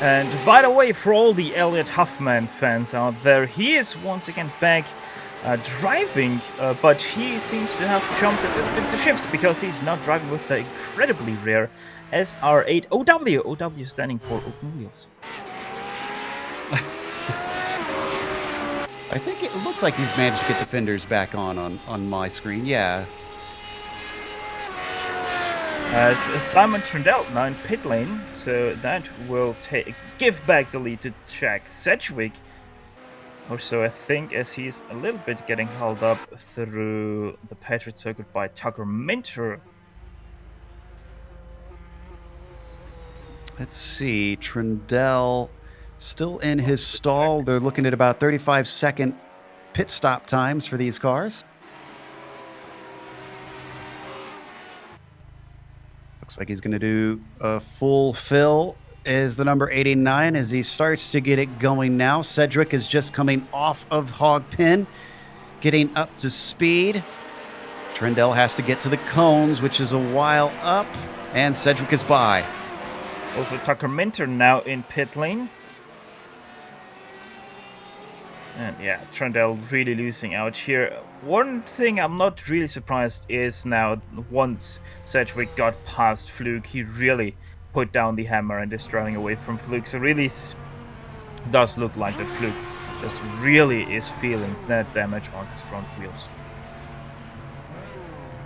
And by the way, for all the Elliot Huffman fans out there, he is once again back driving, but he seems to have jumped a little bit the ships because he's not driving with the incredibly rare SR8 OW. OW standing for open wheels. I think it looks like he's managed to get the fenders back on my screen. Yeah. As Simon Trundle now in pit lane, so that will give back the lead to Jack Sedgwick. Also, I think as he's a little bit getting held up through the Patriot circuit by Tucker Minter. Let's see, Trundle still in his stall. They're looking at about 35-second pit stop times for these cars. Looks like he's going to do a full fill as the number 89 as he starts to get it going now. Cedric is just coming off of hog pin, getting up to speed. Trundle has to get to the cones, which is a while up, and Cedric is by. Also Tucker Minter now in pit lane. And yeah, Trundle really losing out here. One thing I'm not really surprised is now once Sedgwick got past Fluke, he really put down the hammer and is driving away from Fluke. So really does look like that Fluke just really is feeling that damage on his front wheels.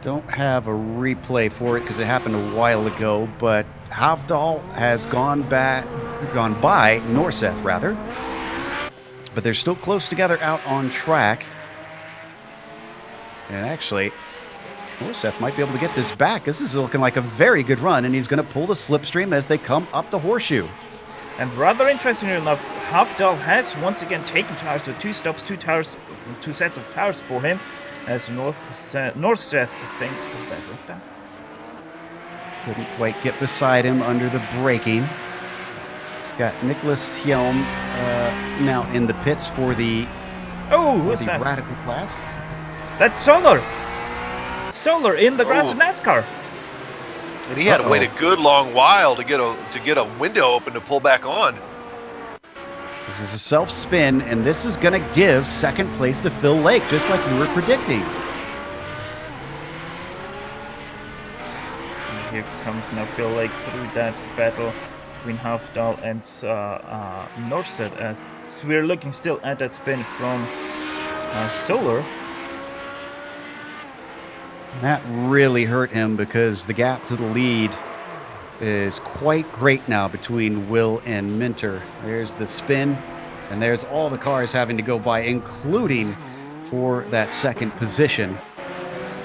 Don't have a replay for it because it happened a while ago, but Havdahl has gone by Norseth rather. But they're still close together out on track. And actually, Norseth might be able to get this back. This is looking like a very good run, and he's going to pull the slipstream as they come up the horseshoe. And rather interestingly enough, Havdahl has once again taken tires with 2 stops, 2 sets of tires for him, as Norseth thinks better of that. Couldn't quite get beside him under the braking. Got Nicholas Hjelm now in the pits for the what's that? Radical class. That's Solar. Solar in the grass of NASCAR. And he had to wait a good long while to get a window open to pull back on. This is a self-spin, and this is going to give second place to Phil Lake, just like you were predicting. And here comes now Phil Lake through that battle between Havdahl and Norseth. So we're looking still at that spin from Solar. That really hurt him because the gap to the lead is quite great now between Will and Minter. There's the spin, and there's all the cars having to go by, including for that second position.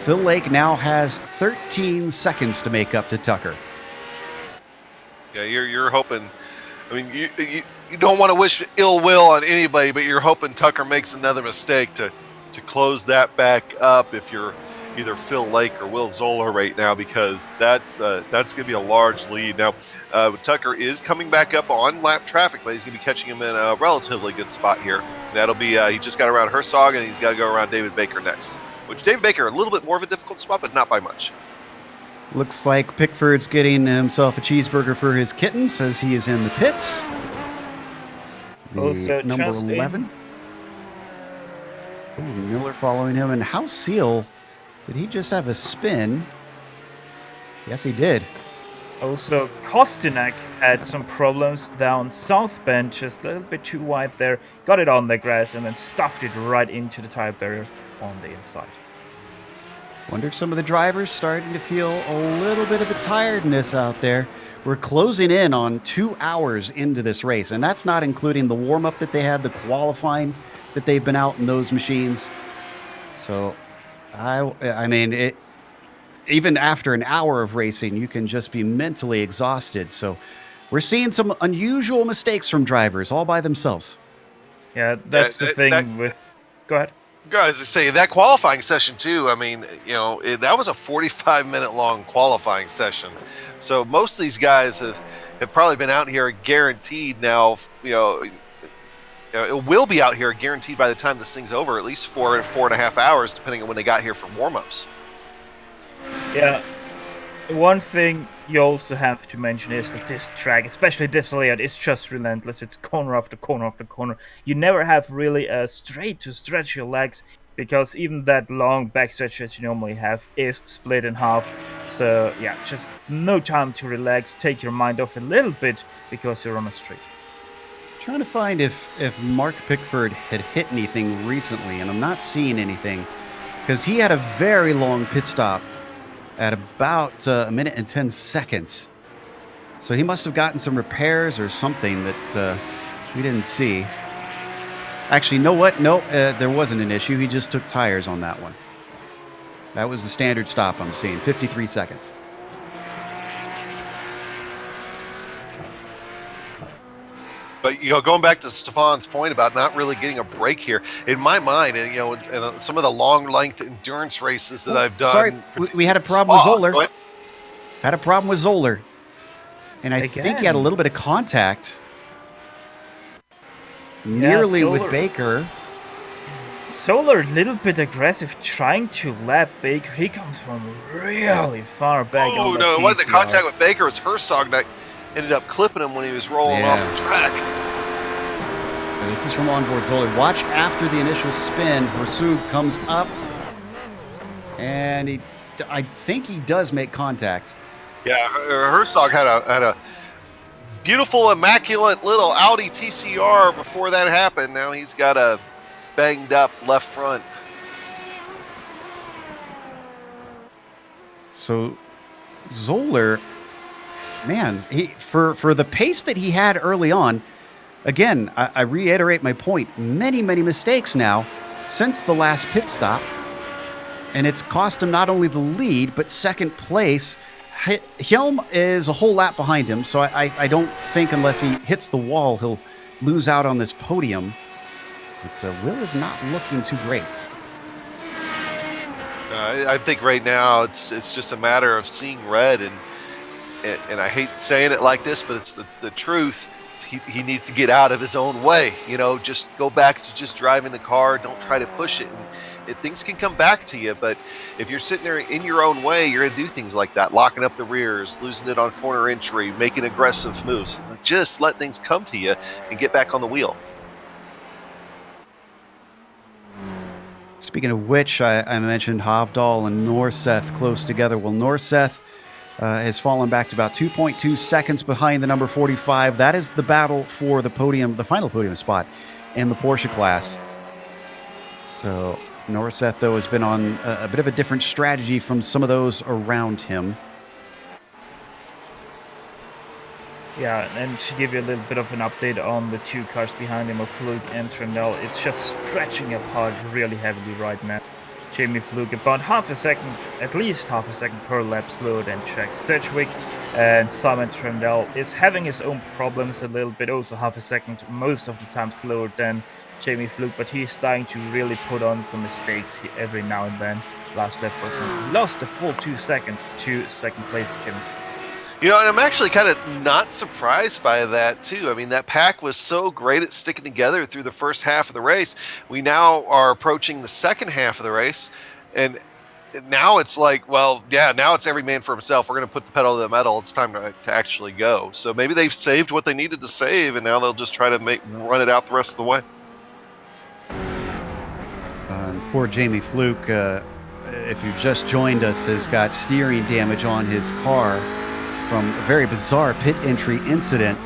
Phil Lake now has 13 seconds to make up to Tucker. Yeah, you're hoping. I mean, you don't want to wish ill will on anybody, but you're hoping Tucker makes another mistake to close that back up if you're either Phil Lake or Will Zoller right now, because that's going to be a large lead. Now, Tucker is coming back up on lap traffic, but he's going to be catching him in a relatively good spot here. That'll be he just got around Herzog, and he's got to go around David Baker next. Which David Baker, a little bit more of a difficult spot, but not by much. Looks like Pickford's getting himself a cheeseburger for his kittens as he is in the pits. Also, number 11. Ooh, Miller following him, and House Seal. Did he just have a spin? Yes, he did. Also, Kostinak had some problems down South Bend, just a little bit too wide there. Got it on the grass and then stuffed it right into the tire barrier on the inside. Wonder if some of the drivers starting to feel a little bit of the tiredness out there. We're closing in on 2 hours into this race, and that's not including the warm-up that they had, the qualifying that they've been out in those machines. So, I mean, even after an hour of racing, you can just be mentally exhausted. So we're seeing some unusual mistakes from drivers all by themselves. Yeah, that's the thing with... Go ahead. Guys, I say that qualifying session too. I mean, that was a 45-minute long qualifying session. So most of these guys have probably been out here guaranteed now, it will be out here guaranteed by the time this thing's over, at least 4.5 hours, depending on when they got here for warm-ups. Yeah. One thing you also have to mention is that this track, especially this layout, is just relentless. It's corner after corner after corner. You never have really a straight to stretch your legs, because even that long backstretch that you normally have is split in half. So yeah, just no time to relax, take your mind off a little bit because you're on a straight. Trying to find if Mark Pickford had hit anything recently, and I'm not seeing anything, because he had a very long pit stop at about a minute and 10 seconds. So he must have gotten some repairs or something that we didn't see. Actually, you know what? No, there wasn't an issue. He just took tires on that one. That was the standard stop I'm seeing, 53 seconds. But, going back to Stefan's point about not really getting a break here, in my mind, and, in some of the long-length endurance races that I've done. Sorry, we had a problem with Zoller. Had a problem with Zoller. And I think he had a little bit of contact. Nearly with Baker. Zoller a little bit aggressive, trying to lap Baker. He comes from really far back. Oh, no, it wasn't contact with Baker. It was Herzog that ended up clipping him when he was rolling off the track. And this is from onboard Zoller. Watch after the initial spin. Herzog comes up, and I think he does make contact. Yeah, Herzog had a beautiful, immaculate little Audi TCR before that happened. Now he's got a banged up left front. So Zoller, man, for the pace that he had early on, again, I reiterate my point, many mistakes now since the last pit stop, and it's cost him not only the lead, but second place. Helm is a whole lap behind him, so I don't think unless he hits the wall, he'll lose out on this podium. But Will is not looking too great. I think right now it's just a matter of seeing red, and I hate saying it like this, but it's the truth. He needs to get out of his own way. Just go back to just driving the car. Don't try to push it. And things can come back to you, but if you're sitting there in your own way, you're going to do things like that, locking up the rears, losing it on corner entry, making aggressive moves. It's like, just let things come to you and get back on the wheel. Speaking of which, I mentioned Hovdal and Norseth close together. Well, Norseth has fallen back to about 2.2 seconds behind the number 45. That is the battle for the podium, the final podium spot in the Porsche class. So Norseth, though, has been on a bit of a different strategy from some of those around him. Yeah, and to give you a little bit of an update on the two cars behind him, of Fluke and Trendell, it's just stretching apart really heavily right now. Jamie Fluke about at least half a second per lap slower than Jack Sedgwick, and Simon Trendell is having his own problems a little bit, also half a second most of the time slower than Jamie Fluke, but he's starting to really put on some mistakes every now and then. Last lap, for example, he lost a full 2 seconds to second place Jamie Fluke. And I'm actually kind of not surprised by that, too. I mean, that pack was so great at sticking together through the first half of the race. We now are approaching the second half of the race, and now it's like, well, yeah, now it's every man for himself. We're going to put the pedal to the metal. It's time to actually go. So maybe they've saved what they needed to save, and now they'll just try to run it out the rest of the way. Poor Jamie Fluke, if you've just joined us, has got steering damage on his car from a very bizarre pit entry incident,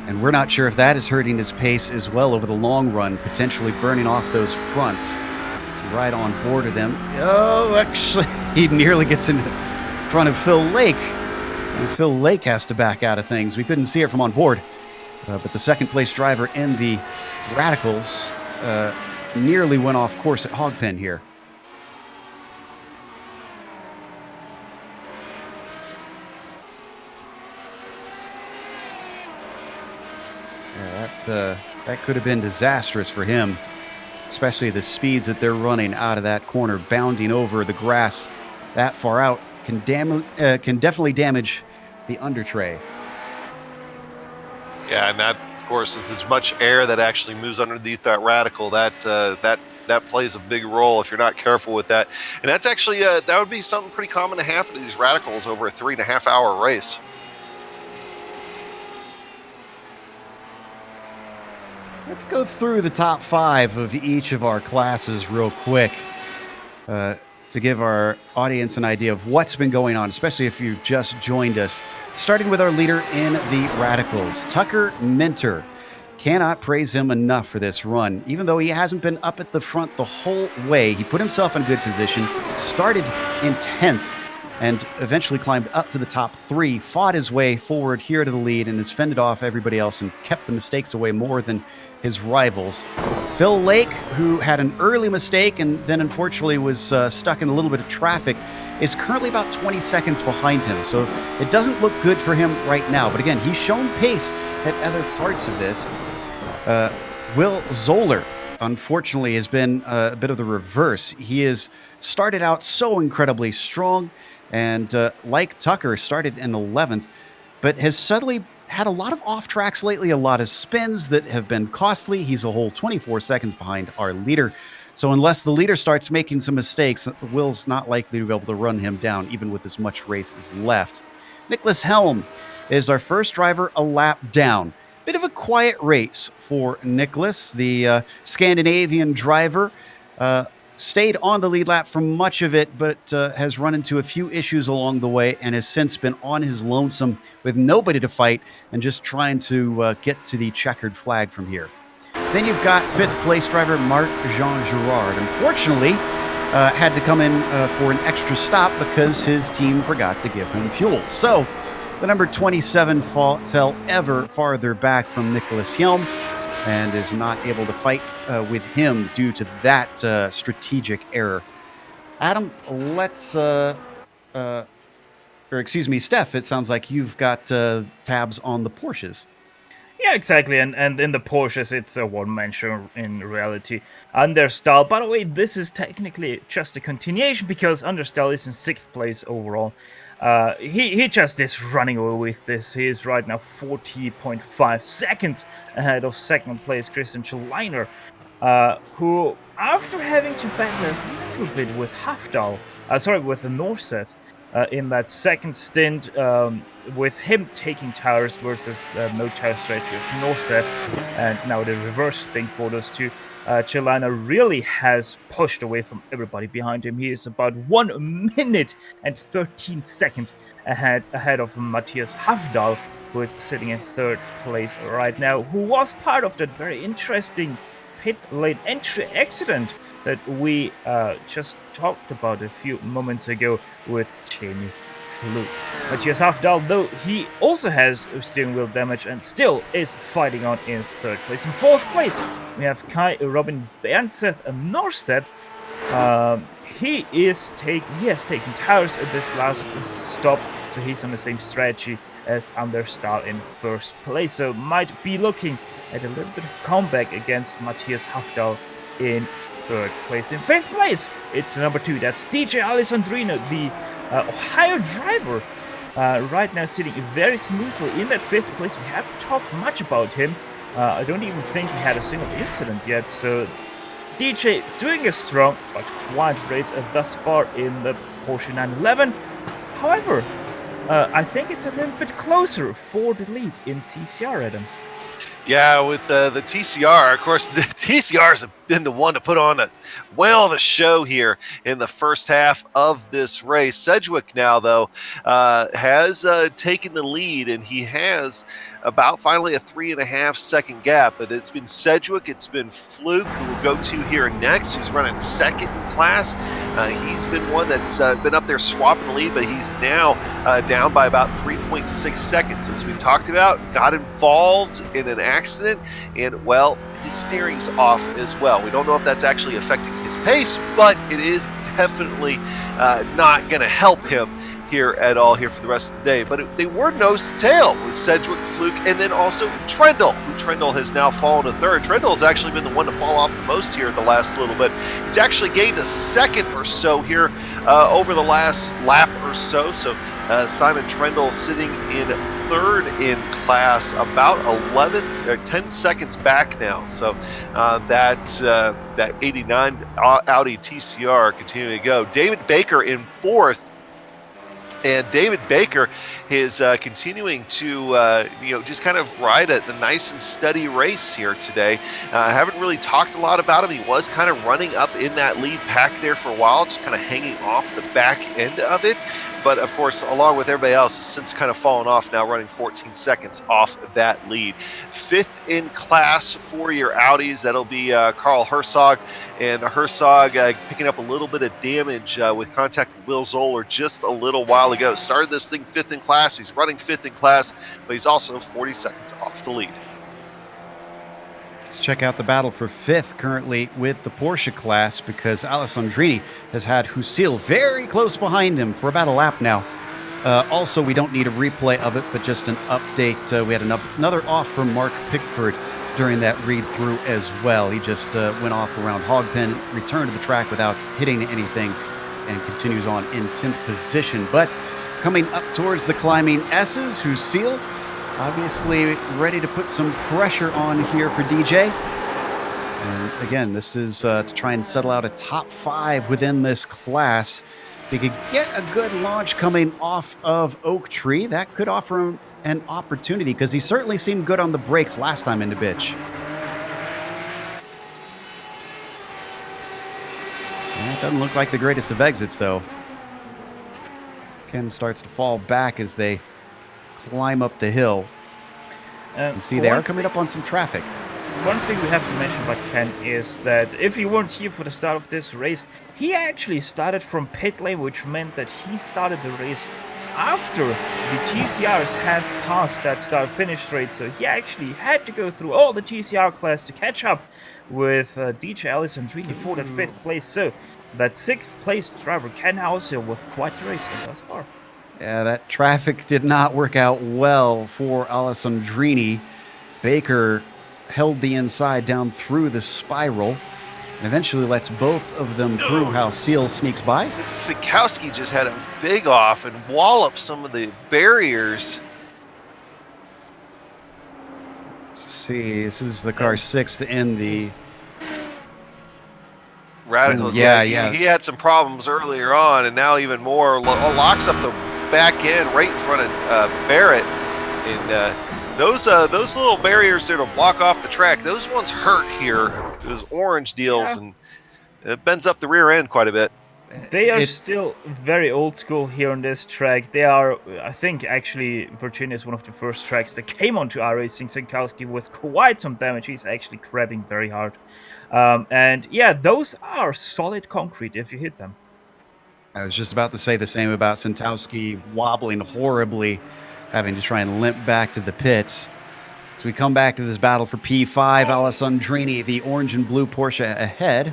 and we're not sure if that is hurting his pace as well over the long run, potentially burning off those fronts. Right on board of them. Oh, actually, he nearly gets in front of Phil Lake, and Phil Lake has to back out of things. We couldn't see it from on board, but the second place driver in the Radicals nearly went off course at Hogpen here. That could have been disastrous for him, especially the speeds that they're running out of that corner, bounding over the grass that far out can definitely damage the under tray. Yeah, and that, of course, with as much air that actually moves underneath that radical, that plays a big role if you're not careful with that. And that's actually that would be something pretty common to happen to these radicals over a 3.5 hour race. Let's go through the top 5 of each of our classes real quick to give our audience an idea of what's been going on, especially if you've just joined us. Starting with our leader in the radicals, Tucker Minter. Cannot praise him enough for this run. Even though he hasn't been up at the front the whole way, he put himself in good position, started in 10th, and eventually climbed up to the top 3, fought his way forward here to the lead, and has fended off everybody else and kept the mistakes away more than his rivals. Phil Lake, who had an early mistake and then unfortunately was stuck in a little bit of traffic, is currently about 20 seconds behind him, so it doesn't look good for him right now. But again, he's shown pace at other parts of this. Will Zoller, unfortunately, has been a bit of the reverse. He has started out so incredibly strong, and like Tucker, started in 11th, but has suddenly had a lot of off tracks lately, a lot of spins that have been costly. He's a whole 24 seconds behind our leader. So unless the leader starts making some mistakes, Will's not likely to be able to run him down, even with as much race as left. Nicholas Helm is our first driver a lap down. Bit of a quiet race for Nicholas. The Scandinavian driver stayed on the lead lap for much of it, but has run into a few issues along the way and has since been on his lonesome with nobody to fight and just trying to get to the checkered flag from here. Then you've got 5th place driver Marc-Jean Girard. Unfortunately, had to come in for an extra stop because his team forgot to give him fuel. So the number 27 fell ever farther back from Nicholas Helm and is not able to fight with him due to that strategic error. Adam, let's, Steph, it sounds like you've got tabs on the Porsches. Yeah, exactly, and in the Porsches, it's a one-man show in reality. Understall, by the way, this is technically just a continuation because Understall is in 6th place overall. He just is running away with this. He is right now 40.5 seconds ahead of 2nd place Christian Schleiner, who, after having to battle a little bit with with the Norseth, in that second stint, with him taking tires versus no tire strategy of Norseth, and now the reverse thing for those two. Schleiner really has pushed away from everybody behind him. He is about 1 minute and 13 seconds ahead of Matthias Hafdahl, who is sitting in 3rd place right now, who was part of that very interesting pit lane entry accident that we just talked about a few moments ago with Jamie Fluke. Matthias Hafdahl, though, he also has steering wheel damage and still is fighting on in 3rd place. In 4th place, we have Kai Robin Bernseth and Norstedt. He has taken tires at this last stop, so he's on the same strategy as Understall in 1st place. So might be looking at a little bit of comeback against Matthias Hafdahl in 3rd place. In 5th place, it's number 2. That's DJ Alessandrino, the Ohio driver, right now sitting very smoothly in that 5th place. We haven't talked much about him. I don't even think he had a single incident yet. So DJ doing a strong but quiet race thus far in the Porsche 911. However, I think it's a little bit closer for the lead in TCR, Adam. Yeah, with the TCR, of course, the TCRs have been the one to put on a whale of a show here in the first half of this race. Sedgwick now, though, has taken the lead, and he has about finally a 3.5 second gap. But it's been Sedgwick, it's been Fluke, who we'll go to here next, who's running 2nd in class. He's been one that's been up there swapping the lead, but he's now down by about 3.6 seconds. As we've talked about, got involved in an accident, and, well, his steering's off as well. We don't know if that's actually affecting his pace, but it is definitely not going to help him here at all here for the rest of the day. But they were nose to tail with Sedgwick, Fluke, and then also Trendle, who Trendle has now fallen to 3rd. Trendle has actually been the one to fall off the most here the last little bit. He's actually gained a second or so here over the last lap or so. So Simon Trendle sitting in third in class, about 11 or 10 seconds back now. So that 89 Audi TCR continuing to go. David Baker in fourth. And David Baker is continuing to, just kind of ride a nice and steady race here today. I haven't really talked a lot about him. He was kind of running up in that lead pack there for a while, just kind of hanging off the back end of it. But, of course, along with everybody else, has since kind of fallen off now, running 14 seconds off that lead. Fifth in class for your Audis. That'll be Carl Herzog. And Herzog picking up a little bit of damage with contact with Will Zoller just a little while ago. Started this thing fifth in class. He's running fifth in class, but he's also 40 seconds off the lead. Let's check out the battle for fifth currently with the Porsche class, because Alessandrini has had Husil very close behind him for about a lap now. Also, we don't need a replay of it, but just an update. We had another off from Mark Pickford during that read-through as well. He just went off around Hogpen, returned to the track without hitting anything, and continues on in 10th position. But coming up towards the climbing S's, Husil obviously ready to put some pressure on here for DJ. And again, this is to try and settle out a top 5 within this class. If he could get a good launch coming off of Oak Tree, that could offer him an opportunity, because he certainly seemed good on the brakes last time in the bitch. Yeah, it doesn't look like the greatest of exits, though. Ken starts to fall back as they climb up the hill. And see, they are coming up on some traffic. One thing we have to mention about Ken is that if you weren't here for the start of this race, he actually started from pit lane, which meant that he started the race after the TCRs have passed that start-finish straight. So he actually had to go through all the TCR class to catch up with DJ Alessandrini for that 5th place. So that 6th place driver, Ken Hauser, with quite the race thus far. Yeah, that traffic did not work out well for Alessandrini. Baker held the inside down through the spiral and eventually lets both of them through. How Seal sneaks by. Sikowski just had a big off and wallop some of the barriers. Let's see, this is the car 6th in the Radicals. Yeah. He had some problems earlier on, and now even more. Locks up the back end right in front of Barrett, and those little barriers there to block off the track, those ones hurt here, those orange deals, and it bends up the rear end quite a bit. They are still very old school here on this track. They are, I think, actually, Virginia is one of the first tracks that came onto iRacing. Sikowski with quite some damage. He's actually grabbing very hard. And yeah, those are solid concrete if you hit them. I was just about to say the same about Santowski wobbling horribly, having to try and limp back to the pits. As we come back to this battle for P5, Alessandrini, the orange and blue Porsche ahead.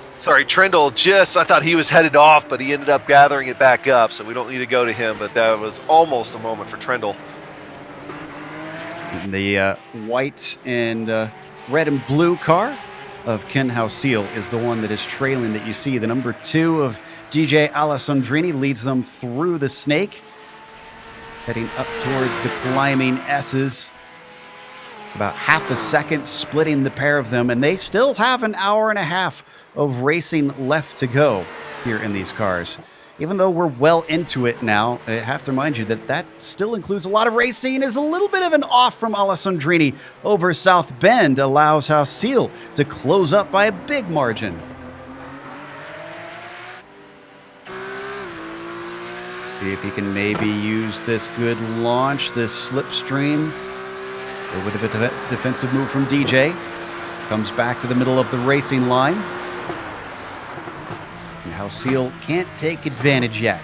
Sorry, Trindle I thought he was headed off, but he ended up gathering it back up, so we don't need to go to him, but that was almost a moment for Trindle. And the white and red and blue car of Ken Hausil is the one that is trailing that you see. The number 2 of DJ Alessandrini leads them through the snake, heading up towards the climbing S's. About half a second splitting the pair of them, and they still have an hour and a half of racing left to go here in these cars. Even though we're well into it now, I have to remind you that still includes a lot of racing. Is a little bit of an off from Alessandrini over South Bend allows Hausil to close up by a big margin. See if he can maybe use this good launch, this slipstream. A little bit of a defensive move from DJ. Comes back to the middle of the racing line. And Hausil can't take advantage yet.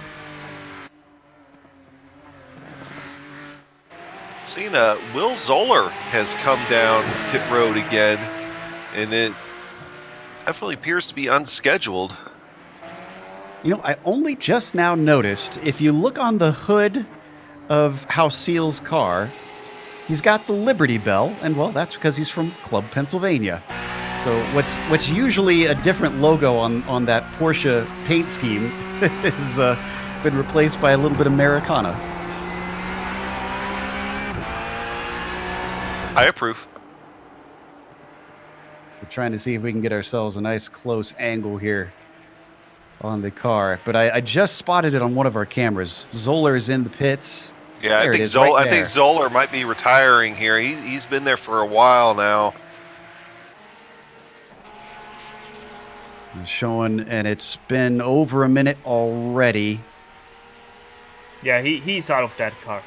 Seeing Will Zoller has come down pit road again, and it definitely appears to be unscheduled. You know, I only just now noticed, if you look on the hood of Hausil's car, he's got the Liberty Bell, and well, that's because he's from Club Pennsylvania. So what's usually a different logo on that Porsche paint scheme has been replaced by a little bit of Americana. I approve. We're trying to see if we can get ourselves a nice close angle here on the car. But I just spotted it on one of our cameras. Zoller is in the pits. Yeah, There I think right I think Zoller might be retiring here. He's been there for a while now. Showing, and it's been over a minute already. Yeah, he's out of that car.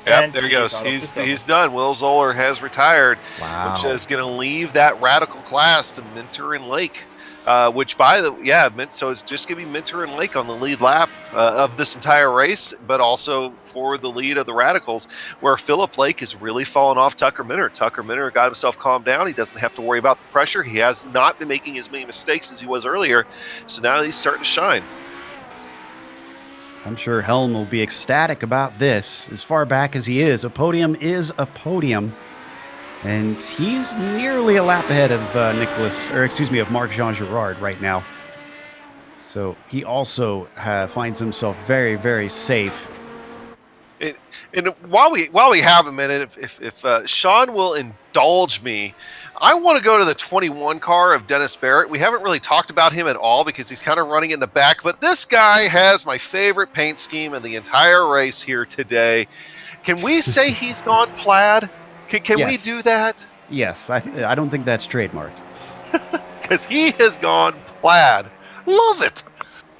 Yep, And there he he is goes. out of the He's done. Will Zoller has retired, Wow. which is going to leave that radical class to Minter and Lake. Which so it's just going to be Minter and Lake on the lead lap of this entire race, but also for the lead of the radicals, where Philip Lake is really falling off Tucker Minter. Tucker Minter got himself calmed down. He doesn't have to worry about the pressure. He has not been making as many mistakes as he was earlier, so now he's starting to shine. I'm sure Helm will be ecstatic about this. As far back as he is, a podium is a podium. And he's nearly a lap ahead of of Marc-Jean Girard right now. So he also finds himself very, very safe. And while we have a minute, if Sean will indulge me, I want to go to the 21 car of Dennis Barrett. We haven't really talked about him at all because he's kind of running in the back, but this guy has my favorite paint scheme in the entire race here today. Can we say he's gone plaid? Can Yes. we do that? Yes, I don't think that's trademarked. Because he has gone plaid. Love it.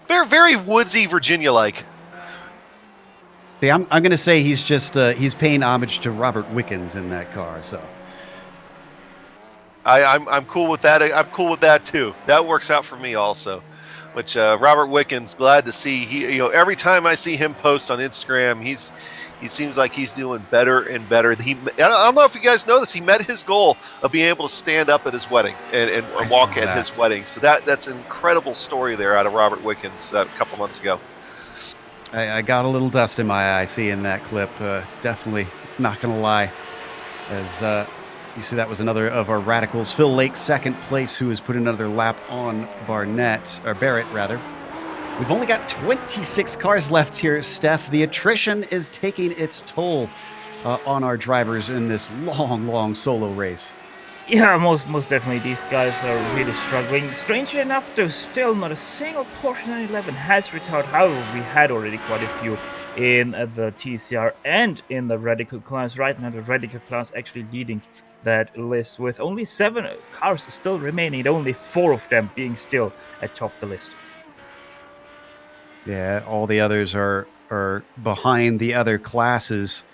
Very, very woodsy Virginia-like. See, I'm going to say he's just he's paying homage to Robert Wickens in that car. So I'm cool with that. I'm cool with that too. That works out for me also. Which Robert Wickens, glad to see. He, every time I see him post on Instagram, he seems like he's doing better and better. I don't know if you guys know this. He met his goal of being able to stand up at his wedding and walk at his wedding. So that's an incredible story there out of Robert Wickens a couple months ago. I got a little dust in my eye seeing that clip. Definitely not going to lie. As you see, that was another of our radicals. Phil Lake, second place, who has put another lap on Barrett, rather. We've only got 26 cars left here, Steph. The attrition is taking its toll on our drivers in this long, long solo race. Yeah, most definitely these guys are really struggling. Strangely enough, though, still not a single Porsche 911 has retired. However, we had already quite a few in the TCR and in the Radical class. Right now, the Radical class actually leading that list with only 7 cars still remaining, only 4 of them being still atop the list. Yeah, all the others are behind the other classes.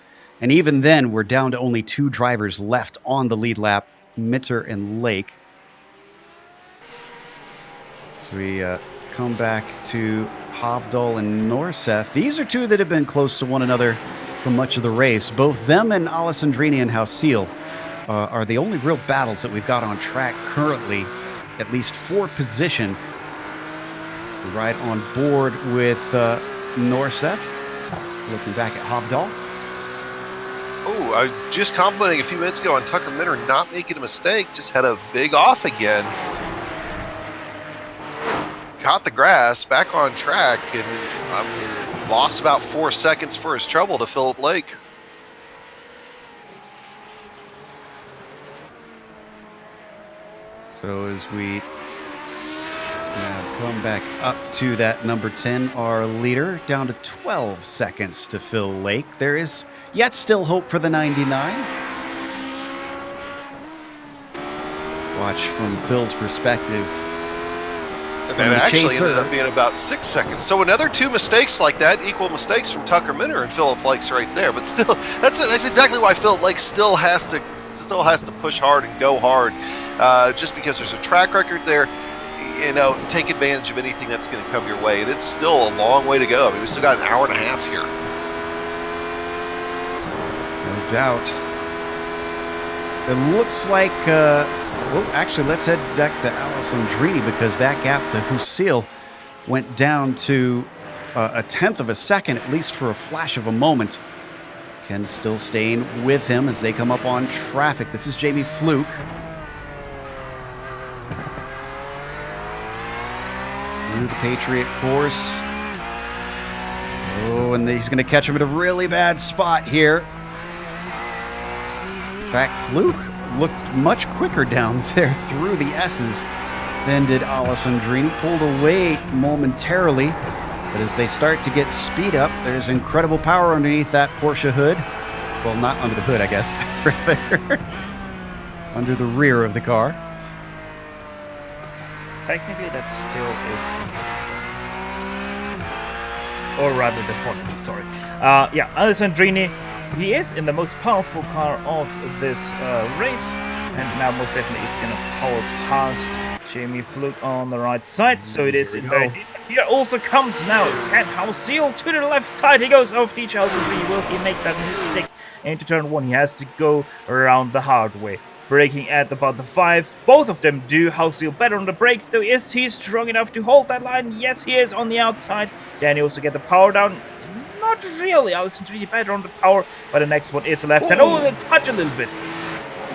And even then, we're down to only 2 drivers left on the lead lap, Minter and Lake. So we come back to Hovdal and Norseth. These are 2 that have been close to one another for much of the race. Both them and Alessandrini and Hausil are the only real battles that we've got on track currently, at least for position. Right on board with Norseth. Looking back at Hovdal. Oh, I was just complimenting a few minutes ago on Tucker Minter not making a mistake. Just had a big off again. Caught the grass, back on track, and lost about 4 seconds for his trouble to Philip Lake. So as we now come back up to that number 10, our leader, down to 12 seconds to Phil Lake. There is yet still hope for the 99. Watch from Phil's perspective. And that actually ended up being about 6 seconds. So another 2 mistakes like that, equal mistakes from Tucker Minter and Philip Lake's right there. But still, that's exactly why Philip Lake still has to push hard and go hard, just because there's a track record there. Take advantage of anything that's going to come your way. And it's still a long way to go. I mean, we still got an hour and a half here. No doubt. It looks like, actually, let's head back to Alessandrini, because that gap to Hausil went down to a 1/10 of a second, at least for a flash of a moment. Ken still staying with him as they come up on traffic. This is Jamie Fluke. Through the Patriot course. Oh, and he's going to catch him at a really bad spot here. fact, Fluke looked much quicker down there through the S's than did Alessandrini. Pulled away momentarily, but as they start to get speed up, there's incredible power underneath that Porsche hood. Well, not under the hood, I guess. Rather, under the rear of the car. Technically, that still is... Or rather, the Podium, sorry. Yeah, Alessandrini, he is in the most powerful car of this race, and now most definitely is going to power past Jamie Fluke on the right side, so it is in very deep. Here also comes now Ken Houseel to the left side. He goes off DJ Alessandrini. Will he make that mistake into turn 1? He has to go around the hard way. Braking at about the 5. Both of them do. Houseel better on the brakes, though. Is he strong enough to hold that line? Yes, he is on the outside. Then he also get the power down. Not really. Alessandrini better on the power, but the next one is left. And they touch a little bit.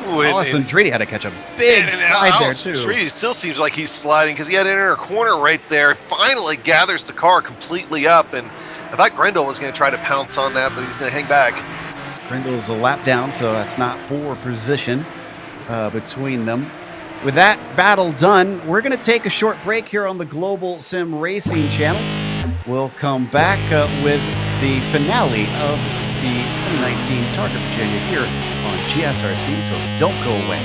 Alessandrini had to catch a big slide there, too. Alessandrini still seems like he's sliding because he had an inner corner right there. Finally gathers the car completely up, and I thought Grendel was going to try to pounce on that, but he's going to hang back. Grendel's a lap down, so that's not for position between them. With that battle done, we're going to take a short break here on the Global Sim Racing channel. We'll come back with the finale of the 2019 Targa Virginia here on GSRC, so don't go away.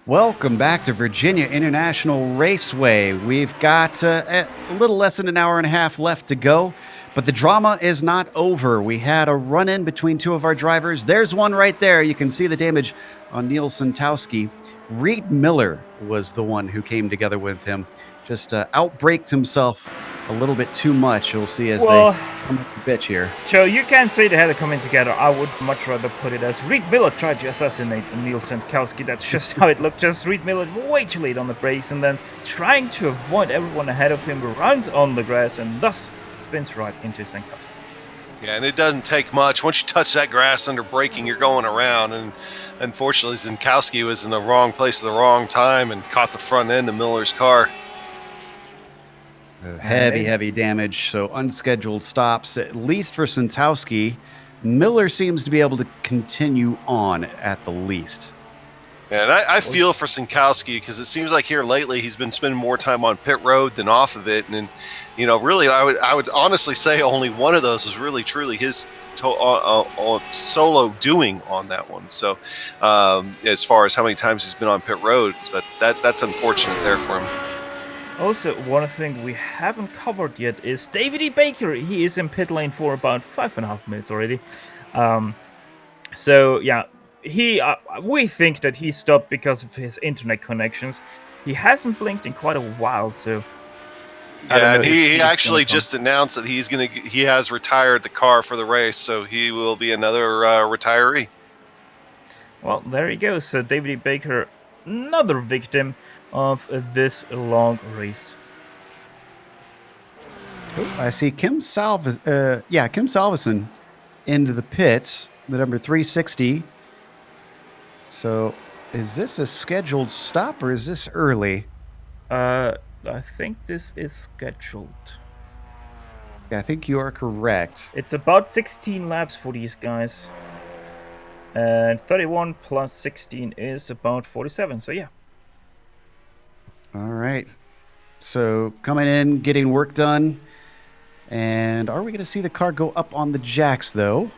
Welcome back to Virginia International Raceway. We've got a little less than an hour and a half left to go, but the drama is not over. We had a run-in between two of our drivers. There's one right there. You can see the damage on Neil Santowski. Reed Miller was the one who came together with him. Just outbraked himself a little bit too much. You'll see as they come up the bitch here. Joe, you can't say they had to come in together. I would much rather put it as Reed Miller tried to assassinate Neil Santowski. That's just how it looked. Just Reed Miller way too late on the brakes and then trying to avoid everyone ahead of him, runs on the grass and thus spins right into Santowski. Yeah, and it doesn't take much. Once you touch that grass under braking, you're going around. And unfortunately, Santowski was in the wrong place at the wrong time and caught the front end of Miller's car. Heavy damage, so unscheduled stops, at least for Santowski. Miller seems to be able to continue on at the least. Yeah, and I feel for Santowski because it seems like here lately he's been spending more time on pit road than off of it. And you know, really, I would honestly say only one of those is really truly his solo doing on that one. So as far as how many times he's been on pit roads, but that's unfortunate there for him. Also, one thing we haven't covered yet is David E. Baker. He is in pit lane for about 5.5 minutes already. So yeah, we think that he stopped because of his internet connections. He hasn't blinked in quite a while, so. Yeah, and he actually just announced that he has retired the car for the race, so he will be another retiree. Well, there you go. So David E. Baker, another victim of this long race. I see Kim Salveson into the pits, the number 360. So is this a scheduled stop or is this early? I think this is scheduled. Yeah, I think you are correct. It's about 16 laps for these guys. And 31 plus 16 is about 47, so yeah. All right. So coming in, getting work done. And are we going to see the car go up on the jacks, though?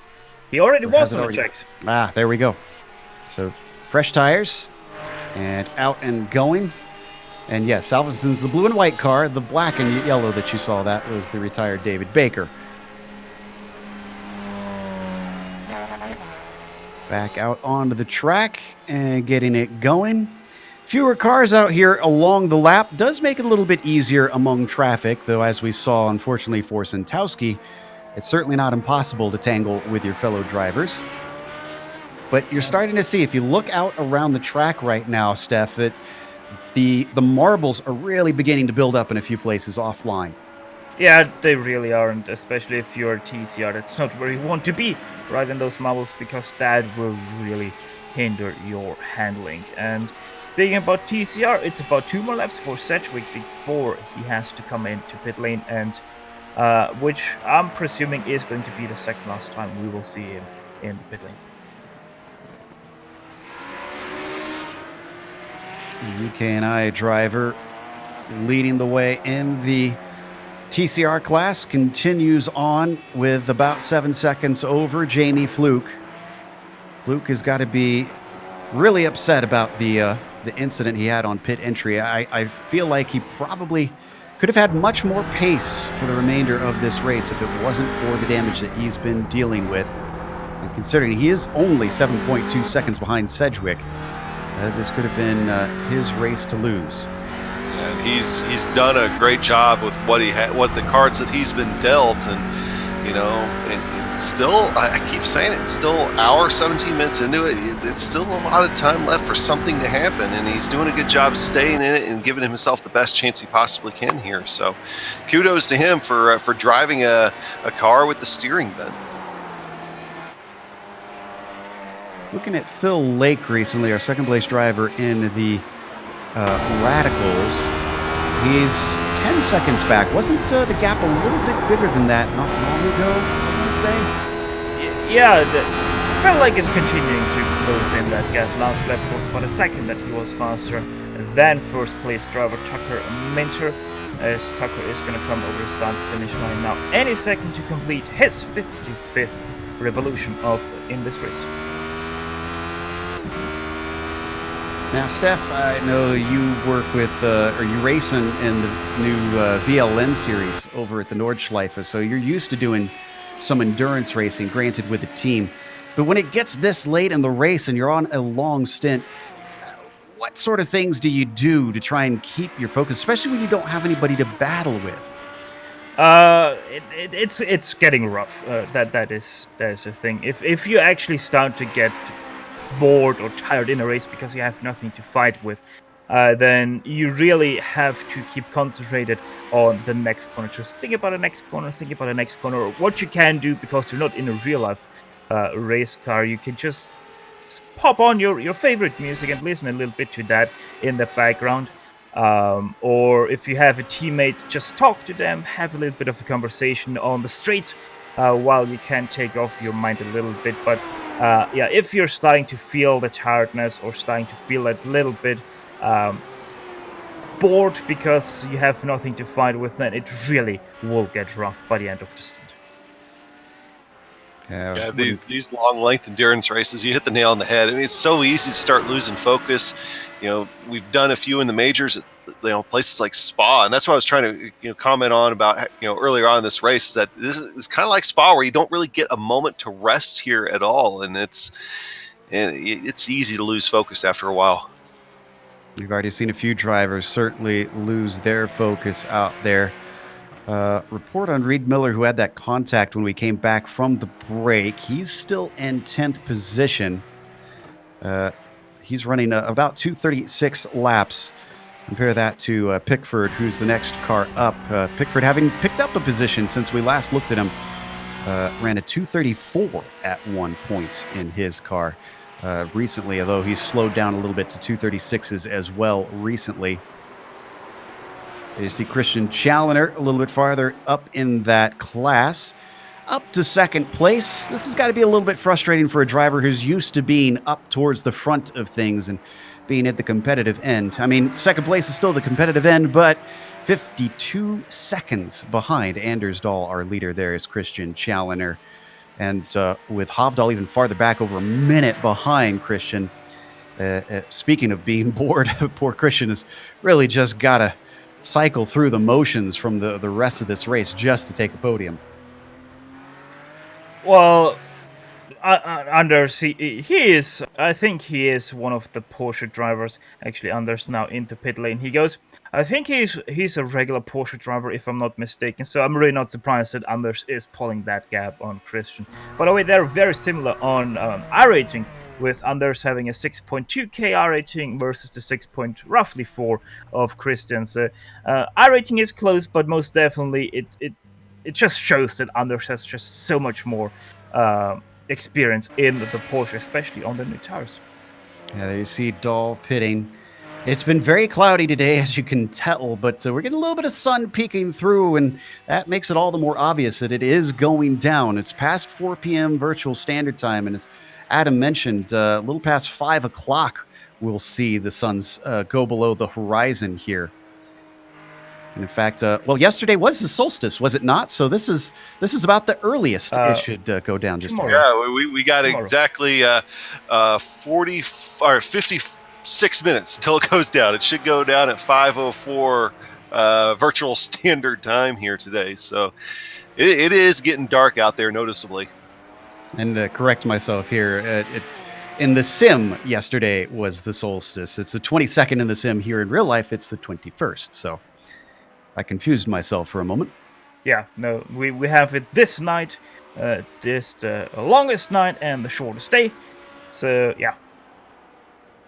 He already was on the jacks. Ah, there we go. So fresh tires and out and going. And yes, Salveson's the blue and white car. The black and yellow that you saw, that was the retired David Baker. Back out onto the track and getting it going. Fewer cars out here along the lap does make it a little bit easier among traffic, though as we saw, unfortunately for Santowski, it's certainly not impossible to tangle with your fellow drivers. But you're starting to see, if you look out around the track right now, Steph, that the marbles are really beginning to build up in a few places offline. Yeah, they really are, and especially if you're a TCR, that's not where you want to be, right in those marbles, because that will really hinder your handling. And speaking about TCR, it's about 2 more laps for Sedgwick before he has to come into pit lane, and which I'm presuming is going to be the second last time we will see him in the pit lane. UK&I driver leading the way in the TCR class continues on with about 7 seconds over Jamie Fluke. Fluke has got to be really upset about the incident he had on pit entry. I feel like he probably could have had much more pace for the remainder of this race if it wasn't for the damage that he's been dealing with. And considering he is only 7.2 seconds behind Sedgwick, this could have been his race to lose. And he's done a great job with what the cards that he's been dealt, and you know, and still, I keep saying it, still hour 17 minutes into it, it's still a lot of time left for something to happen, and he's doing a good job staying in it and giving himself the best chance he possibly can here. So, kudos to him for driving a car with the steering bent. Looking at Phil Lake recently, our second place driver in the Radicals, he's 10 seconds back. Wasn't the gap a little bit bigger than that not long ago, I want to say? Yeah, Phil Lake is continuing to close in that gap. Last lap was about a second that he was faster than first place driver Tucker Minter, as Tucker is going to come over the start-finish line now any second to complete his 55th revolution in this race. Now, Steph, I know you work with, or you race in the new VLN series over at the Nordschleife, so you're used to doing some endurance racing, granted with a team. But when it gets this late in the race and you're on a long stint, what sort of things do you do to try and keep your focus, especially when you don't have anybody to battle with? It's getting rough. That is a thing. If you actually start to get bored or tired in a race because you have nothing to fight with, then you really have to keep concentrated on the next corner. Just think about the next corner, or what you can do, because you're not in a real life race car. You can just pop on your favorite music and listen a little bit to that in the background. Or if you have a teammate, just talk to them, have a little bit of a conversation on the streets while you can take off your mind a little bit. But yeah, if you're starting to feel the tiredness or starting to feel a little bit bored because you have nothing to fight with, then it really will get rough by the end of the stint. Yeah, these long length endurance races, you hit the nail on the head. I mean, it's so easy to start losing focus. We've done a few in the majors at places like Spa, and that's what I was trying to comment on about earlier on in this race, is that this is kind of like Spa, where you don't really get a moment to rest here at all, and it's easy to lose focus after a while. We've already seen a few drivers certainly lose their focus out there. Report on Reed Miller, who had that contact when we came back from the break. He's still in 10th position. He's running about 236 laps. Compare that to Pickford, who's the next car up. Pickford, having picked up a position since we last looked at him, ran a 234 at one point in his car recently, although he's slowed down a little bit to 236s as well recently. You see Christian Challoner a little bit farther up in that class, up to second place. This has got to be a little bit frustrating for a driver who's used to being up towards the front of things and being at the competitive end. I mean, second place is still the competitive end, but 52 seconds behind Anders Dahl, our leader. There is Christian Challoner. And with Hovdal even farther back, over a minute behind Christian. Speaking of being bored, poor Christian has really just got to cycle through the motions from the rest of this race just to take a podium. Well, Anders, I think he is one of the Porsche drivers. Actually, Anders now into pit lane. He goes, I think he's a regular Porsche driver, if I'm not mistaken. So I'm really not surprised that Anders is pulling that gap on Christian. By the way, they're very similar on iRacing, with Anders having a 6.2k R rating versus the roughly 4 of Christian's. iRating is close, but most definitely it just shows that Anders has just so much more experience in the Porsche, especially on the new tires. Yeah, there you see Dahl pitting. It's been very cloudy today, as you can tell, but we're getting a little bit of sun peeking through, and that makes it all the more obvious that it is going down. It's past 4 p.m. virtual standard time, and as Adam mentioned, a little past 5 o'clock, we'll see the suns go below the horizon here. And in fact, well, yesterday was the solstice, was it not? So this is about the earliest it should go down. Just tomorrow. Yeah, we got tomorrow. Exactly 40 or 56 minutes till it goes down. It should go down at 5:04 virtual standard time here today. So it is getting dark out there noticeably. And correct myself here. In the sim yesterday was the solstice. It's the 22nd in the sim. Here in real life, it's the 21st. So I confused myself for a moment. Yeah, no, we have it this night, this the longest night and the shortest day. So yeah,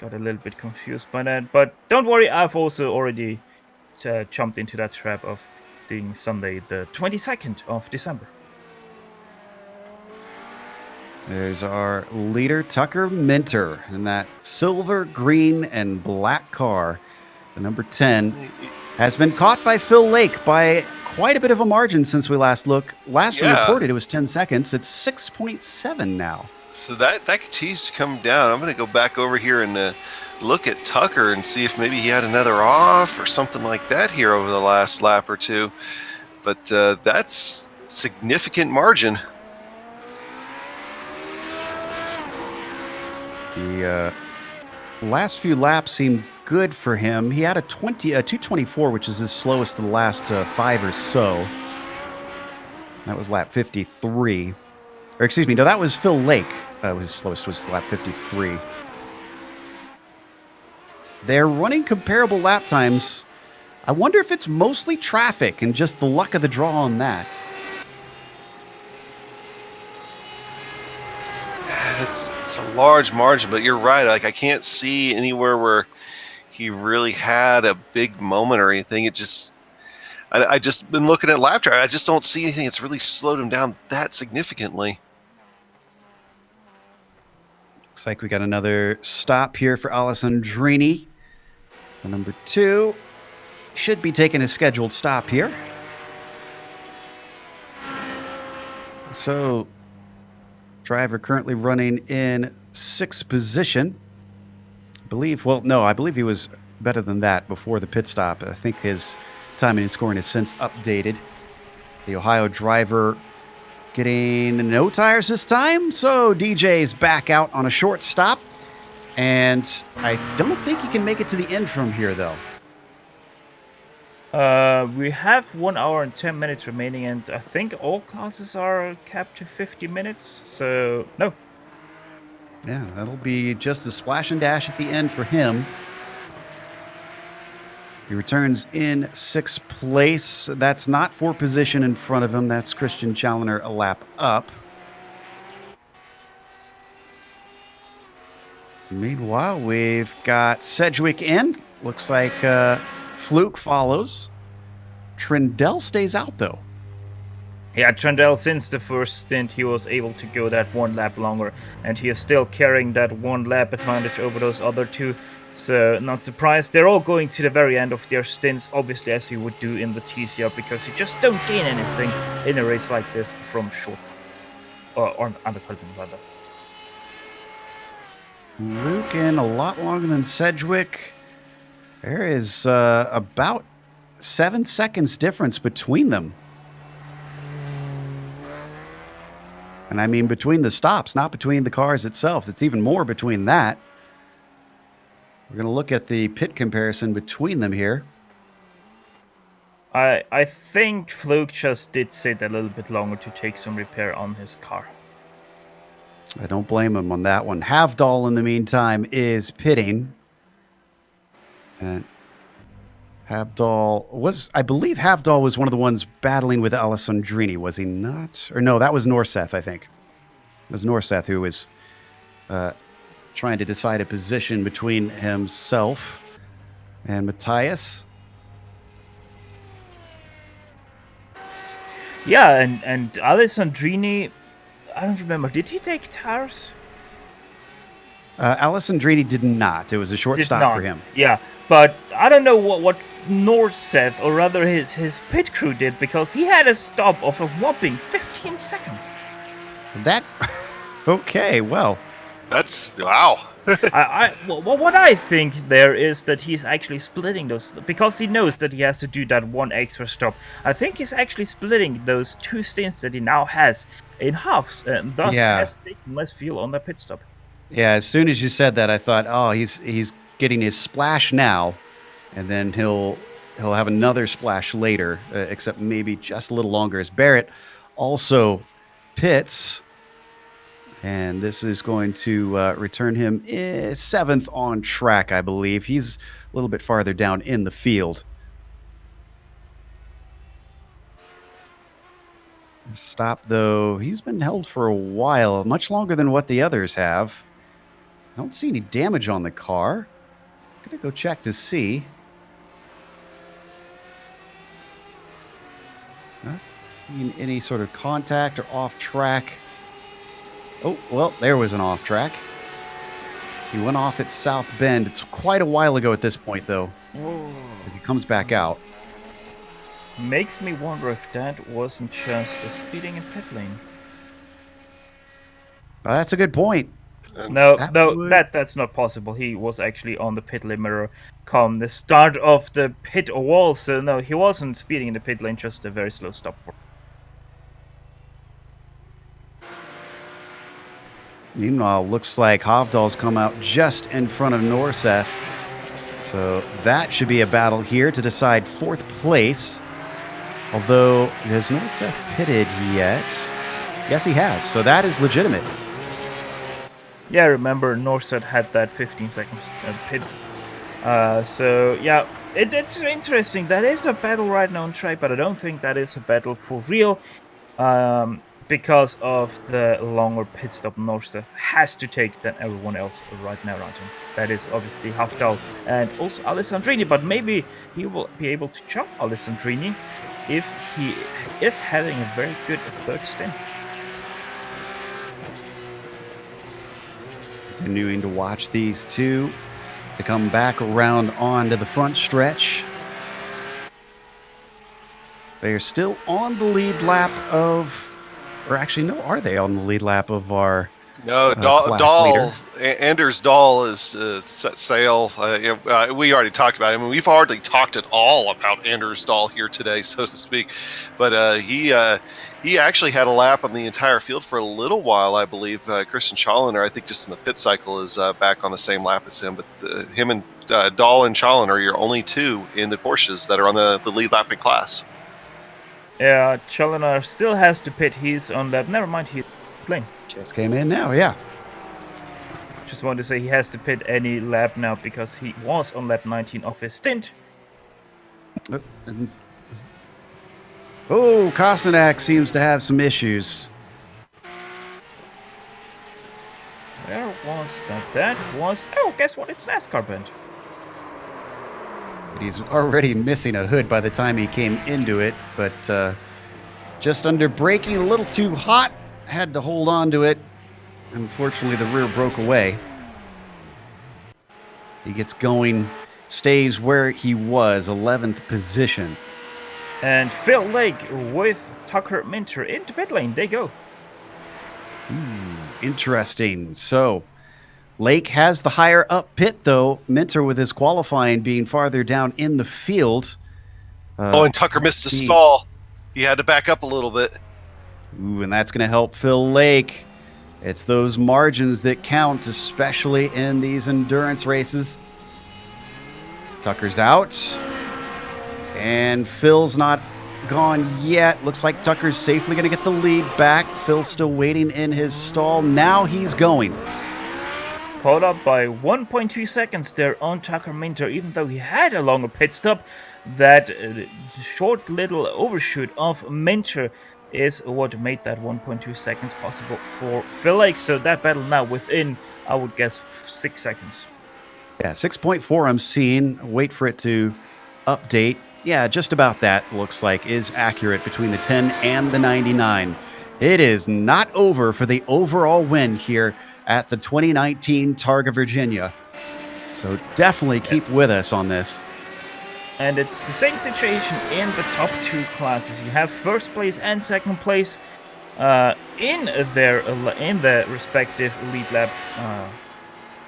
got a little bit confused by that. But don't worry, I've also already jumped into that trap of being Sunday, the 22nd of December. There's our leader, Tucker Minter, in that silver, green, and black car. The number 10 has been caught by Phil Lake by quite a bit of a margin since we last looked. Last we reported it was 10 seconds. It's 6.7 now. So that continues to come down. I'm going to go back over here and look at Tucker and see if maybe he had another off or something like that here over the last lap or two. But that's significant margin. The last few laps seemed good for him. He had a 224, which is his slowest of the last 5 or so. That was lap 53. Or excuse me, no, that was Phil Lake. His slowest was lap 53. They're running comparable lap times. I wonder if it's mostly traffic and just the luck of the draw on that. It's a large margin, but you're right. Like, I can't see anywhere where he really had a big moment or anything. It just, I just been looking at lap track. I just don't see anything that's really slowed him down that significantly. Looks like we got another stop here for Alessandrini. The number 2 should be taking a scheduled stop here. So, driver currently running in 6th position. I believe he was better than that before the pit stop. I think his timing and scoring has since updated. The Ohio driver getting no tires this time, so DJ's back out on a short stop. And I don't think he can make it to the end from here, though. We have 1 hour and 10 minutes remaining, and I think all classes are capped to 50 minutes, so no. Yeah, that'll be just a splash and dash at the end for him. He returns in 6th place. That's not for position in front of him. That's Christian Challoner a lap up. Meanwhile, we've got Sedgwick in. Looks like Fluke follows. Trindle stays out, though. Yeah, Trindle, since the first stint, he was able to go that 1 lap longer, and he is still carrying that 1 lap advantage over those other 2. So, not surprised. They're all going to the very end of their stints, obviously, as you would do in the TCR, because you just don't gain anything in a race like this from short, or undercutting, rather. Luke in a lot longer than Sedgwick. There is about 7 seconds difference between them. And I mean between the stops, not between the cars itself. It's even more between that. We're going to look at the pit comparison between them here. I think Fluke just did sit a little bit longer to take some repair on his car. I don't blame him on that one. Havdahl, in the meantime, is pitting. And I believe Havdahl was one of the ones battling with Alessandrini, was he not? Or no, that was Norseth, I think. It was Norseth who was trying to decide a position between himself and Matthias. Yeah, and Alessandrini, I don't remember, did he take tires? Alessandrini did not. It was a short stop for him. Yeah, but I don't know what Norseth, or rather his pit crew did, because he had a stop of a whopping 15 seconds. That... Okay, well... That's... Wow. What I think there is that he's actually splitting those, because he knows that he has to do that 1 extra stop. I think he's actually splitting those 2 stints that he now has in halves, and thus has taken less fuel on the pit stop. Yeah, as soon as you said that, I thought, oh, he's getting his splash now, and then he'll have another splash later, except maybe just a little longer, as Barrett also pits. And this is going to return him 7th on track, I believe. He's a little bit farther down in the field. Stop, though, he's been held for a while, much longer than what the others have. I don't see any damage on the car. I'm going to go check to see. Not seeing any sort of contact or off track. Oh, well, there was an off track. He went off at South Bend. It's quite a while ago at this point, though, as he comes back out. Makes me wonder if that wasn't just a speeding in pit lane. That's a good point. No, that's not possible. He was actually on the pit limiter come the start of the pit wall, so no, he wasn't speeding in the pit lane, just a very slow stop for. Meanwhile, looks like Hovdal's come out just in front of Norseth. So that should be a battle here to decide 4th place. Although, has Norseth pitted yet? Yes, he has. So that is legitimate. Yeah, remember Norseth had that 15 seconds pit. So yeah, it's interesting. That is a battle right now on track, but I don't think that is a battle for real. Because of the longer pit stop Norseth has to take than everyone else right now around him. That is obviously Hafdal and also Alessandrini, but maybe he will be able to jump Alessandrini if he is having a very good 3rd stint. Continuing to watch these two to come back around onto the front stretch. They are still on the lead lap of... Or actually, no, are they on the lead lap of our class leader? Anders Dahl is set sail. We already talked about him. I mean, we've hardly talked at all about Anders Dahl here today, so to speak. But he actually had a lap on the entire field for a little while, I believe. Christian Challener, I think just in the pit cycle, is back on the same lap as him. But him and Dahl and Challener are your only 2 in the Porsches that are on the lead lapping class. Yeah, Challener still has to pit. He's on lap. Never mind, he's playing. Just came in now, yeah. Just wanted to say he has to pit any lap now because he was on lap 19 of his stint. Oh, Kosenak seems to have some issues. Where was that? That was... Oh, guess what? It's NASCAR bend. He's already missing a hood by the time he came into it, but just under braking, a little too hot. Had to hold on to it. Unfortunately, the rear broke away. He gets going, stays where he was, 11th position. And Phil Lake with Tucker Minter into pit lane. They go. Interesting. So, Lake has the higher up pit, though. Minter with his qualifying being farther down in the field. And Tucker missed a stall. He had to back up a little bit. Ooh, and that's going to help Phil Lake. It's those margins that count, especially in these endurance races. Tucker's out. And Phil's not gone yet. Looks like Tucker's safely going to get the lead back. Phil's still waiting in his stall. Now he's going. Caught up by 1.2 seconds there on Tucker Minter, even though he had a longer pit stop. That short little overshoot of Minter is what made that 1.2 seconds possible for Phil Lake. So that battle now within, I would guess, 6 seconds. Yeah, 6.4 I'm seeing. Wait for it to update. Yeah, just about that looks like is accurate between the 10 and the 99. It is not over for the overall win here at the 2019 Targa Virginia. So definitely keep with us on this. And it's the same situation in the top 2 classes. You have 1st place and 2nd place in their respective lead lap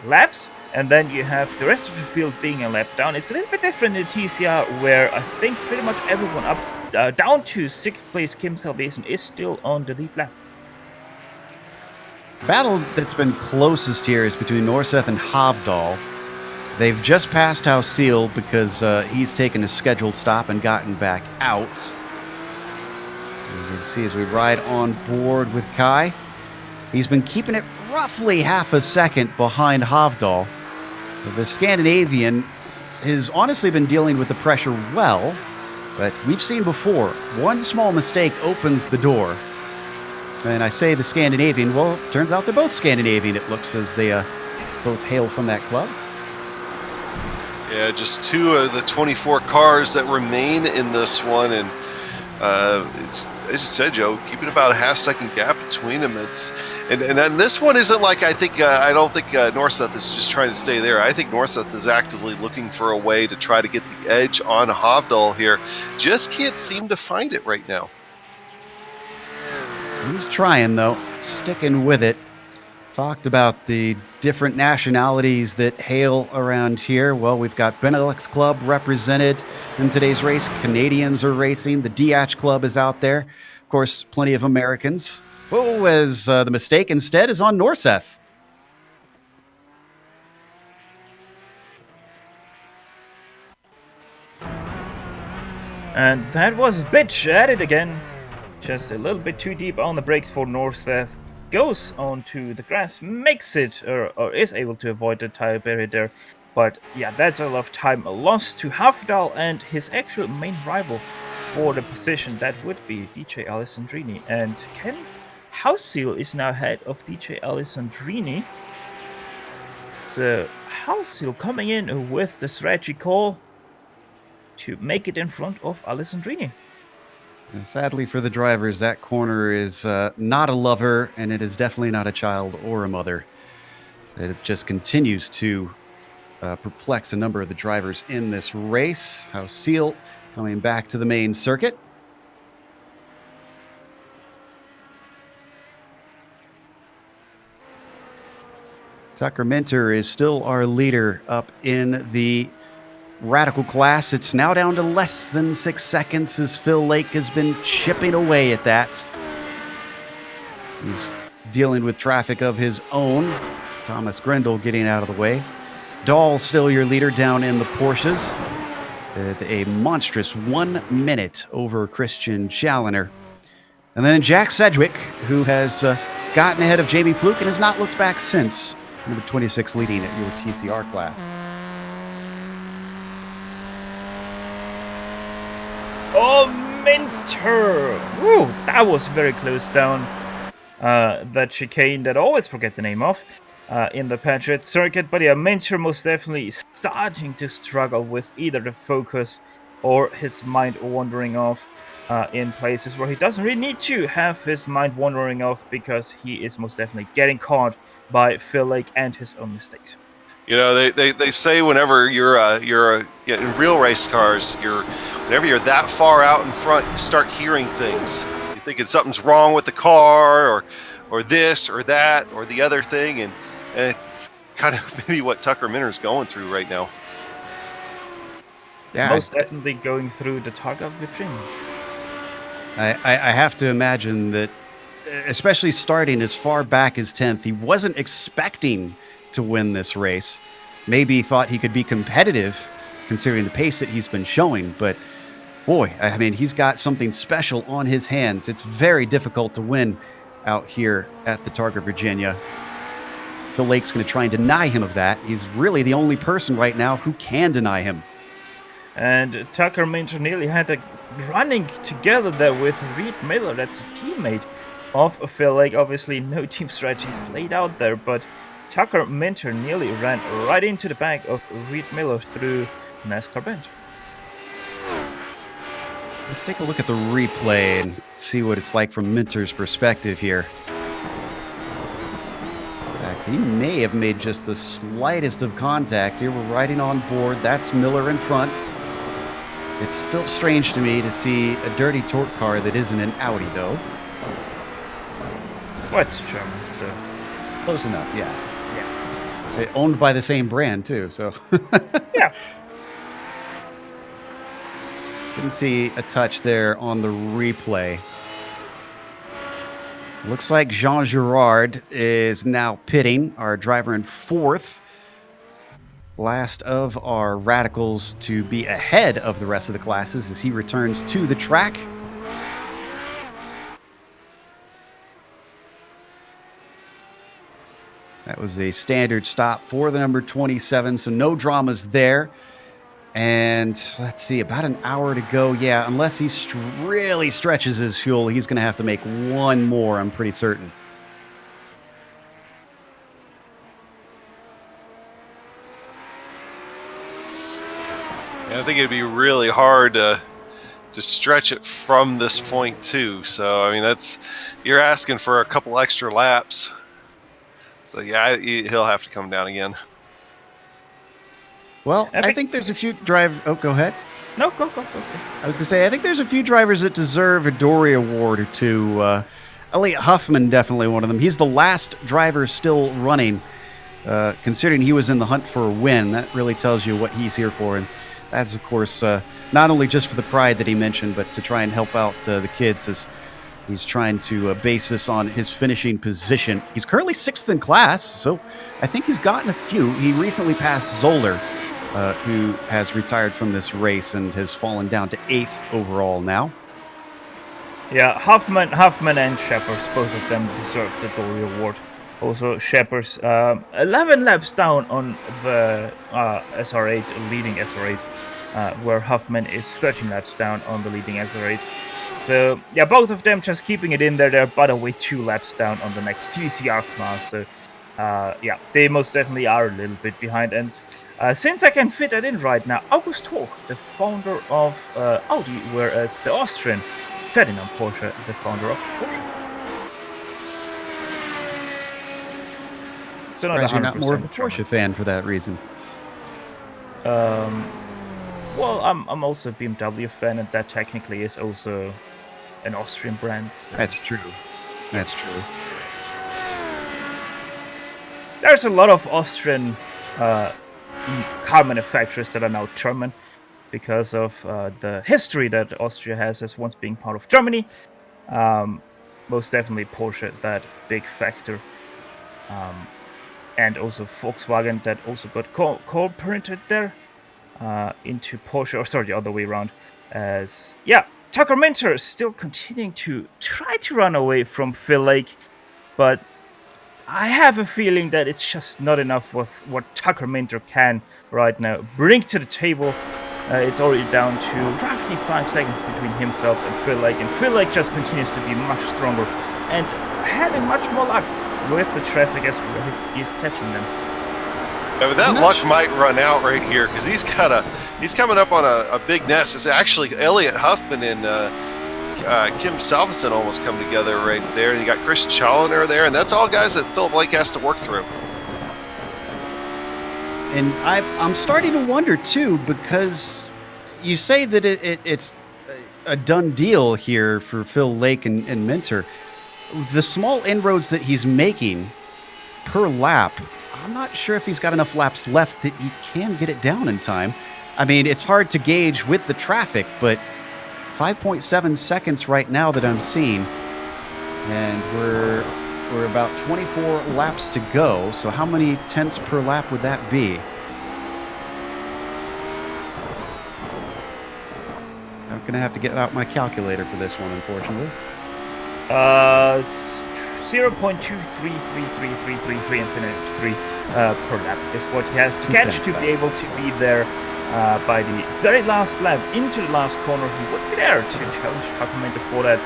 laps. And then you have the rest of the field being a lap down. It's a little bit different in TCR, where I think pretty much everyone up down to 6th place Kim Salvesen is still on the lead lap. Battle that's been closest here is between Norseth and Hovdal. They've just passed House Seal because he's taken a scheduled stop and gotten back out. You can see as we ride on board with Kai, he's been keeping it roughly half a second behind Hovdal. The Scandinavian has honestly been dealing with the pressure well, but we've seen before, one small mistake opens the door. And I say the Scandinavian, well, turns out they're both Scandinavian, it looks, as they both hail from that club. Yeah, just 2 of the 24 cars that remain in this one, and it's, as you said, Joe, keeping about a half-second gap between them. And this one isn't like I don't think Norseth is just trying to stay there. I think Norseth is actively looking for a way to try to get the edge on Hovdal here. Just can't seem to find it right now. He's trying, though, sticking with it. Talked about the different nationalities that hail around here. Well, we've got Benelux Club represented in today's race. Canadians are racing. The DH Club is out there. Of course, plenty of Americans. Oh, as the mistake instead is on Norseth. And that was Bitch at it again. Just a little bit too deep on the brakes for Norseth. Goes onto the grass, makes it, or is able to avoid the tire barrier there. But yeah, that's a lot of time lost to Hafdal and his actual main rival for the position. That would be DJ Alessandrini. And Ken Houseseal is now ahead of DJ Alessandrini. So Houseseal coming in with the strategy call to make it in front of Alessandrini. And sadly for the drivers, that corner is not a lover, and it is definitely not a child or a mother. It just continues to perplex a number of the drivers in this race. Houseseal coming back to the main circuit. Tucker Minter is still our leader up in the Radical class. It's now down to less than 6 seconds as Phil Lake has been chipping away at that. He's dealing with traffic of his own. Thomas Grendel getting out of the way. Dahl still your leader down in the Porsches. A monstrous 1 minute over Christian Challoner. And then Jack Sedgwick, who has gotten ahead of Jamie Fluke and has not looked back since. Number 26 leading at your TCR class. Oh, Minter! Woo, that was very close down. That chicane that I always forget the name of in the Patriot circuit. But yeah, Minter most definitely starting to struggle with either the focus or his mind wandering off in places where he doesn't really need to have his mind wandering off, because he is most definitely getting caught by Phil Lake and his own mistakes. You know, they say whenever you're in real race cars, whenever you're that far out in front, you start hearing things. You're thinking something's wrong with the car, or this or that or the other thing, and it's kind of maybe what Tucker Minter's going through right now. Yeah, most definitely going through the Targa Virginia. I have to imagine that, especially starting as far back as 10th, he wasn't expecting to win this race. Maybe he thought he could be competitive considering the pace that he's been showing, but boy, I mean, he's got something special on his hands. It's very difficult to win out here at the Targa Virginia. Phil Lake's going to try and deny him of that. He's really the only person right now who can deny him. And Tucker Minter nearly had a running together there with Reed Miller. That's a teammate of Phil Lake. Obviously, no team strategies played out there, but Tucker Minter nearly ran right into the back of Reed Miller through NASCAR Bend. Let's take a look at the replay and see what it's like from Minter's perspective here. In fact, he may have made just the slightest of contact here. We're riding on board. That's Miller in front. It's still strange to me to see a dirty torque car that isn't an Audi, though. Well, it's German, so close enough, yeah. Owned by the same brand, too, so. Yeah. Didn't see a touch there on the replay. Looks like Jean Girard is now pitting, our driver in fourth. Last of our radicals to be ahead of the rest of the classes as he returns to the track. That was a standard stop for the number 27, so no dramas there. And let's see, about an hour to go. Yeah, unless he really stretches his fuel, he's going to have to make one more, I'm pretty certain. Yeah, I think it'd be really hard to stretch it from this point, too. So, I mean, you're asking for a couple extra laps. So, yeah, he'll have to come down again. Well, I think there's a few Oh, go ahead. No, go. I was going to say, I think there's a few drivers that deserve a Dory Award or two. Elliot Huffman, definitely one of them. He's the last driver still running, considering he was in the hunt for a win. That really tells you what he's here for. And that's, of course, not only just for the pride that he mentioned, but to try and help out the kids as He's trying to base this on his finishing position. He's currently 6th in class, so I think he's gotten a few. He recently passed Zoller, who has retired from this race and has fallen down to 8th overall now. Yeah, Huffman and Shepherd's, both of them deserve the Dory Award. Also, Shepherd's 11 laps down on the SR8, leading SR8, where Huffman is 13 laps down on the leading SR8. So, yeah, both of them just keeping it in there. They're, by the way, 2 laps down on the next TCR class. So, yeah, they most definitely are a little bit behind. And since I can fit it in right now, August Hoch, the founder of Audi, whereas the Austrian Ferdinand Porsche, the founder of Porsche. So you're not more of a Porsche fan for that reason. Well, I'm also a BMW fan, and that technically is also an Austrian brand. So. That's true. That's true. There's a lot of Austrian car manufacturers that are now German because of the history that Austria has as once being part of Germany. Most definitely Porsche, that big factor. And also Volkswagen, that also got co-printed there into Porsche, or sorry, the other way around. As yeah, Tucker Minter is still continuing to try to run away from Phil Lake, but I have a feeling that it's just not enough with what Tucker Minter can right now bring to the table. It's already down to roughly 5 seconds between himself and Phil Lake, and Phil Lake just continues to be much stronger and having much more luck with the traffic as he's catching them. Yeah, but that luck might run out right here because he's coming up on a big nest. It's actually Elliot Huffman and Kim Salveson almost come together right there. And you got Chris Challoner there, and that's all guys that Philip Lake has to work through. And I'm starting to wonder too, because you say that it's a done deal here for Phil Lake and Minter. The small inroads that he's making per lap, I'm not sure if he's got enough laps left that he can get it down in time. I mean, it's hard to gauge with the traffic, but 5.7 seconds right now that I'm seeing, and we're about 24 laps to go. So how many tenths per lap would that be? I'm gonna have to get out my calculator for this one, unfortunately. 0.233333 infinite 3 per lap is what he has to catch to be able to be there by the very last lap into the last corner. He would be there to challenge Tucker Minter for that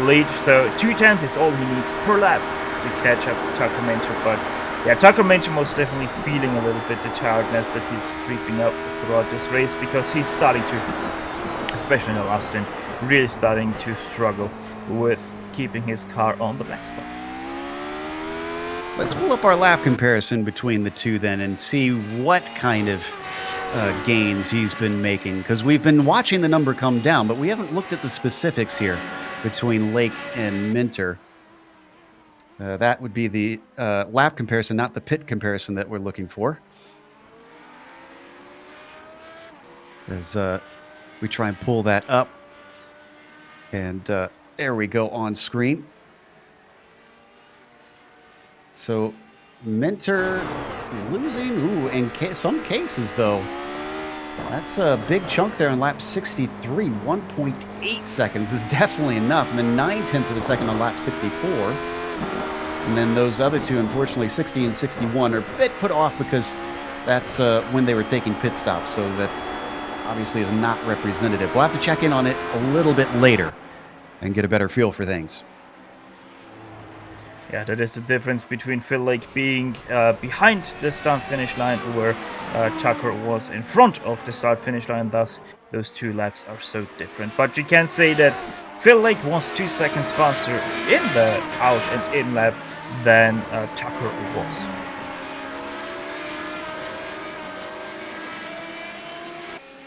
lead. So 2/10 is all he needs per lap to catch up to Tucker Minter. But yeah, Tucker Minter most definitely feeling a little bit the tiredness that he's creeping up throughout this race, because he's starting to, especially in the last stint, really starting to struggle with keeping his car on the black stuff. Let's pull up our lap comparison between the two then and see what kind of gains he's been making, because we've been watching the number come down, but we haven't looked at the specifics here between Lake and Minter. That would be the lap comparison, not the pit comparison that we're looking for. As we try and pull that up, and there we go on screen. So Minter losing, in some cases though. That's a big chunk there on lap 63. 1.8 seconds is definitely enough. And then 9/10 of a second on lap 64. And then those other two, unfortunately, 60 and 61, are a bit put off because that's when they were taking pit stops. So that obviously is not representative. We'll have to check in on it a little bit later and get a better feel for things. Yeah, that is the difference between Phil Lake being behind the start-finish line, where Tucker was in front of the start-finish line. Thus, those two laps are so different. But you can say that Phil Lake was 2 seconds faster in the out and in lap than Tucker was.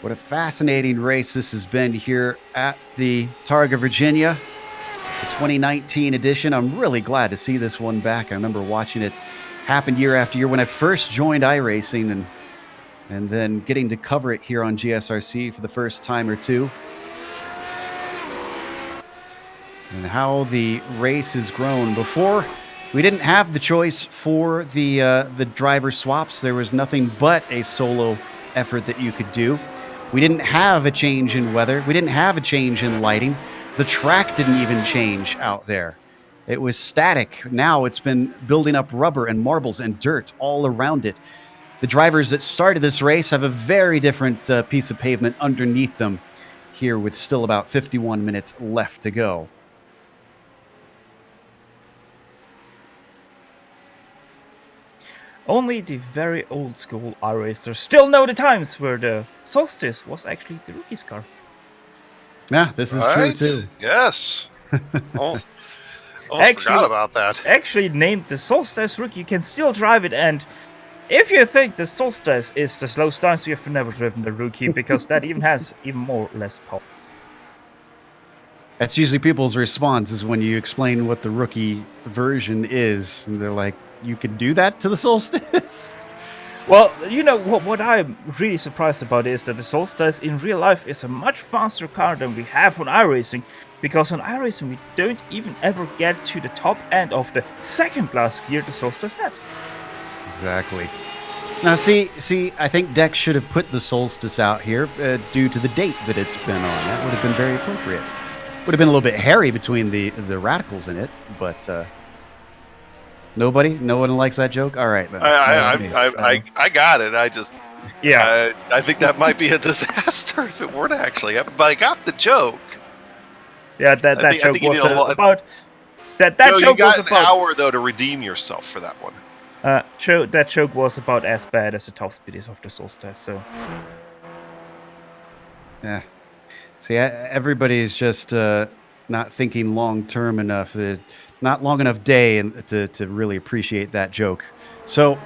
What a fascinating race this has been here at the Targa Virginia, the 2019 edition. I'm really glad to see this one back. I remember watching it happen year after year when I first joined iRacing, and then getting to cover it here on GSRC for the first time or two. and how the race has grown. Before, we didn't have the choice for the driver swaps. There was nothing but a solo effort that you could do. We didn't have a change in weather. We didn't have a change in lighting. The track didn't even change out there. It was static. Now it's been building up rubber and marbles and dirt all around it. The drivers that started this race have a very different piece of pavement underneath them here, with still about 51 minutes left to go. Only the very old school iRacers still know the times where the Solstice was actually the rookie's car. Yeah, this is true too. Yes. Almost forgot about that. Actually named the Solstice rookie. You can still drive it, and if you think the Solstice is the slow stance, you've never driven the rookie, because that even has even more or less power. That's usually people's response, is when you explain what the rookie version is, and they're like, you could do that to the Solstice? Well, you know, what I'm really surprised about is that the Solstice in real life is a much faster car than we have on iRacing, because on iRacing we don't even ever get to the top end of the second class gear the Solstice has. Exactly. Now, see, I think Dex should have put the Solstice out here due to the date that it's been on. That would have been very appropriate. Would have been a little bit hairy between the radicals in it, but no one likes that joke. All right, then. I got it. I just, yeah, I think that might be a disaster if it were to actually happen. But I got the joke. Yeah, that joke was about. That Joe, joke you got was an hour though to redeem yourself for that one. That joke was about as bad as the top speed is of the Solstice. So. Yeah. See, everybody's just not thinking long term enough. Not long enough day to really appreciate that joke. So,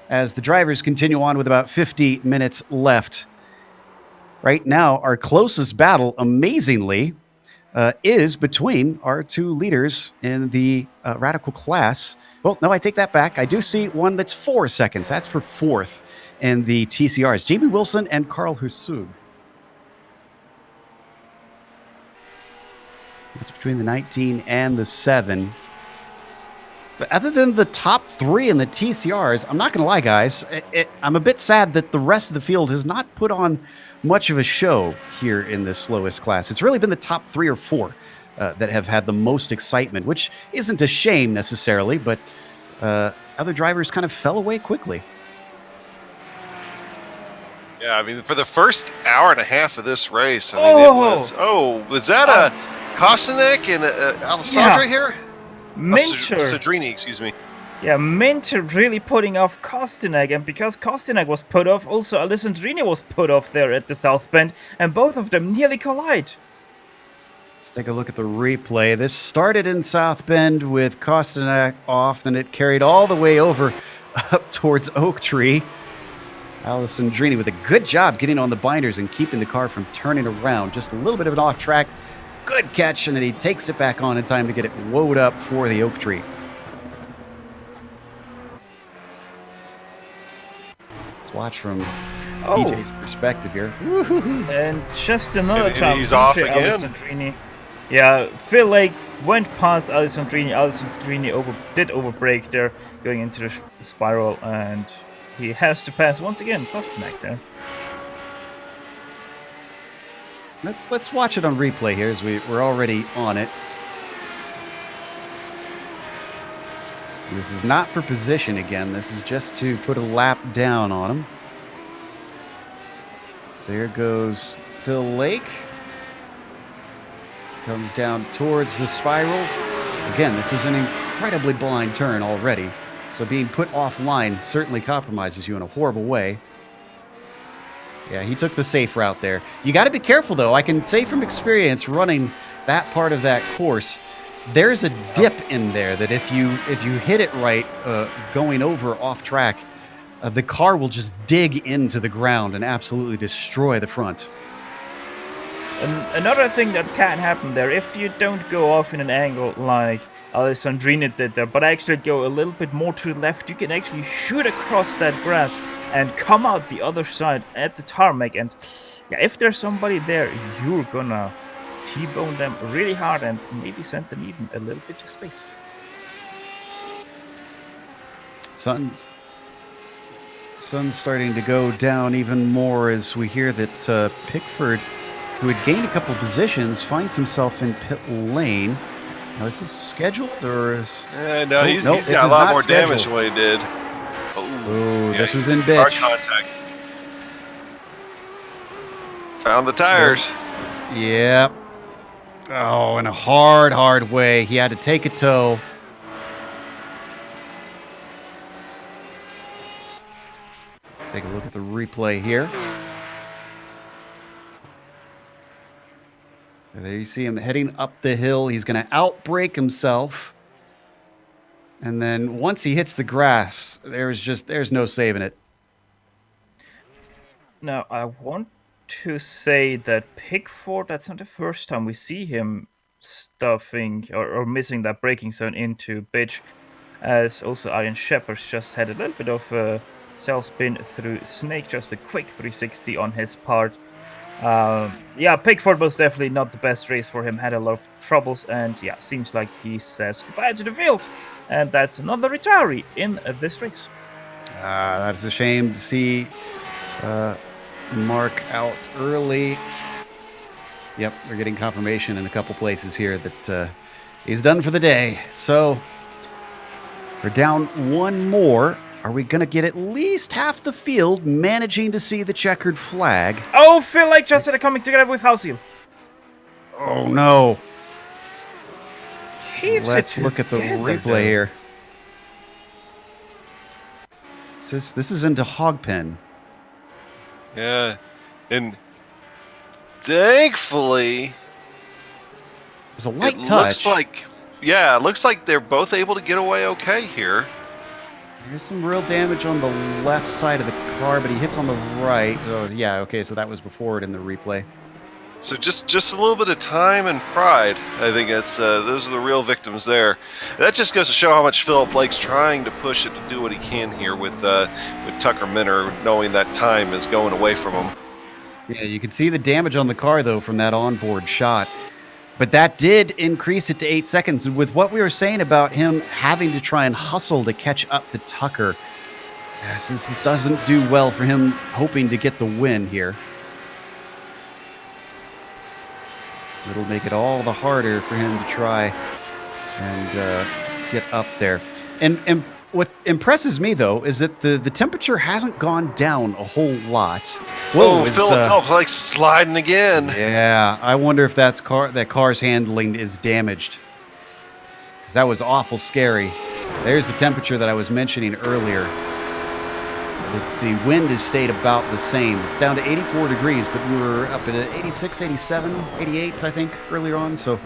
as the drivers continue on with about 50 minutes left, right now our closest battle, amazingly, is between our two leaders in the radical class. Well, no, I take that back. I do see one that's 4 seconds. That's for fourth in the TCRs. Jamie Wilson and Carl Husug. That's between the 19 and the 7. But other than the top 3 in the TCRs, I'm not going to lie, guys, I'm a bit sad that the rest of the field has not put on much of a show here in this slowest class. It's really been the top 3 or 4 that have had the most excitement, which isn't a shame necessarily, but other drivers kind of fell away quickly. Yeah, I mean, for the first hour and a half of this race, I mean, was that a Kostanek and Alessandra here? Minter. Sadrini, excuse me. Yeah, Minter really putting off Kostanek, and because Kostanek was put off, also Alessandrini was put off there at the South Bend, and both of them nearly collide. Let's take a look at the replay. This started in South Bend with Kostanek off, then it carried all the way over up towards Oak Tree. Alessandrini with a good job getting on the binders and keeping the car from turning around. Just a little bit of an off track. Good catch, and then he takes it back on in time to get it woed up for the Oak Tree. Let's watch from DJ's perspective here. And just another time. He's off again. Yeah, Phil Lake went past Alessandrini. Alessandrini did overbrake there, going into the spiral, and he has to pass once again Kostanek there. Let's watch it on replay here, as we're already on it. This is not for position again. This is just to put a lap down on him. There goes Phil Lake. Comes down towards the spiral. Again, this is an incredibly blind turn already. So being put offline certainly compromises you in a horrible way. Yeah, he took the safe route there. You got to be careful, though. I can say from experience running that part of that course, there's a dip in there that if you hit it right, going over off track, the car will just dig into the ground and absolutely destroy the front. Another thing that can happen there, if you don't go off in an angle like Alessandrini did there, but actually go a little bit more to the left, you can actually shoot across that grass and come out the other side at the tarmac. And yeah, if there's somebody there, you're gonna T-bone them really hard and maybe send them even a little bit to space. Sun's starting to go down even more as we hear that Pickford, who had gained a couple positions, finds himself in pit lane. Now, is this scheduled or is... no, he's got a lot more damage than what he did. Oh, this was in hard bitch. contact. Found the tires. Yep. Oh, in a hard way. He had to take a tow. Take a look at the replay here. And there you see him heading up the hill. He's going to outbrake himself. And then once he hits the grass, there's no saving it. Now, I want to say that Pickford, that's not the first time we see him stuffing or missing that braking zone into bitch, as also Iron Shepherd's just had a little bit of a self spin through Snake, just a quick 360 on his part. Yeah, Pickford was definitely not the best race for him, had a lot of troubles, and yeah, seems like he says goodbye to the field. And that's another retiree in this race. That's a shame to see Mark out early. Yep, we're getting confirmation in a couple places here that he's done for the day. So we're down one more. Are we going to get at least half the field managing to see the checkered flag? Oh, Phil Lake just started coming together with Houseel. Oh, no. Let's look at the replay here. This is into Hogpen. Yeah, and thankfully, there's a light touch. It looks like they're both able to get away okay here. There's some real damage on the left side of the car, but he hits on the right. Oh, yeah, okay, so that was before it in the replay. So just a little bit of time and pride. I think it's those are the real victims there. That just goes to show how much Philip Blake's trying to push it to do what he can here with Tucker Minner, knowing that time is going away from him. Yeah, you can see the damage on the car though from that onboard shot, but that did increase it to 8 seconds. And with what we were saying about him having to try and hustle to catch up to Tucker, this doesn't do well for him hoping to get the win here. It'll make it all the harder for him to try and get up there. And what impresses me, though, is that the temperature hasn't gone down a whole lot. Whoa, Philip's like sliding again. Yeah, I wonder if that car's handling is damaged. Because that was awful scary. There's the temperature that I was mentioning earlier. The wind has stayed about the same. It's down to 84 degrees, but we were up at 86, 87, 88, I think, earlier on. So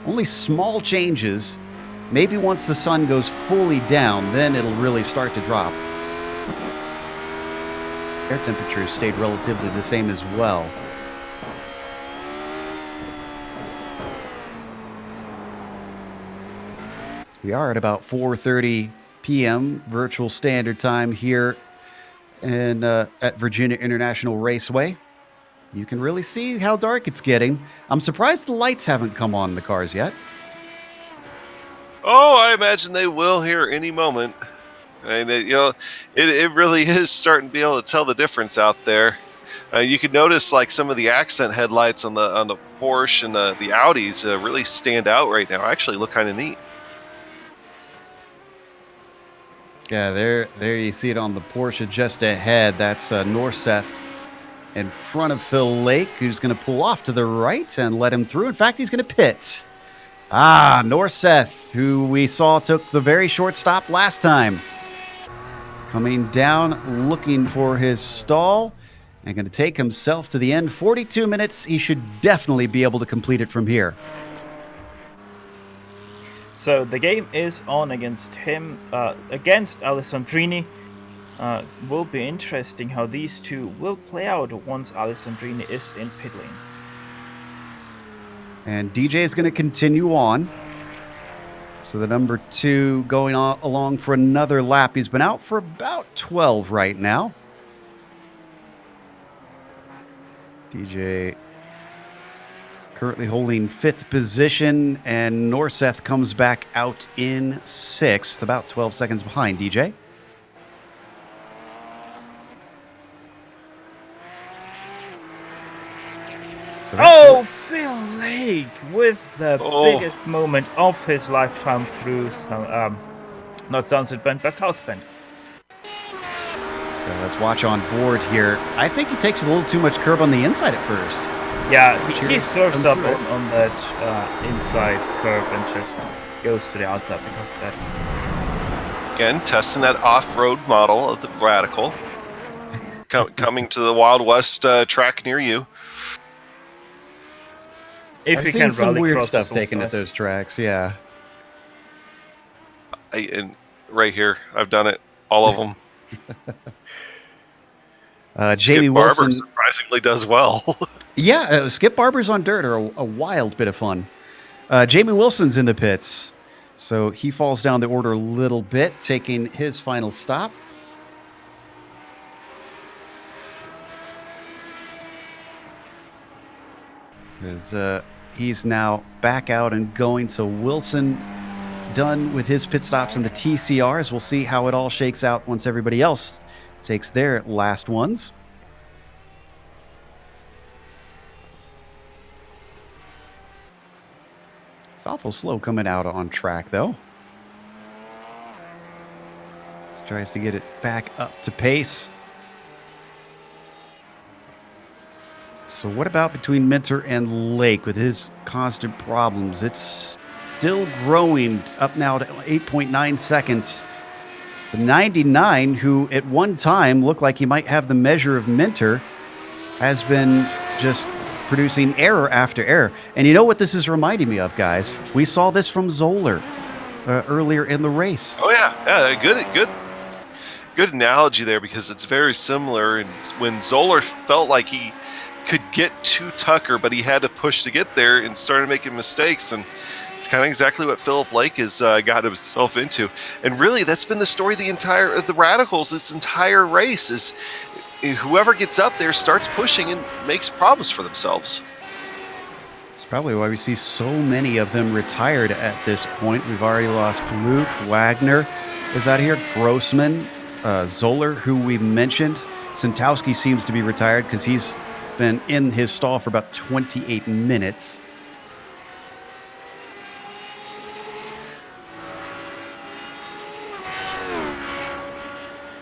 only small changes. Maybe once the sun goes fully down, then it'll really start to drop. Air temperature has stayed relatively the same as well. We are at about 4:30 p.m. virtual standard time here and at Virginia International Raceway. You can really see how dark it's getting. I'm surprised the lights haven't come on the cars yet. Oh, I imagine they will here any moment. And it really is starting to be able to tell the difference out there. You can notice like some of the accent headlights on the Porsche and the Audis really stand out right now. Actually, look kind of neat. Yeah, there you see it on the Porsche just ahead. That's Norseth in front of Phil Lake, who's going to pull off to the right and let him through. In fact, he's going to pit. Norseth, who we saw took the very short stop last time. Coming down, looking for his stall, and going to take himself to the end. 42 minutes. He should definitely be able to complete it from here. So the game is on against him, against Alessandrini. Will be interesting how these two will play out once Alessandrini is in pit lane. And DJ is going to continue on. So the number 2 going along for another lap. He's been out for about 12 right now. DJ currently holding 5th position, and Norseth comes back out in 6th, about 12 seconds behind, DJ. So Phil Lake with the biggest moment of his lifetime through not Sunset Bend, but South Bend. Let's watch on board here. I think he takes a little too much curb on the inside at first. Yeah, he serves up on that inside curve and just goes to the outside because of that. Again, testing that off-road model of the Radical. Coming to the Wild West track near you. If I've you seen can some rally weird across stuff taken at those tracks, yeah. And right here, I've done it. All of them. Jamie Skip Wilson Barber surprisingly does well. Yeah, Skip Barbers on dirt are a wild bit of fun. Jamie Wilson's in the pits, so he falls down the order a little bit, taking his final stop. He's now back out and going, so Wilson done with his pit stops in the TCRs. We'll see how it all shakes out once everybody else takes their last ones. It's awful slow coming out on track, though. Just tries to get it back up to pace. So what about between Minter and Lake with his constant problems? It's still growing up now to 8.9 seconds. The 99, who at one time looked like he might have the measure of Minter, has been just producing error after error. And you know what this is reminding me of, guys? We saw this from Zoller earlier in the race. Oh yeah, good analogy there, because it's very similar. And when Zoller felt like he could get to Tucker, but he had to push to get there and started making mistakes, and it's kind of exactly what Philip Lake has got himself into. And really, that's been the story the Radicals this entire race is whoever gets up there starts pushing and makes problems for themselves. It's probably why we see so many of them retired at this point. We've already lost Paluk, Wagner is out here, Grossman, Zoller, who we mentioned. Santowski seems to be retired because he's been in his stall for about 28 minutes.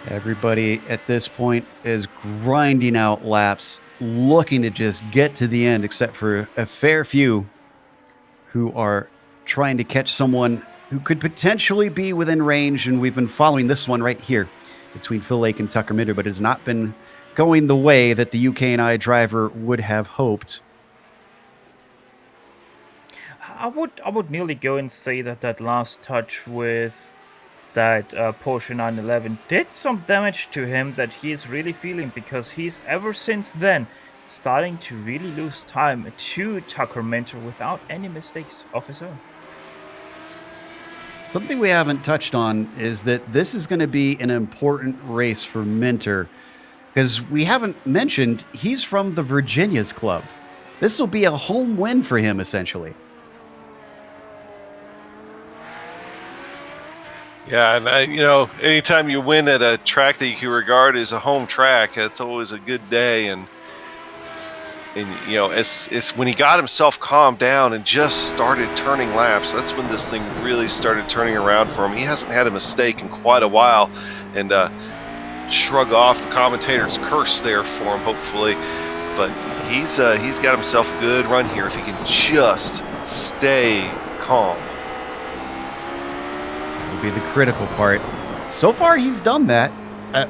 Everybody at this point is grinding out laps, looking to just get to the end, except for a fair few who are trying to catch someone who could potentially be within range. And we've been following this one right here between Phil Lake and Tucker Minter, but it's not been going the way that the UK&I driver would have hoped. I would nearly go and say that last touch with that Porsche 911 did some damage to him that he is really feeling, because he's ever since then starting to really lose time to Tucker Minter without any mistakes of his own. Something we haven't touched on is that this is going to be an important race for Minter, because we haven't mentioned he's from the Virginias Club. This will be a home win for him, essentially. Yeah, and anytime you win at a track that you can regard as a home track, it's always a good day. And it's when he got himself calmed down and just started turning laps, that's when this thing really started turning around for him. He hasn't had a mistake in quite a while, and shrug off the commentator's curse there for him, hopefully. But he's got himself a good run here if he can just stay calm. Will be the critical part. So far, he's done that.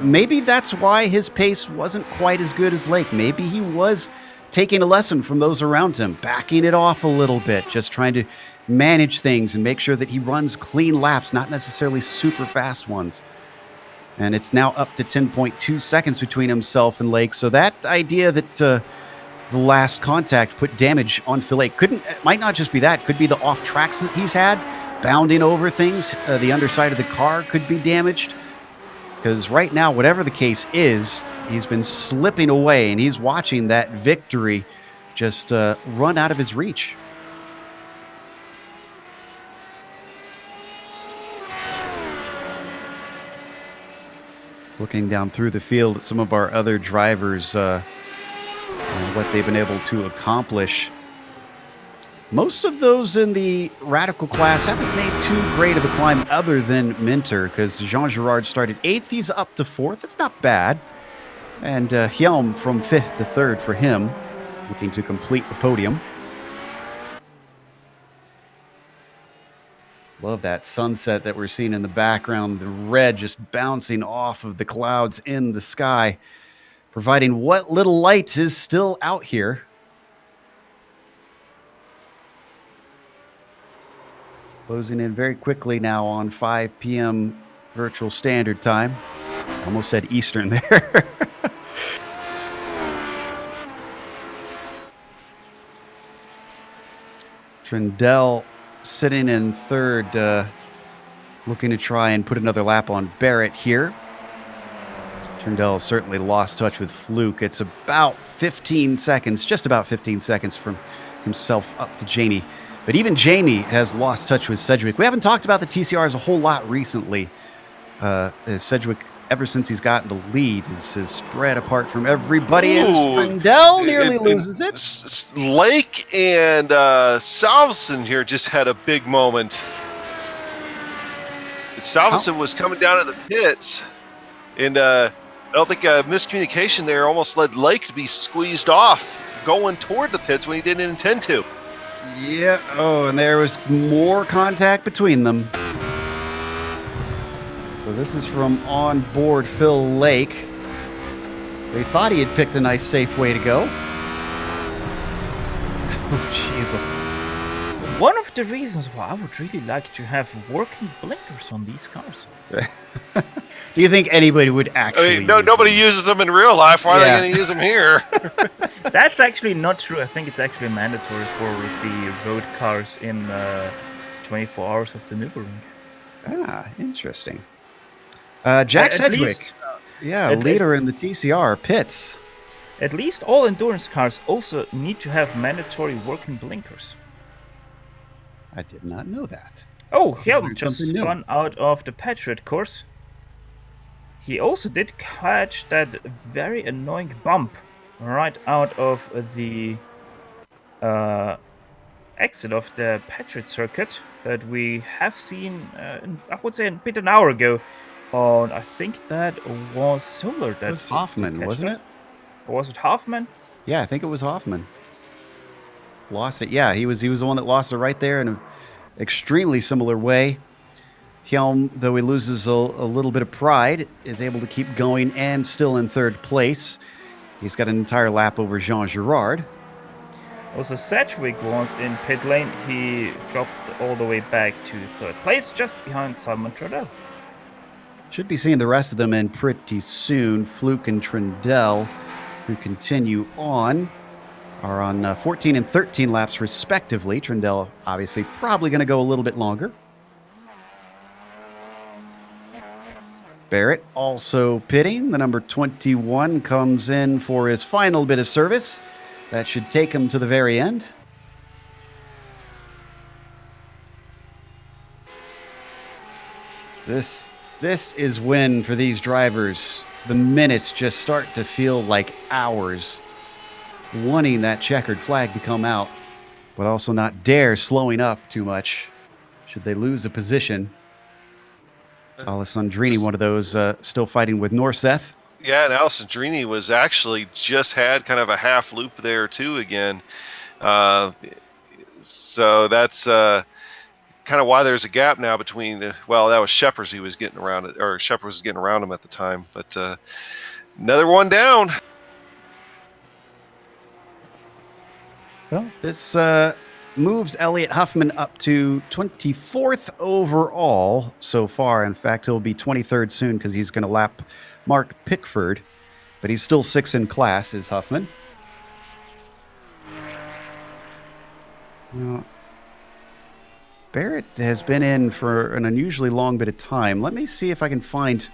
Maybe that's why his pace wasn't quite as good as Lake. Maybe he was taking a lesson from those around him, backing it off a little bit, just trying to manage things and make sure that he runs clean laps, not necessarily super fast ones. And it's now up to 10.2 seconds between himself and Lake. So that idea that the last contact put damage on Phil Lake might not just be that. Could be the off tracks that he's had, bounding over things. The underside of the car could be damaged. Because right now, whatever the case is, he's been slipping away, and he's watching that victory just run out of his reach. Looking down through the field at some of our other drivers, and what they've been able to accomplish. Most of those in the Radical class haven't made too great of a climb other than Minter, because Jean Girard started 8th. He's up to 4th. It's not bad. And Hjelm from 5th to 3rd for him, looking to complete the podium. Love that sunset that we're seeing in the background, the red just bouncing off of the clouds in the sky, providing what little light is still out here. Closing in very quickly now on 5 p.m. Virtual Standard Time. Almost said Eastern there. Trindle sitting in 3rd, looking to try and put another lap on Barrett here. Trindle certainly lost touch with Fluke. It's about 15 seconds, just about 15 seconds from himself up to Jamie. But even Jamie has lost touch with Sedgwick. We haven't talked about the TCRs a whole lot recently. As Sedgwick, ever since he's gotten the lead, is spread apart from everybody. Ooh, and Trindle nearly loses it. Lake and Salveson here just had a big moment. Salveson was coming down to the pits, and I don't think miscommunication there almost led Lake to be squeezed off going toward the pits when he didn't intend to. Yeah, oh, and there was more contact between them. So this is from on board Phil Lake. They thought he had picked a nice, safe way to go. Oh, jeez. One of the reasons why I would really like to have working blinkers on these cars. Do you think anybody would actually? I mean, nobody uses them in real life. Why are they going to use them here? That's actually not true. I think it's actually mandatory for the road cars in 24 hours of the Nürburgring. Ah, interesting. Jack Sedgwick, leader in the TCR pits. At least all endurance cars also need to have mandatory working blinkers. I did not know that. Oh, Hjelm just spun out of the Patriot course. He also did catch that very annoying bump right out of the exit of the Patriot circuit that we have seen, I would say, a bit an hour ago. On, I think that was Solar. That was Hoffman, wasn't it? Or was it Hoffman? Yeah, I think it was Hoffman. Lost it. Yeah, he was the one that lost it right there in an extremely similar way. Hjelm, though he loses a little bit of pride, is able to keep going and still in 3rd place. He's got an entire lap over Jean Girard. Also, Sedgwick was in pit lane. He dropped all the way back to 3rd place, just behind Simon Trudell. Should be seeing the rest of them in pretty soon. Fluke and Trindle, who continue on, are on 14 and 13 laps respectively. Trindle, obviously, probably going to go a little bit longer. Barrett also pitting. The number 21 comes in for his final bit of service. That should take him to the very end. This is when, for these drivers, the minutes just start to feel like hours, wanting that checkered flag to come out, but also not dare slowing up too much should they lose a position. Alessandrini, one of those still fighting with Norseth. Yeah, and Alessandrini was actually just had kind of a half loop there too again. So that's kind of why there's a gap now between, well, that was Shepherd's he was getting around it, or Shepherd was getting around him at the time, but another one down. Well, this moves Elliot Huffman up to 24th overall so far. In fact, he'll be 23rd soon because he's going to lap Mark Pickford, but he's still 6th in class, is Huffman. Well, Barrett has been in for an unusually long bit of time. Let me see if I can find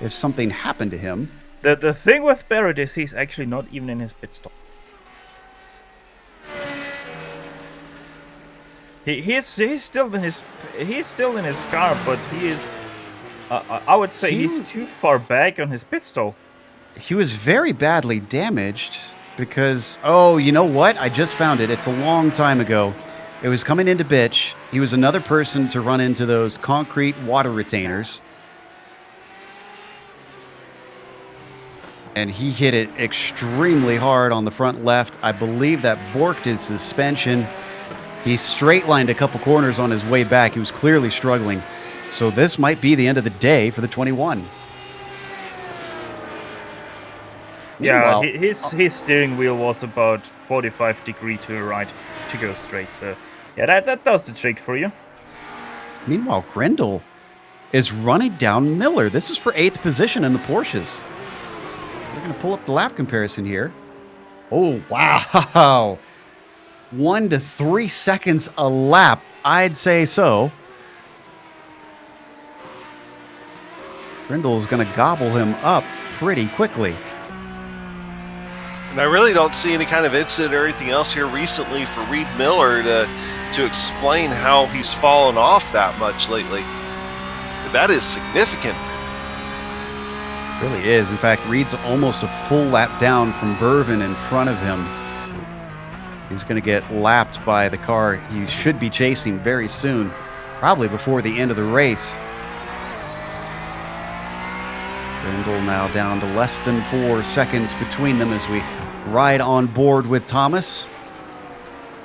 if something happened to him. The thing with Barrett is he's actually not even in his pit stop. He's still in his car, but he is. I would say he's too far back on his pit stall. He was very badly damaged because, oh, you know what? I just found it. It's a long time ago. It was coming into Bitch. He was another person to run into those concrete water retainers. And he hit it extremely hard on the front left. I believe that borked his suspension. He straight-lined a couple corners on his way back. He was clearly struggling. So this might be the end of the day for the 21. Yeah, his steering wheel was about 45 degrees to the right to go straight. So, yeah, that does the trick for you. Meanwhile, Grendel is running down Miller. This is for 8th position in the Porsches. We're going to pull up the lap comparison here. Oh, wow. 1 to 3 seconds a lap. I'd say so. Grendel is going to gobble him up pretty quickly. And I really don't see any kind of incident or anything else here recently for Reed Miller to explain how he's fallen off that much lately. That is significant. It really is. In fact, Reed's almost a full lap down from Bervin in front of him. He's going to get lapped by the car he should be chasing very soon, probably before the end of the race. Grendel now down to less than 4 seconds between them as we ride on board with Thomas.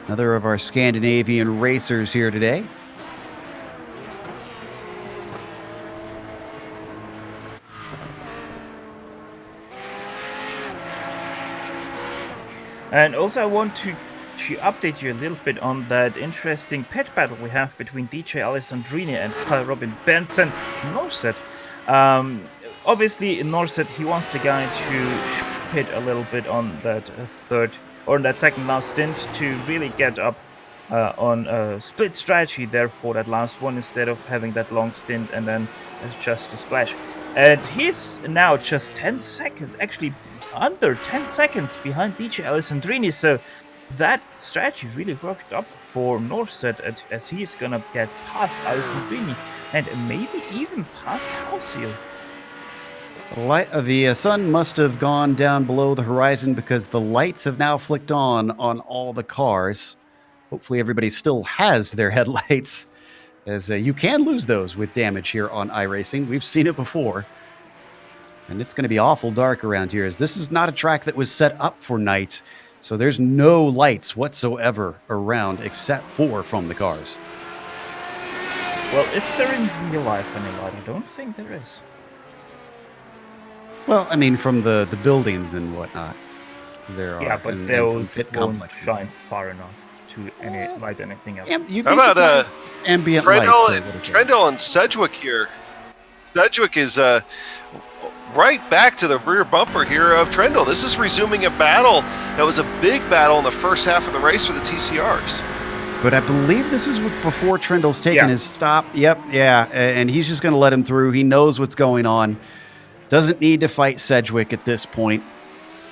Another of our Scandinavian racers here today. And also I want to update you a little bit on that interesting pit battle we have between DJ Alessandrini and Kyle Robin Benson Norset. Obviously, Norset, he wants the guy to pit a little bit on that second last stint to really get up on a split strategy there for that last one instead of having that long stint and then just a splash. And he's now just 10 seconds, actually under 10 seconds behind DJ Alessandrini, so that strategy really worked up for Norset as he's gonna get past Alessandrini and maybe even past Halsey. The sun must have gone down below the horizon because the lights have now flicked on all the cars. Hopefully everybody still has their headlights, as you can lose those with damage here on iRacing. We've seen it before. And it's going to be awful dark around here, as this is not a track that was set up for night. So there's no lights whatsoever around except for from the cars. Well, is there in real life any light? I don't think there is. Well, I mean, from the buildings and whatnot, there are. Yeah, but and those pit won't complexes. shine far enough to light anything else. How about ambient Trendle and Sedgwick here? Sedgwick is right back to the rear bumper here of Trendle. This is resuming a battle that was a big battle in the first half of the race for the TCRs. But I believe this is before Trendle's taken his stop. Yep, yeah, and he's just going to let him through. He knows what's going on. Doesn't need to fight Sedgwick at this point.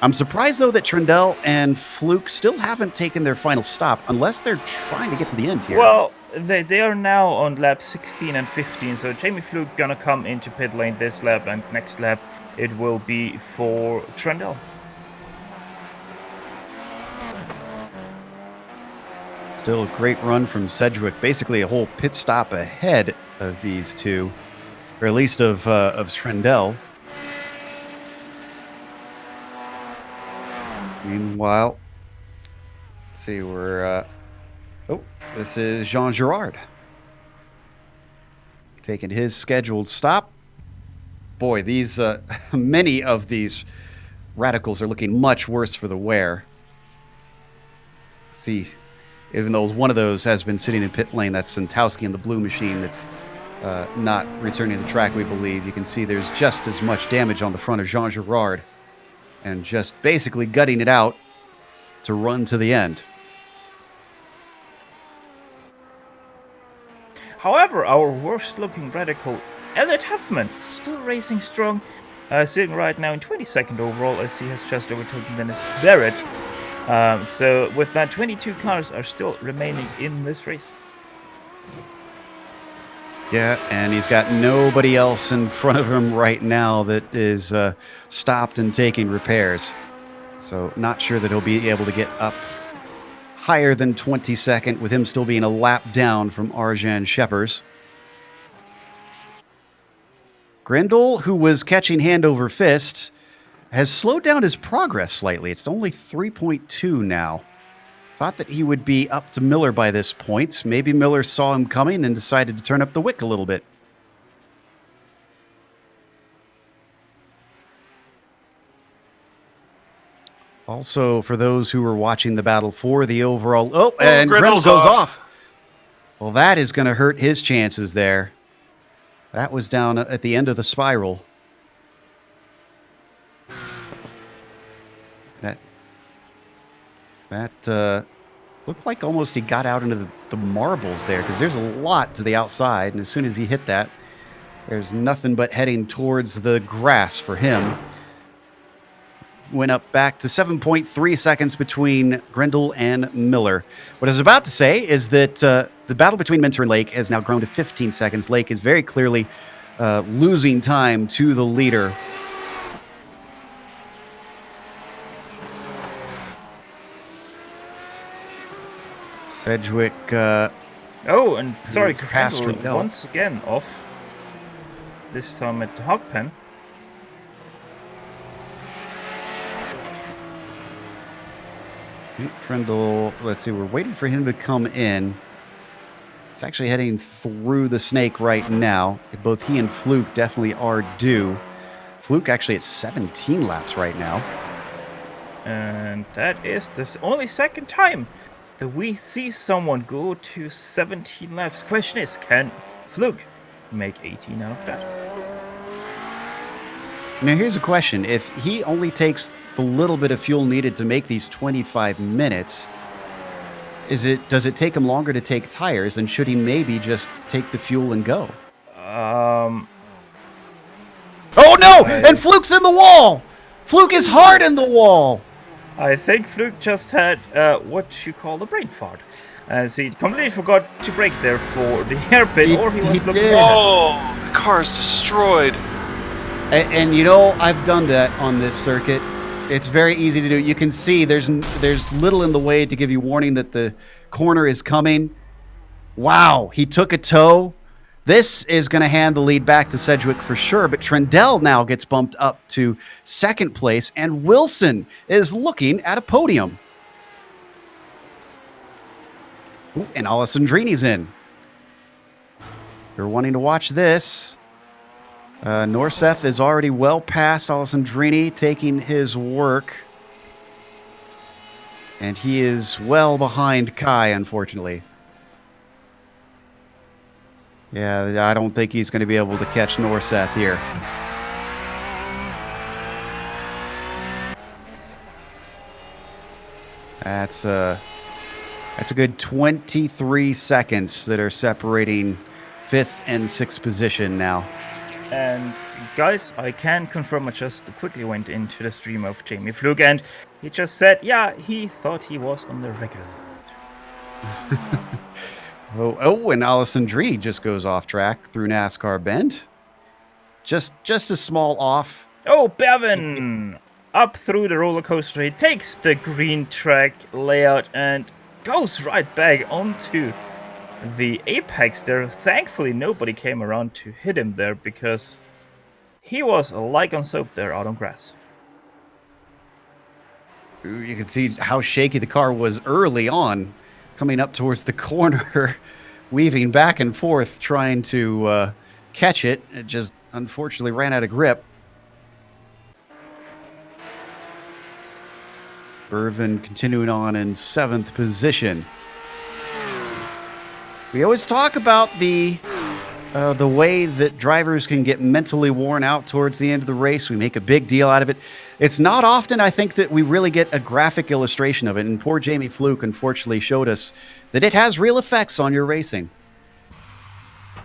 I'm surprised, though, that Trendle and Fluke still haven't taken their final stop, unless they're trying to get to the end here. Well, they are now on lap 16 and 15, so Jamie Fluke gonna come into pit lane this lap, and next lap it will be for Trendle. Still a great run from Sedgwick. Basically a whole pit stop ahead of these two, or at least of Trendle. Meanwhile, let's see, this is Jean Girard taking his scheduled stop. Boy, these many of these radicals are looking much worse for the wear. See, even though one of those has been sitting in pit lane, that's Santowski in the blue machine that's not returning to the track, we believe. You can see there's just as much damage on the front of Jean Girard, and just basically gutting it out to run to the end. However, our worst-looking radical, Elliot Huffman, still racing strong, sitting right now in 22nd overall as he has just overtaken Dennis Barrett. So with that, 22 cars are still remaining in this race. Yeah, and he's got nobody else in front of him right now that is stopped and taking repairs. So not sure that he'll be able to get up higher than 22nd with him still being a lap down from Arjan Shepers. Grindle, who was catching hand over fist, has slowed down his progress slightly. It's only 3.2 now. Thought that he would be up to Miller by this point. Maybe Miller saw him coming and decided to turn up the wick a little bit. Also, for those who were watching the battle for the overall... Oh, and Grindle goes off. Well, that is going to hurt his chances there. That was down at the end of the spiral. That looked like almost he got out into the marbles there, because there's a lot to the outside, and as soon as he hit that, there's nothing but heading towards the grass for him. Went up back to 7.3 seconds between Grindle and Miller. What I was about to say is that the battle between Minter and Lake has now grown to 15 seconds. Lake is very clearly losing time to the leader. Sedgwick. Oh, and sorry, past Grindle once again off. This time at the hog pen. Grindle, let's see, we're waiting for him to come in. It's actually heading through the snake right now. Both he and Fluke definitely are due. Fluke actually at 17 laps right now. And that is the only second time that we see someone go to 17 laps. Question is, can Fluke make 18 out of that? Now here's a question. If he only takes the little bit of fuel needed to make these 25 minutes, does it take him longer to take tires, and should he maybe just take the fuel and go? Oh no! And Fluke's in the wall! Fluke is hard in the wall! I think Fluke just had what you call a brain fart, as he completely forgot to brake there for the hairpin, or he was looking at it. Oh, the car is destroyed. And you know, I've done that on this circuit. It's very easy to do. You can see there's little in the way to give you warning that the corner is coming. Wow, he took a toe. This is going to hand the lead back to Sedgwick for sure, but Trendell now gets bumped up to second place, and Wilson is looking at a podium. Ooh, and Alessandrini's in. You're wanting to watch this. Norseth is already well past Alessandrini, taking his work. And he is well behind Kai, unfortunately. Yeah, I don't think he's going to be able to catch Norseth here. That's a good 23 seconds that are separating 5th and 6th position now. And guys, I can confirm I just quickly went into the stream of Jamie Fluke, and he just said, yeah, he thought he was on the regular road. Oh, and Alessandrini just goes off track through NASCAR Bend. Just a small off. Oh, Bevan! Up through the roller coaster. He takes the green track layout and goes right back onto the apex there. Thankfully, nobody came around to hit him there, because he was like on soap there out on grass. You can see how shaky the car was early on, coming up towards the corner, weaving back and forth, trying to catch it. It just unfortunately ran out of grip. Irvin continuing on in 7th position. We always talk about the way that drivers can get mentally worn out towards the end of the race. We make a big deal out of it. It's not often, I think, that we really get a graphic illustration of it. And poor Jamie Fluke, unfortunately, showed us that it has real effects on your racing.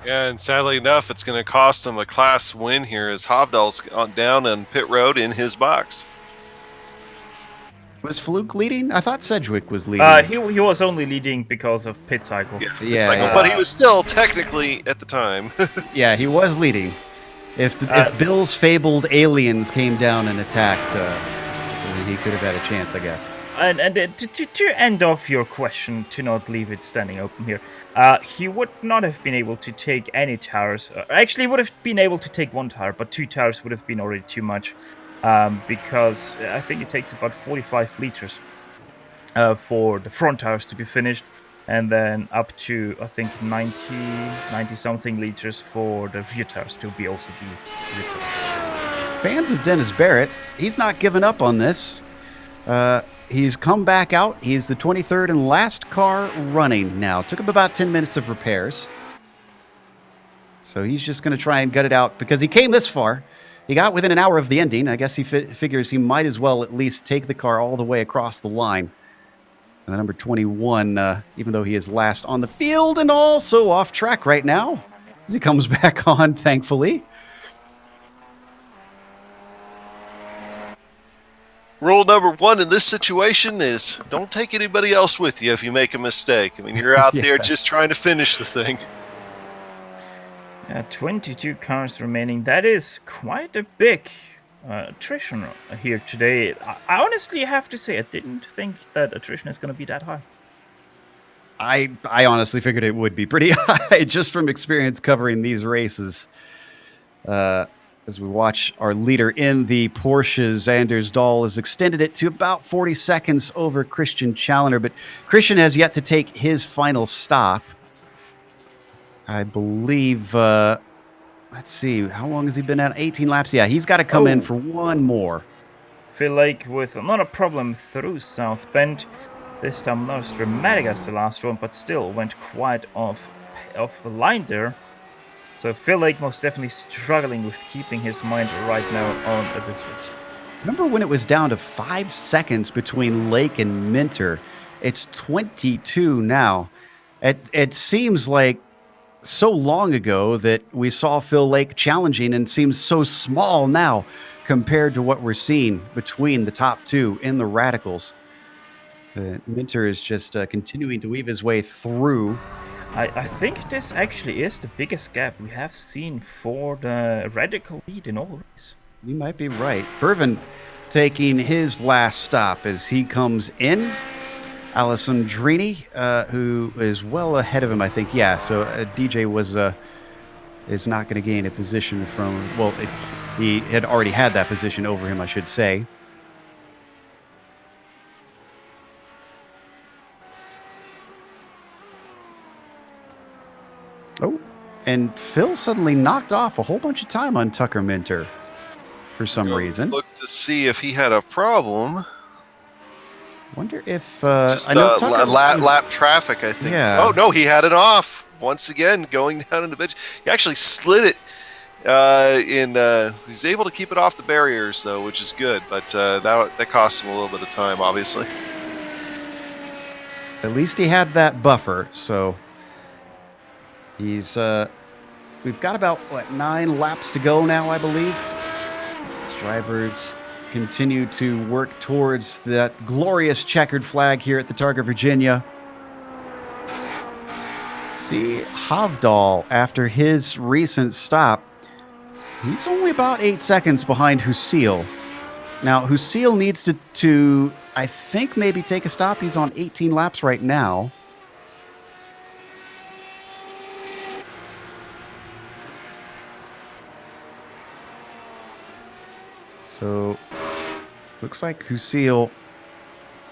Yeah, and sadly enough, it's going to cost him a class win here as Hovdal's down on pit road in his box. Was Fluke leading? I thought Sedgwick was leading. He was only leading because of pit cycle. Yeah, Yeah, cycle, yeah. but he was still technically at the time. Yeah, he was leading. If Bill's fabled aliens came down and attacked, he could have had a chance, I guess. And to end off your question, to not leave it standing open here, he would not have been able to take any tires. Actually, would have been able to take one tire, but 2 tires would have been already too much, because I think it takes about 45 liters for the front tires to be finished, and then up to, I think, 90 something liters for the rear tires to be also be replaced. Fans of Dennis Barrett, he's not giving up on this. He's come back out. He's the 23rd and last car running now. Took him about 10 minutes of repairs. So he's just going to try and gut it out because he came this far. He got within an hour of the ending. I guess he figures he might as well at least take the car all the way across the line. And the number 21, even though he is last on the field and also off track right now, as he comes back on, thankfully. Rule number 1 in this situation is don't take anybody else with you if you make a mistake. I mean, you're out there just trying to finish the thing. 22 cars remaining. That is quite a big attrition here today. I honestly have to say, I didn't think that attrition is going to be that high. I honestly figured it would be pretty high just from experience covering these races. As we watch our leader in the Porsches, Anders Dahl has extended it to about 40 seconds over Christian Challenger, but Christian has yet to take his final stop. I believe, let's see, how long has he been at? 18 laps? Yeah, he's got to come in for one more. Phil Lake with not a problem through South Bend. This time not as dramatic as the last one, but still went quite off the line there. So Phil Lake most definitely struggling with keeping his mind right now on this race. Remember when it was down to 5 seconds between Lake and Minter? It's 22 now. It seems like so long ago that we saw Phil Lake challenging and seems so small now compared to what we're seeing between the top two in the radicals. Minter is just continuing to weave his way through. I think this actually is the biggest gap we have seen for the radical lead in all race. You might be right. Bervin taking his last stop as he comes in. Alessandrini, who is well ahead of him, I think. Yeah, so DJ is not going to gain a position from... Well, he had already had that position over him, I should say. Oh, and Phil suddenly knocked off a whole bunch of time on Tucker Minter for some reason. Look to see if he had a problem. Wonder if just I know Tucker, lap traffic, I think. Yeah. Oh no, he had it off once again, going down in the bench. He actually slid it. He's able to keep it off the barriers though, which is good. But that cost him a little bit of time, obviously. At least he had that buffer, so. He's, we've got about, 9 laps to go now, I believe. These drivers continue to work towards that glorious checkered flag here at the Targa Virginia. See, Havdal, after his recent stop, he's only about 8 seconds behind Husil. Now, Husil needs to, I think, maybe take a stop. He's on 18 laps right now. So, looks like Husil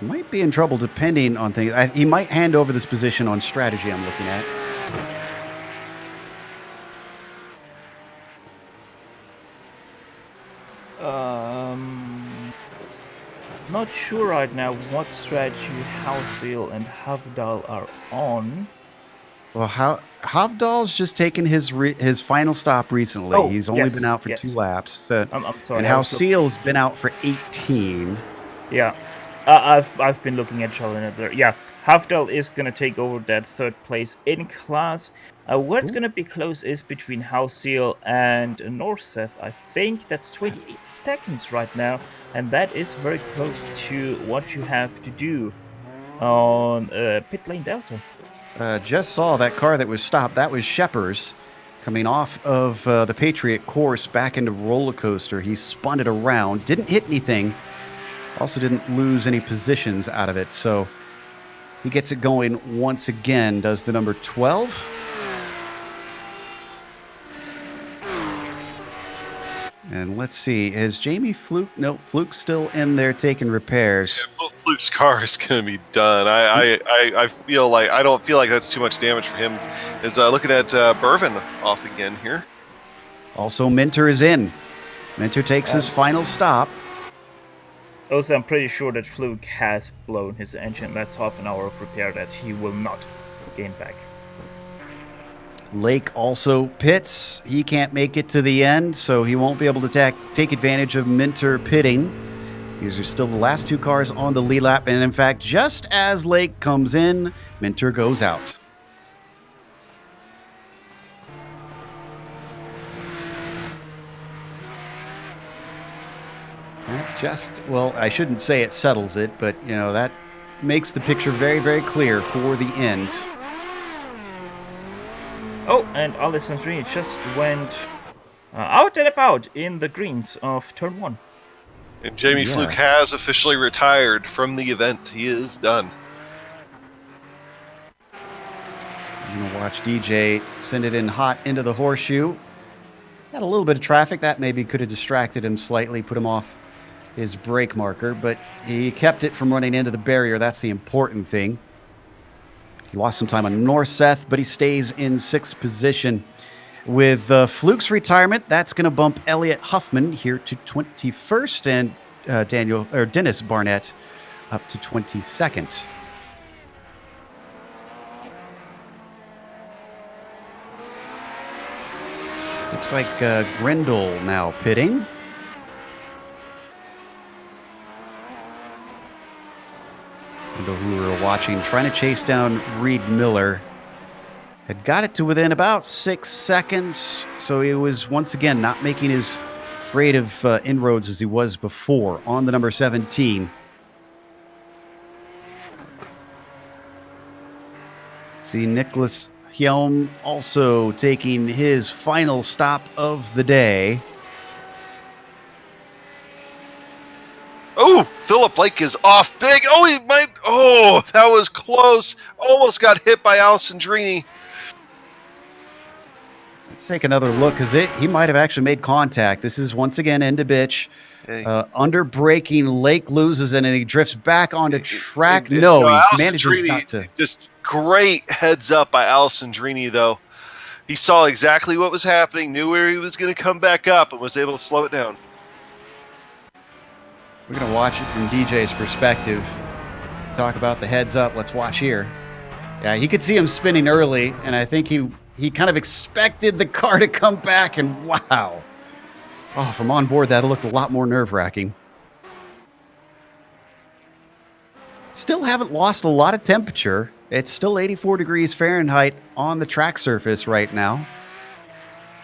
might be in trouble depending on things. He might hand over this position on strategy I'm looking at. Not sure right now what strategy Husil and Havdal are on. Well, Havdal's just taken his final stop recently. Oh, he's only been out for 2 laps. I'm sorry. And Husil's been out for 18. Yeah, I've been looking at Challenger there. Yeah, Havdal is gonna take over that 3rd place in class. Where it's gonna be close is between Husil and Northseth. I think that's 28 seconds right now, and that is very close to what you have to do on pit lane delta. Just saw that car that was stopped. That was Shepherd's coming off of the Patriot course back into roller coaster. He spun it around, didn't hit anything, also didn't lose any positions out of it. So he gets it going once again. Does the number 12? And let's see, is Jamie Fluke? No, Fluke's still in there taking repairs. Yeah, Fluke's car is going to be done. I feel like I don't feel like that's too much damage for him. Is looking at Bervin off again here. Also, Minter is in. Minter takes his final stop. Also, I'm pretty sure that Fluke has blown his engine. That's half an hour of repair that he will not gain back. Lake also pits. He can't make it to the end, so he won't be able to take advantage of Minter pitting. These are still the last two cars on the lead lap, and in fact, just as Lake comes in, Minter goes out. Well, I shouldn't say it settles it, but, you know, that makes the picture very, very clear for the end. Oh, and Alessandrini just went out and about in the greens of turn 1. And Jamie Fluke has officially retired from the event. He is done. I'm going to watch DJ send it in hot into the horseshoe. Had a little bit of traffic. That maybe could have distracted him slightly, put him off his brake marker, but he kept it from running into the barrier. That's the important thing. He lost some time on Norseth, but he stays in 6th position. With Fluke's retirement, that's going to bump Elliot Huffman here to 21st, and Dennis Barnett up to 22nd. Looks like Grindle now pitting. Who we were watching, trying to chase down Reed Miller. Had got it to within about 6 seconds, so he was once again not making as great of inroads as he was before on the number 17. See Nicholas Hjelm also taking his final stop of the day. Oh, Philip Lake is off big. Oh, he might. Oh, that was close. Almost got hit by Alessandrini. Let's take another look, because he might have actually made contact. This is once again into bitch. Hey. Under braking, Lake loses and then he drifts back onto track. He manages not to. Just great heads up by Alessandrini, though. He saw exactly what was happening, knew where he was going to come back up, and was able to slow it down. We're going to watch it from DJ's perspective. Talk about the heads up. Let's watch here. Yeah, he could see him spinning early, and I think he kind of expected the car to come back, and wow. Oh, from on board, that looked a lot more nerve-wracking. Still haven't lost a lot of temperature. It's still 84 degrees Fahrenheit on the track surface right now.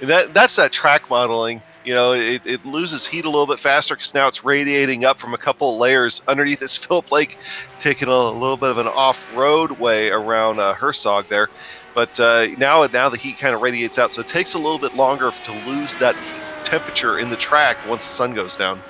That's that track modeling. You know, it loses heat a little bit faster because now it's radiating up from a couple of layers underneath this Philip Lake, taking a little bit of an off-road way around Herzog there. But now the heat kind of radiates out, so it takes a little bit longer to lose that temperature in the track once the sun goes down.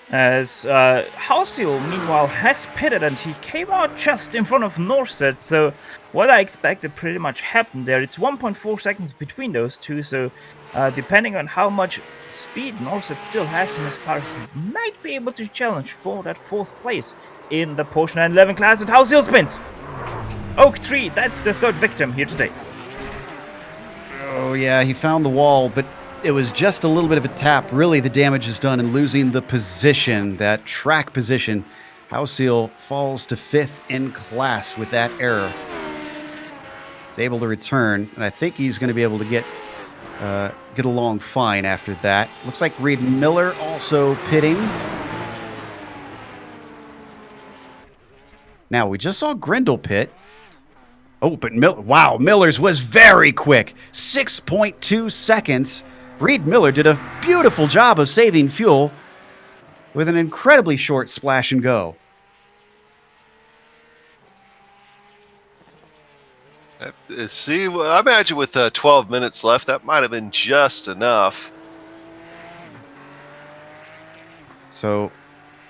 As Halsey, meanwhile, has pitted and he came out just in front of Norseth, so what I expected pretty much happened there. It's 1.4 seconds between those two, so depending on how much speed Norseth still has in his car, he might be able to challenge for that 4th place in the Porsche 911 class, and Halsey spins. Oak 3, that's the 3rd victim here today. Oh yeah, he found the wall, but it was just a little bit of a tap. Really, the damage is done in losing the position, that track position. Halsey falls to 5th in class with that error. He's able to return, and I think he's going to be able to get along fine after that. Looks like Reed Miller also pitting. Now, we just saw Grindle pit. Oh, but wow, Miller's was very quick. 6.2 seconds Reed Miller did a beautiful job of saving fuel with an incredibly short splash and go. See, well, I imagine with 12 minutes left, that might have been just enough. So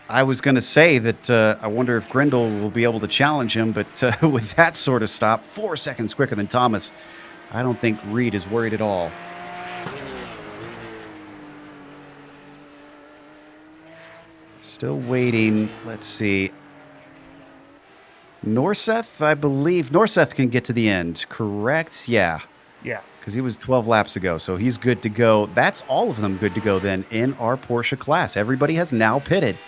I was going to say that I wonder if Grindle will be able to challenge him, but with that sort of stop, 4 seconds quicker than Thomas, I don't think Reed is worried at all. Still waiting. Let's see. Norseth, I believe. Norseth can get to the end, correct? Yeah. Yeah. Because he was 12 laps ago, so he's good to go. That's all of them good to go then in our Porsche class. Everybody has now pitted.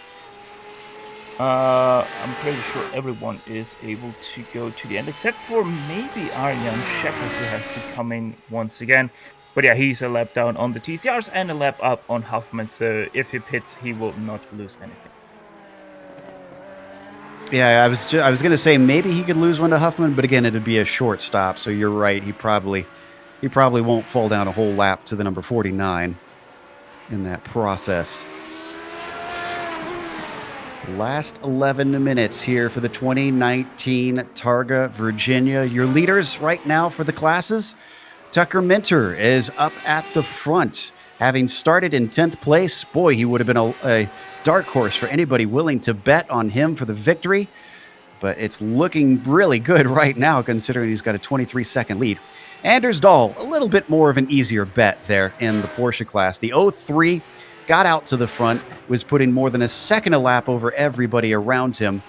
I'm pretty sure everyone is able to go to the end, except for maybe Arjan Shepard, who has to come in once again. But yeah, he's a lap down on the TCRs and a lap up on Huffman, so if he pits, he will not lose anything. Yeah, I was going to say maybe he could lose one to Huffman, but again, it'd be a short stop, so you're right. He probably won't fall down a whole lap to the number 49 in that process. Last 11 minutes here for the 2019 Targa Virginia. Your leaders right now for the classes, Tucker Minter is up at the front. Having started in 10th place, boy, he would have been a dark horse for anybody willing to bet on him for the victory. But it's looking really good right now, considering he's got a 23-second lead. Anders Dahl, a little bit more of an easier bet there in the Porsche class. The 03 got out to the front, was putting more than a second a lap over everybody around him.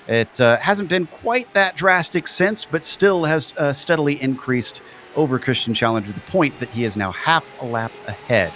It hasn't been quite that drastic since, but still has steadily increased over Christian Challenger to the point that he is now half a lap ahead.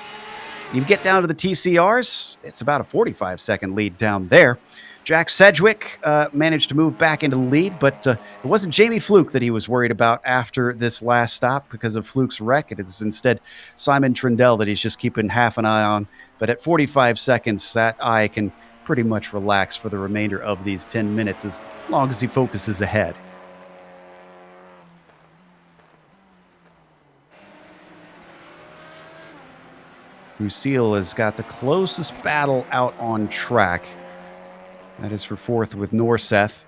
You get down to the TCRs, it's about a 45-second lead down there. Jack Sedgwick managed to move back into the lead, but it wasn't Jamie Fluke that he was worried about after this last stop because of Fluke's wreck. It is instead Simon Trindle that he's just keeping half an eye on. But at 45 seconds, that eye can pretty much relax for the remainder of these 10 minutes as long as he focuses ahead. Lucille has got the closest battle out on track. That is for fourth with Norseth.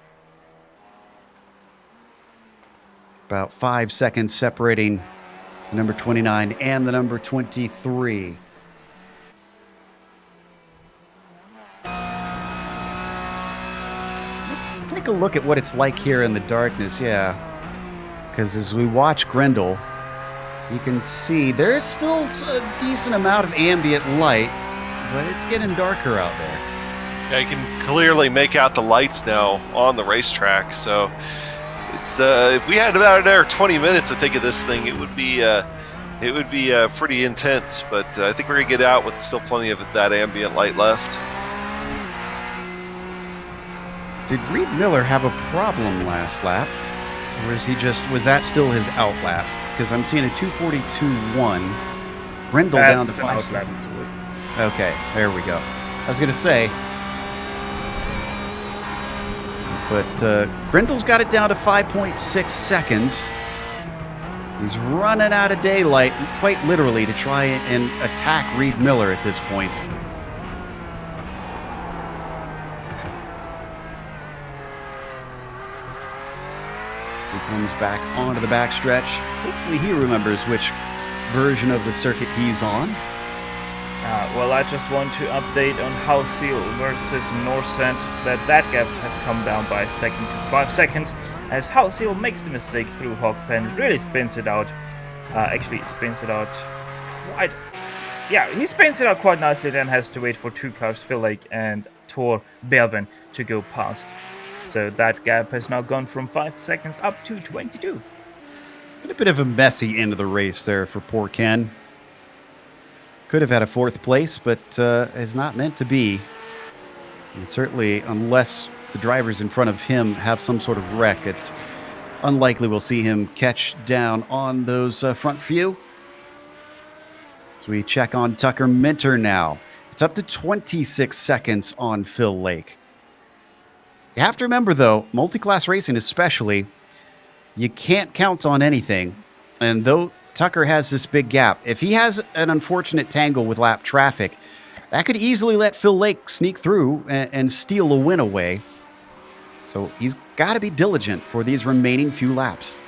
About 5 seconds separating the number 29 and the number 23. Let's take a look at what it's like here in the darkness, yeah. Because as we watch Grindle, you can see there's still a decent amount of ambient light, but it's getting darker out there. Yeah, you can clearly make out the lights now on the racetrack. So it's if we had about another 20 minutes to think of this thing, it would be pretty intense. But I think we're gonna get out with still plenty of that ambient light left. Did Reed Miller have a problem last lap, or was that still his out lap? Because I'm seeing a 2:42.1. Grindle down to 5 seconds. Okay, there we go. I was gonna say. But Grindle's got it down to 5.6 seconds. He's running out of daylight, quite literally, to try and attack Reed Miller at this point. He comes back onto the backstretch. Hopefully he remembers which version of the circuit he's on. Well, I just want to update on Hausil versus Norseth that gap has come down by a second to 5 seconds, as Hausil makes the mistake through Hogpen, really spins it out. Actually spins it out quite... Yeah, he spins it out quite nicely, then has to wait for two cars, Phil Lake and Tor Belvin, to go past. So that gap has now gone from 5 seconds up to 22. Been a bit of a messy end of the race there for poor Ken. Could have had a fourth place, but it's not meant to be. And certainly, unless the drivers in front of him have some sort of wreck, it's unlikely we'll see him catch down on those front few. So we check on Tucker Minter now. It's up to 26 seconds on Phil Lake. You have to remember, though, multi-class racing especially, you can't count on anything. And though Tucker has this big gap. If he has an unfortunate tangle with lap traffic, that could easily let Phil Lake sneak through and steal a win away. So he's got to be diligent for these remaining few laps.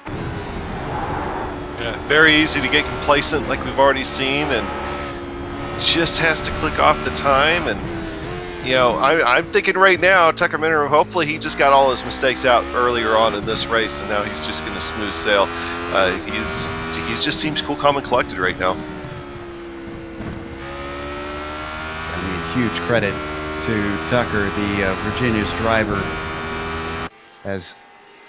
Yeah, very easy to get complacent like we've already seen, and just has to click off the time. And you know, I'm thinking right now, Tucker Minter, hopefully he just got all his mistakes out earlier on in this race, and now he's just going to smooth sail. He just seems cool, calm, and collected right now. I mean, huge credit to Tucker, the Virginia's driver, has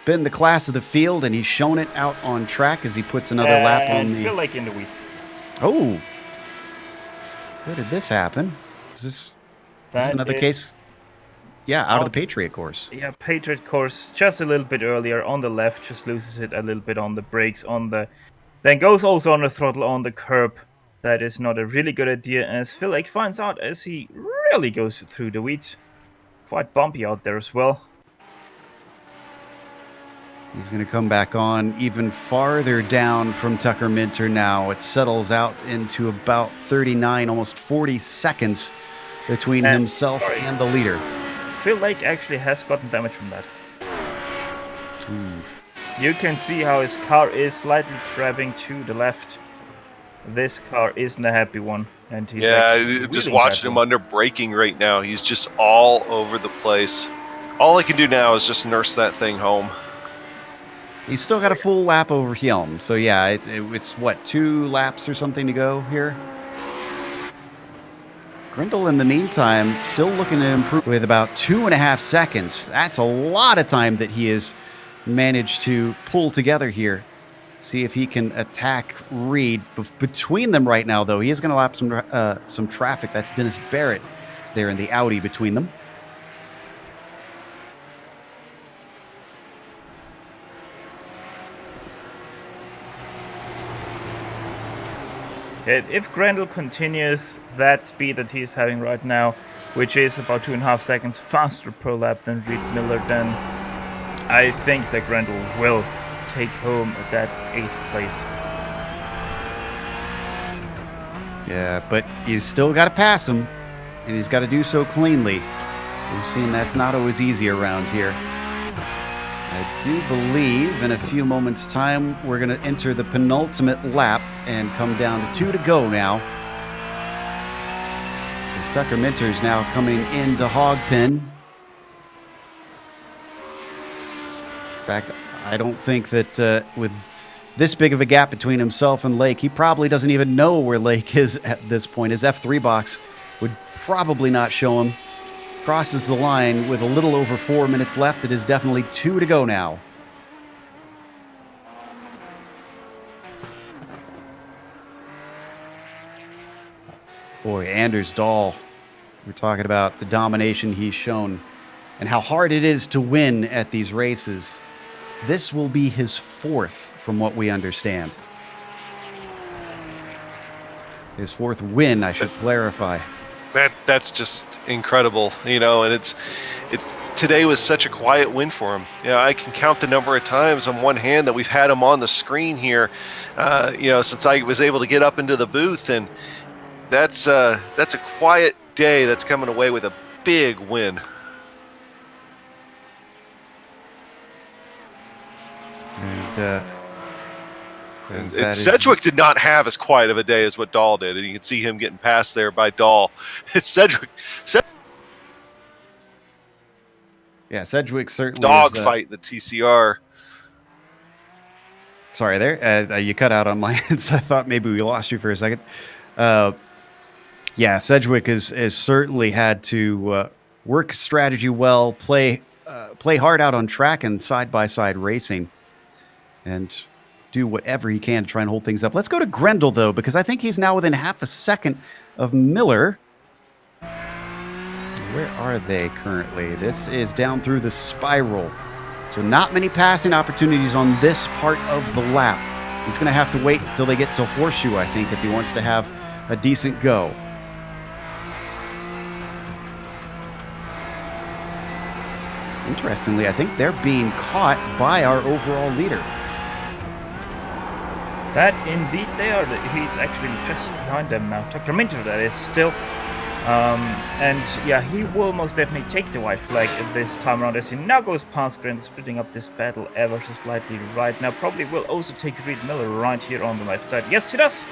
been the class of the field, and he's shown it out on track as he puts another lap on the... Feel like in the weeds. Oh! Where did this happen? Is this another case? Yeah, out of the Patriot course. Yeah, Patriot course, just a little bit earlier on the left, just loses it a little bit on the brakes, then goes also on the throttle on the curb. That is not a really good idea, as Phil Lake finds out as he really goes through the weeds. Quite bumpy out there as well. He's going to come back on even farther down from Tucker Minter now. It settles out into about 39, almost 40 seconds between himself and the leader. Phil Lake actually has gotten damage from that. You can see how his car is slightly trapping to the left. This car isn't a happy one. And he's just watching him under braking right now. He's just all over the place. All I can do now is just nurse that thing home. He's still got a full lap over Helm. So yeah, it's what, 2 laps or something to go here? Grindle, in the meantime, still looking to improve with about 2.5 seconds. That's a lot of time that he has managed to pull together here. See if he can attack Reed. Between them right now, though, he is going to lap some traffic. That's Dennis Barrett there in the Audi between them. If Grendel continues that speed that he's having right now, which is about 2.5 seconds faster per lap than Reed Miller, then I think that Grendel will take home that 8th place. Yeah, but he's still got to pass him, and he's got to do so cleanly. We've seen that's not always easy around here. I do believe in a few moments' time we're going to enter the penultimate lap and come down to 2 to go now. As Tucker Minter's now coming into Hogpen. In fact, I don't think that with this big of a gap between himself and Lake, he probably doesn't even know where Lake is at this point. His F3 box would probably not show him. Crosses the line with a little over 4 minutes left. It is definitely 2 to go now. Boy, Anders Dahl, we're talking about the domination he's shown and how hard it is to win at these races. This will be his 4th, from what we understand. His 4th win, I should clarify. That's just incredible, you know, and today was such a quiet win for him. You know, I can count the number of times on one hand that we've had him on the screen here, you know, since I was able to get up into the booth, and that's a quiet day that's coming away with a big win. And Sedgwick did not have as quiet of a day as what Dahl did, and you can see him getting passed there by Dahl. It's Sedgwick. Yeah, Sedgwick certainly dogfight in the TCR. Sorry, there you cut out on my end, so I thought maybe we lost you for a second. Yeah, Sedgwick has certainly had to work strategy well, play hard out on track and side-by-side racing, and do whatever he can to try and hold things up. Let's go to Grendel, though, because I think he's now within half a second of Miller. Where are they currently? This is down through the spiral. So not many passing opportunities on this part of the lap. He's going to have to wait until they get to Horseshoe, I think, if he wants to have a decent go. Interestingly, I think they're being caught by our overall leader. That indeed they are. He's actually just behind them now. Tucker Minter, that is still. And yeah, he will most definitely take the white flag this time around as he now goes past Grant, splitting up this battle ever so slightly right now. Probably will also take Reed Miller right here on the left side. Yes, he does.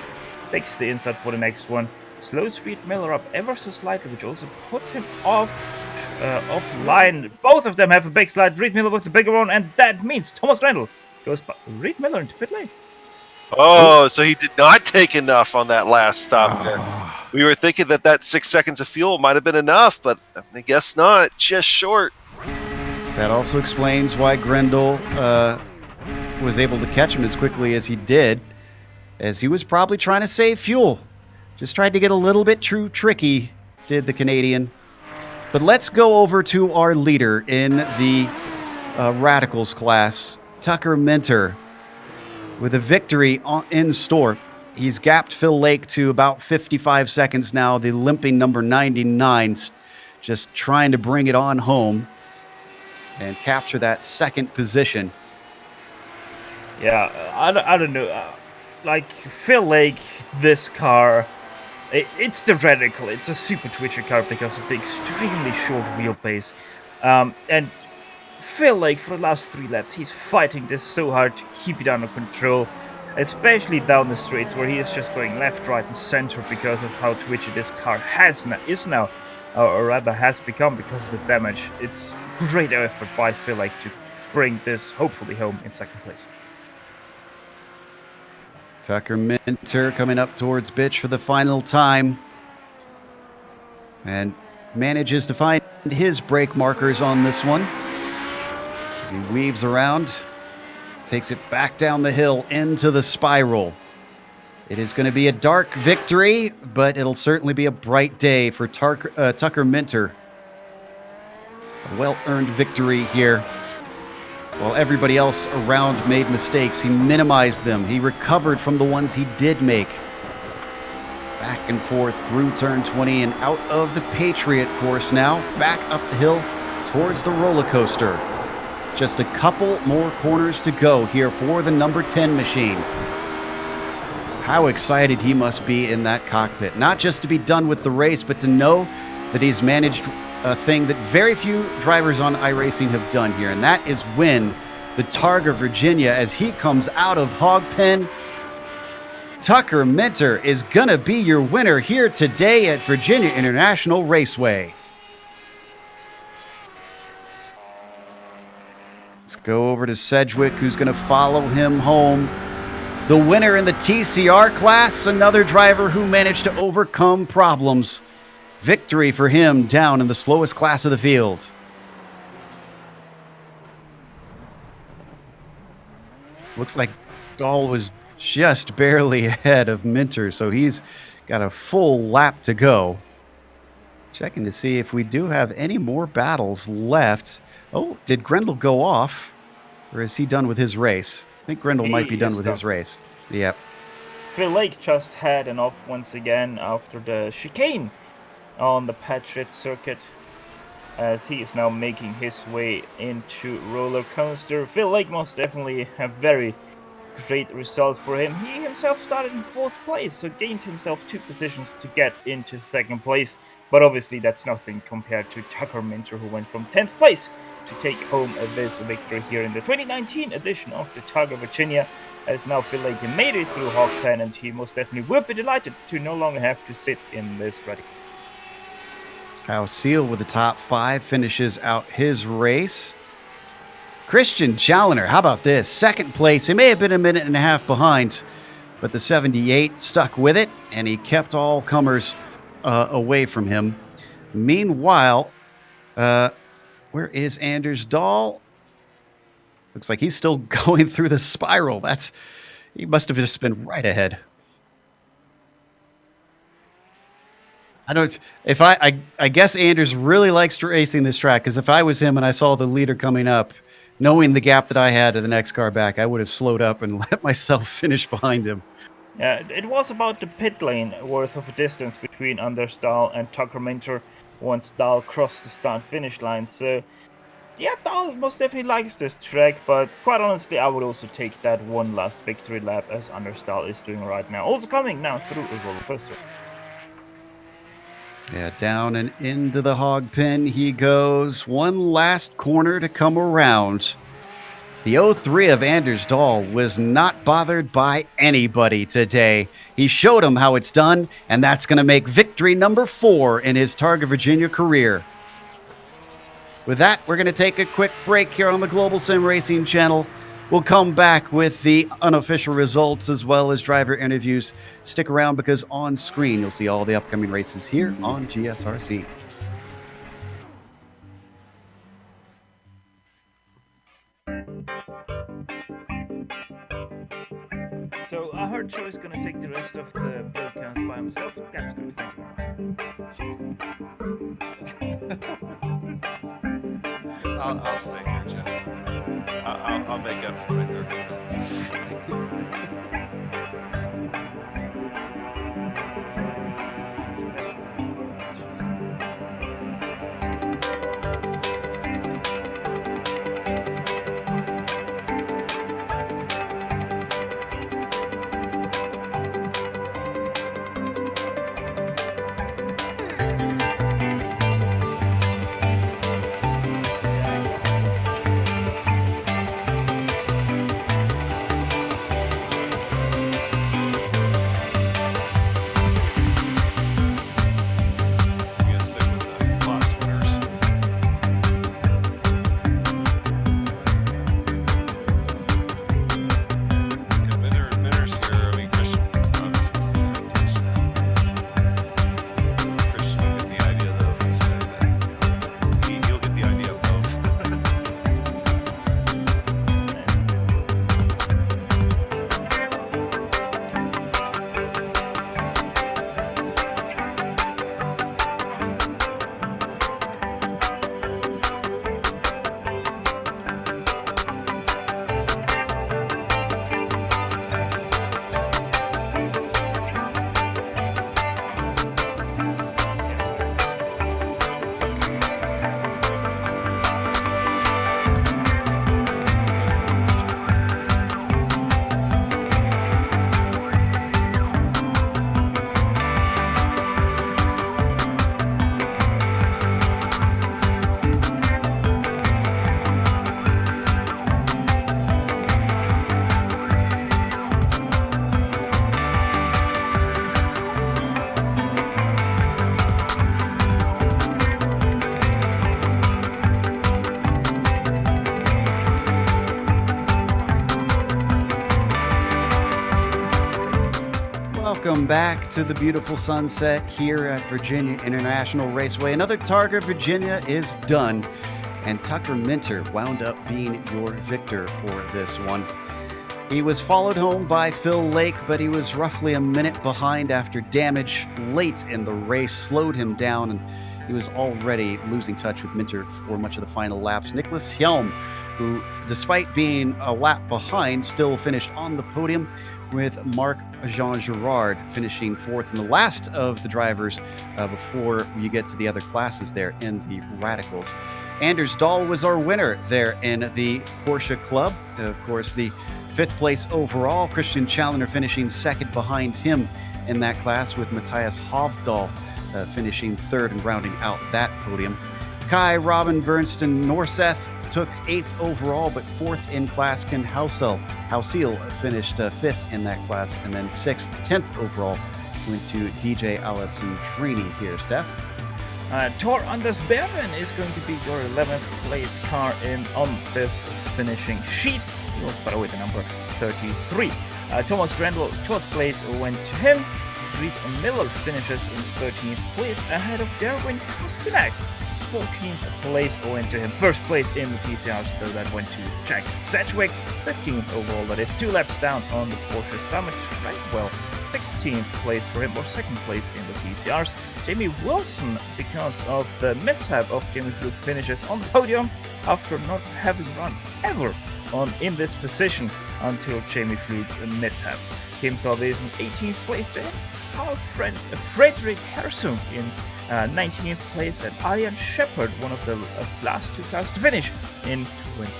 Takes the inside for the next one. Slows Reed Miller up ever so slightly, which also puts him offline. Both of them have a big slide. Reed Miller with the bigger one, and that means Thomas Grendel goes by Reed Miller into pit lane. Oh, so he did not take enough on that last stop there. We were thinking that 6 seconds of fuel might have been enough, but I guess not. Just short. That also explains why Grendel was able to catch him as quickly as he did, as he was probably trying to save fuel. Just tried to get a little bit too tricky, did the Canadian. But let's go over to our leader in the Radicals class, Tucker Minter. With a victory in store, he's gapped Phil Lake to about 55 seconds now. The limping number 99, just trying to bring it on home and capture that second position. Yeah, I don't know. Like Phil Lake, this car, it's the Radical. It's a super twitchy car because of the extremely short wheelbase. And Phil Lake, for the last 3 laps, he's fighting this so hard to keep it under control, especially down the straights where he is just going left, right, and center because of how twitchy this car is now, or rather has become because of the damage. It's great effort by Phil Lake to bring this hopefully home in second place. Tucker Minter coming up towards Bitch for the final time and manages to find his brake markers on this one. As he weaves around, takes it back down the hill into the spiral. It is going to be a dark victory, but it'll certainly be a bright day for Tucker Minter. A well-earned victory here. While everybody else around made mistakes, he minimized them. He recovered from the ones he did make. Back and forth through turn 20 and out of the Patriot course now. Back up the hill towards the roller coaster. Just a couple more corners to go here for the number 10 machine. How excited he must be in that cockpit. Not just to be done with the race, but to know that he's managed a thing that very few drivers on iRacing have done here, and that is win the Targa Virginia as he comes out of hog pen. Tucker Minter is gonna be your winner here today at Virginia International Raceway. Let's go over to Sedgwick, who's gonna follow him home. The winner in the TCR class, another driver who managed to overcome problems. Victory for him down in the slowest class of the field. Looks like Dahl was just barely ahead of Minter, so he's got a full lap to go. Checking to see if we do have any more battles left. Oh, did Grendel go off? Or is he done with his race? I think Grendel might be done with his race. Yep. Phil Lake just had an off once again after the chicane on the Patriot circuit, as he is now making his way into roller coaster. Phil Lake most definitely a very great result for him. He himself started in 4th place, so gained himself 2 positions to get into 2nd place. But obviously that's nothing compared to Tucker Minter, who went from 10th place to take home this victory here in the 2019 edition of the Targa Virginia. As now Phil Lake made it through hog pen, and he most definitely will be delighted to no longer have to sit in this Radical. How Seal with the top 5 finishes out his race. Christian Challoner, how about this? 2nd place. He may have been a minute and a half behind, but the 78 stuck with it, and he kept all comers away from him. Meanwhile, where is Anders Dahl? Looks like he's still going through the spiral. He must have just been right ahead. I guess Anders really likes racing this track, because if I was him and I saw the leader coming up, knowing the gap that I had to the next car back, I would have slowed up and let myself finish behind him. Yeah, it was about the pit lane worth of a distance between Anders Dahl and Tucker Minter once Dahl crossed the start-finish line. So Yeah, Dahl most definitely likes this track, but quite honestly, I would also take that one last victory lap as Anders Dahl is doing right now. Also coming now through a roller coaster. Yeah, down and into the hog pen he goes. One last corner to come around. The 03 of Anders Dahl was not bothered by anybody today. He showed him how it's done, and that's going to make victory number 4 in his Targa Virginia career. With that, we're going to take a quick break here on the Global Sim Racing channel. We'll come back with the unofficial results as well as driver interviews. Stick around because on screen you'll see all the upcoming races here on GSRC. So I heard Joe is going to take the rest of the broadcast by himself. That's good. Thank you. I'll stay here, Jeff. I'll make up for my 30 minutes. Welcome back to the beautiful sunset here at Virginia International Raceway. Another Targa Virginia is done, and Tucker Minter wound up being your victor for this one. He was followed home by Phil Lake, but he was roughly a minute behind after damage late in the race slowed him down, and he was already losing touch with Minter for much of the final laps. Nicholas Hjelm, who, despite being a lap behind, still finished on the podium, with Marc-Jean Girard finishing fourth, and the last of the drivers before you get to the other classes there in the Radicals. Anders Dahl was our winner there in the Porsche Club. Of course, the fifth place overall. Christian Challenger finishing second behind him in that class, with Matthias Hovdahl finishing third and rounding out that podium. Kai Robin Bernstein Norseth took 8th overall, but 4th in class. Ken Hausiel finished 5th in that class, and then 6th, 10th overall went to DJ Alessandrini here. Steph? Tor Anders Berven is going to be your 11th place car on this finishing sheet. He was, by the way, the number 33. Thomas Grendel, 12th place went to him. Reed Miller finishes in 13th place ahead of Derwin Kostinak. 14th place went to him. First place in the TCRs, though, that went to Jack Sedgwick. 15th overall, that is 2 laps down on the Porsche Summit. Right, well, 16th place for him, or second place in the TCRs. Jamie Wilson, because of the mishap of Jamie Fluke, finishes on the podium after not having run ever in this position until Jamie Fluke's mishap. Kim Salvesen, 18th place to him. Carl Frederick Hersum in 19th place, and Ian Shepard, one of the last 2 cars to finish in 20.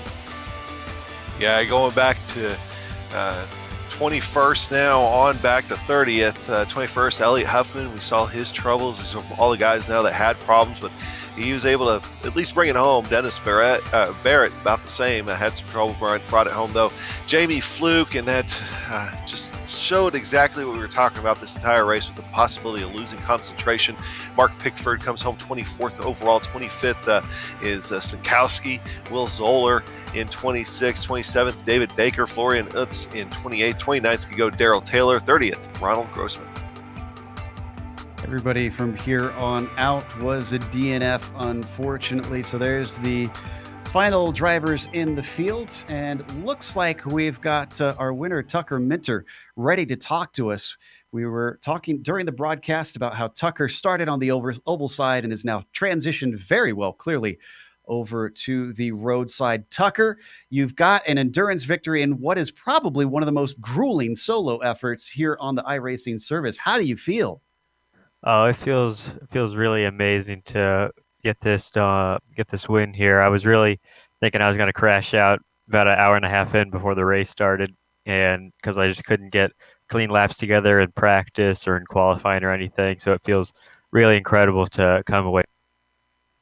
Yeah, going back to 21st now, on back to 30th. 21st, Elliot Huffman, we saw his troubles. These are all the guys now that had problems, but he was able to at least bring it home. Dennis Barrett, about the same. Had some trouble, brought it home though. Jamie Fluke, and that just showed exactly what we were talking about this entire race, with the possibility of losing concentration. Mark Pickford comes home 24th overall. 25th is Sinkowski. Will Zoller in 26th. 27th, David Baker. Florian Utz in 28th. 29th could go Daryl Taylor. 30th, Ronald Grossman. Everybody from here on out was a DNF, unfortunately. So there's the final drivers in the field, and looks like we've got our winner, Tucker Minter, ready to talk to us. We were talking during the broadcast about how Tucker started on the oval side and has now transitioned very well, clearly, over to the roadside. Tucker, you've got an endurance victory in what is probably one of the most grueling solo efforts here on the iRacing service. How do you feel? Oh, it feels really amazing to get this win here. I was really thinking I was going to crash out about an hour and a half in before the race started, and because I just couldn't get clean laps together in practice or in qualifying or anything. So it feels really incredible to come away.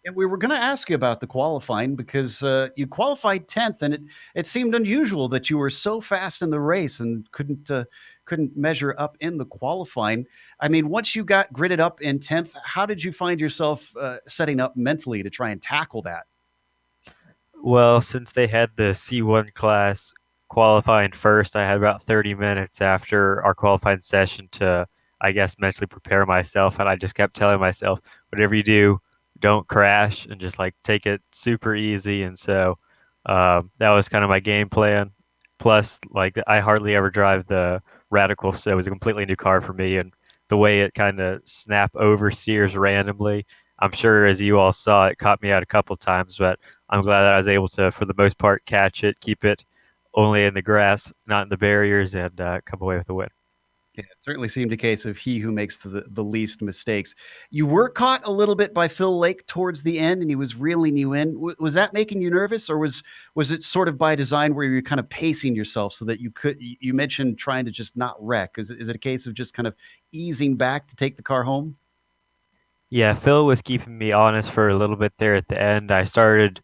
And we were going to ask you about the qualifying, because you qualified 10th, and it seemed unusual that you were so fast in the race and couldn't measure up in the qualifying. I mean, once you got gridded up in 10th, how did you find yourself setting up mentally to try and tackle that? Well, since they had the C1 class qualifying first, I had about 30 minutes after our qualifying session to, I guess, mentally prepare myself. And I just kept telling myself, whatever you do, don't crash, and just like take it super easy. And so that was kind of my game plan. Plus, like, I hardly ever drive the Radical, so it was a completely new car for me. And the way it kind of snap oversteers randomly, I'm sure as you all saw, it caught me out a couple times, but I'm glad that I was able to, for the most part, catch it, keep it only in the grass, not in the barriers, and come away with a win. Yeah, it certainly seemed a case of he who makes the least mistakes. You were caught a little bit by Phil Lake towards the end, and he was reeling you in. Was that making you nervous, or was it sort of by design where you're kind of pacing yourself so that you could? You mentioned trying to just not wreck. Is it a case of just kind of easing back to take the car home? Yeah, Phil was keeping me honest for a little bit there at the end. I started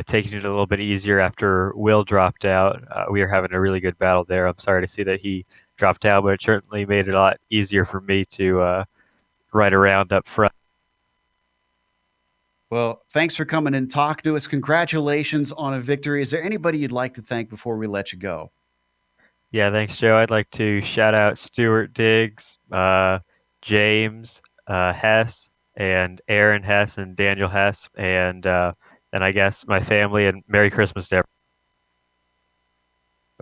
taking it a little bit easier after Will dropped out. We were having a really good battle there. I'm sorry to see that he dropped out, but it certainly made it a lot easier for me to ride around up front. Well, thanks for coming and talk to us. Congratulations on a victory. Is there anybody you'd like to thank before we let you go? Yeah, thanks, Joe. I'd like to shout out Stuart Diggs, James Hess, and Aaron Hess, and Daniel Hess, and I guess my family, and Merry Christmas to everyone.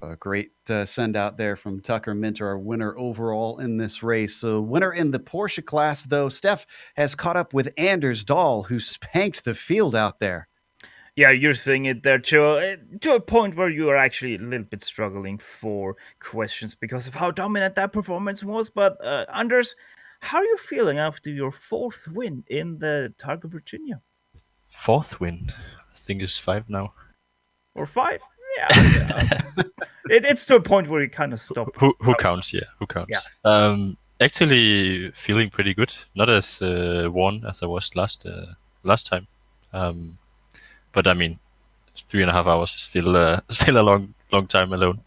A great send out there from Tucker Minter, our winner overall in this race. So winner in the Porsche class, though, Steph has caught up with Anders Dahl, who spanked the field out there. Yeah, you're seeing it there, Joe, to a point where you are actually a little bit struggling for questions because of how dominant that performance was. But Anders, how are you feeling after your 4th win in the Targa Virginia? 4th win? I think it's 5 now. Or 5? Yeah. It's to a point where you kind of stop. Who counts? Yeah, who counts? Yeah. Actually, feeling pretty good. Not as worn as I was last time. But I mean, 3.5 hours is still a long time alone.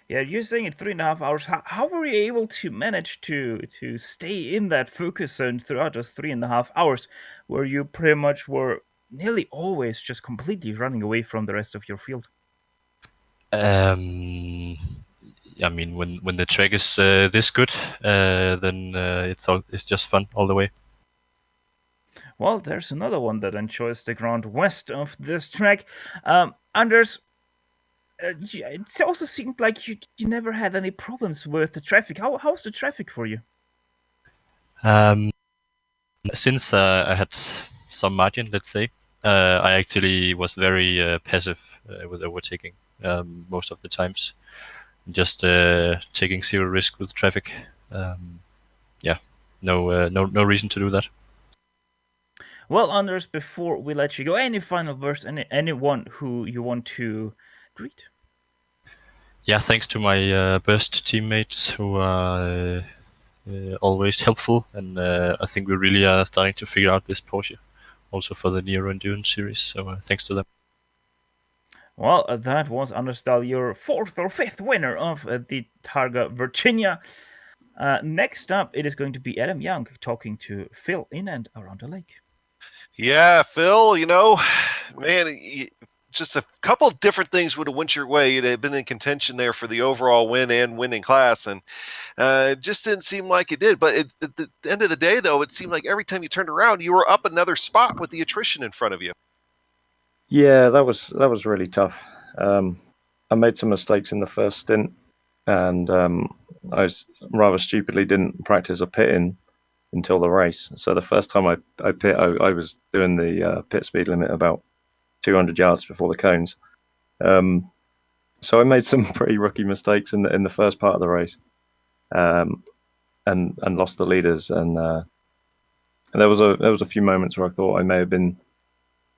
Yeah, you're saying it 3.5 hours. How were you able to manage to stay in that focus zone throughout those 3.5 hours, where you pretty much were nearly always just completely running away from the rest of your field? I mean, when the track is this good, then it's just fun all the way. Well, there's another one that enjoys the ground west of this track. Anders, it also seemed like you never had any problems with the traffic. How's the traffic for you? Since I had some margin, let's say, I actually was very passive with overtaking most of the times. Just taking zero risk with traffic. Yeah. no reason to do that. Well, Anders, before we let you go, any final words, anyone who you want to greet? Yeah, thanks to my best teammates who are always helpful, and I think we really are starting to figure out this Porsche, also for the Neo Endurance series. So thanks to them. Well, that was Anders Dahl, your 4th or 5th winner of the Targa Virginia. Next up, it is going to be Adam Young talking to Phil in and around the lake. Yeah, Phil, man, just a couple different things would have went your way. You'd have been in contention there for the overall win and winning class, and it just didn't seem like it did. But at the end of the day, though, it seemed like every time you turned around, you were up another spot with the attrition in front of you. Yeah, that was really tough. I made some mistakes in the first stint, and I rather stupidly didn't practice a pit-in until the race. So the first time I pit, I was doing the pit speed limit about 200 yards before the cones. So I made some pretty rookie mistakes in the first part of the race, and lost the leaders. And there was a few moments where I thought I may have been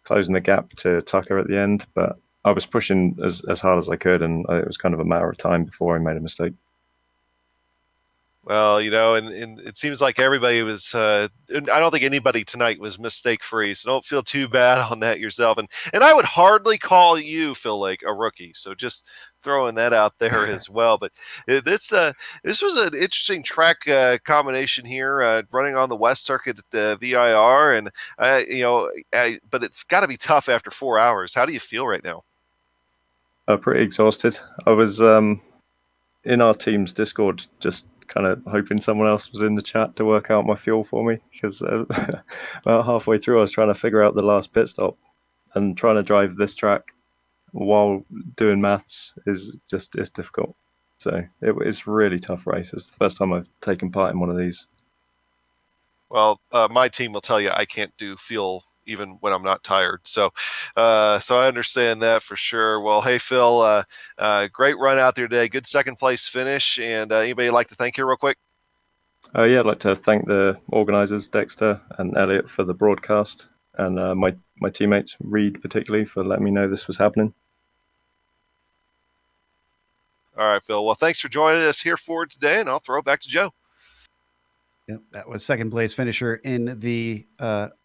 closing the gap to Tucker at the end, but I was pushing as hard as I could, and it was kind of a matter of time before I made a mistake. Well, and it seems like everybody was. I don't think anybody tonight was mistake-free, so don't feel too bad on that yourself. And I would hardly call you, Phil Lake, a rookie. So just throwing that out there as well. But this was an interesting track combination here, running on the West Circuit at the VIR, and but it's got to be tough after 4 hours. How do you feel right now? Pretty exhausted. I was in our team's Discord, just kind of hoping someone else was in the chat to work out my fuel for me, because about halfway through I was trying to figure out the last pit stop, and trying to drive this track while doing maths is difficult. So it's a really tough race. It's the first time I've taken part in one of these. Well, my team will tell you I can't do fuel even when I'm not tired. So I understand that for sure. Well, hey, Phil, great run out there today. Good second place finish. And anybody like to thank you real quick? Yeah, I'd like to thank the organisers, Dexter and Elliot, for the broadcast, and my teammates, Reed particularly, for letting me know this was happening. All right, Phil. Well, thanks for joining us here for today, and I'll throw it back to Joe. Yep, that was second place finisher in the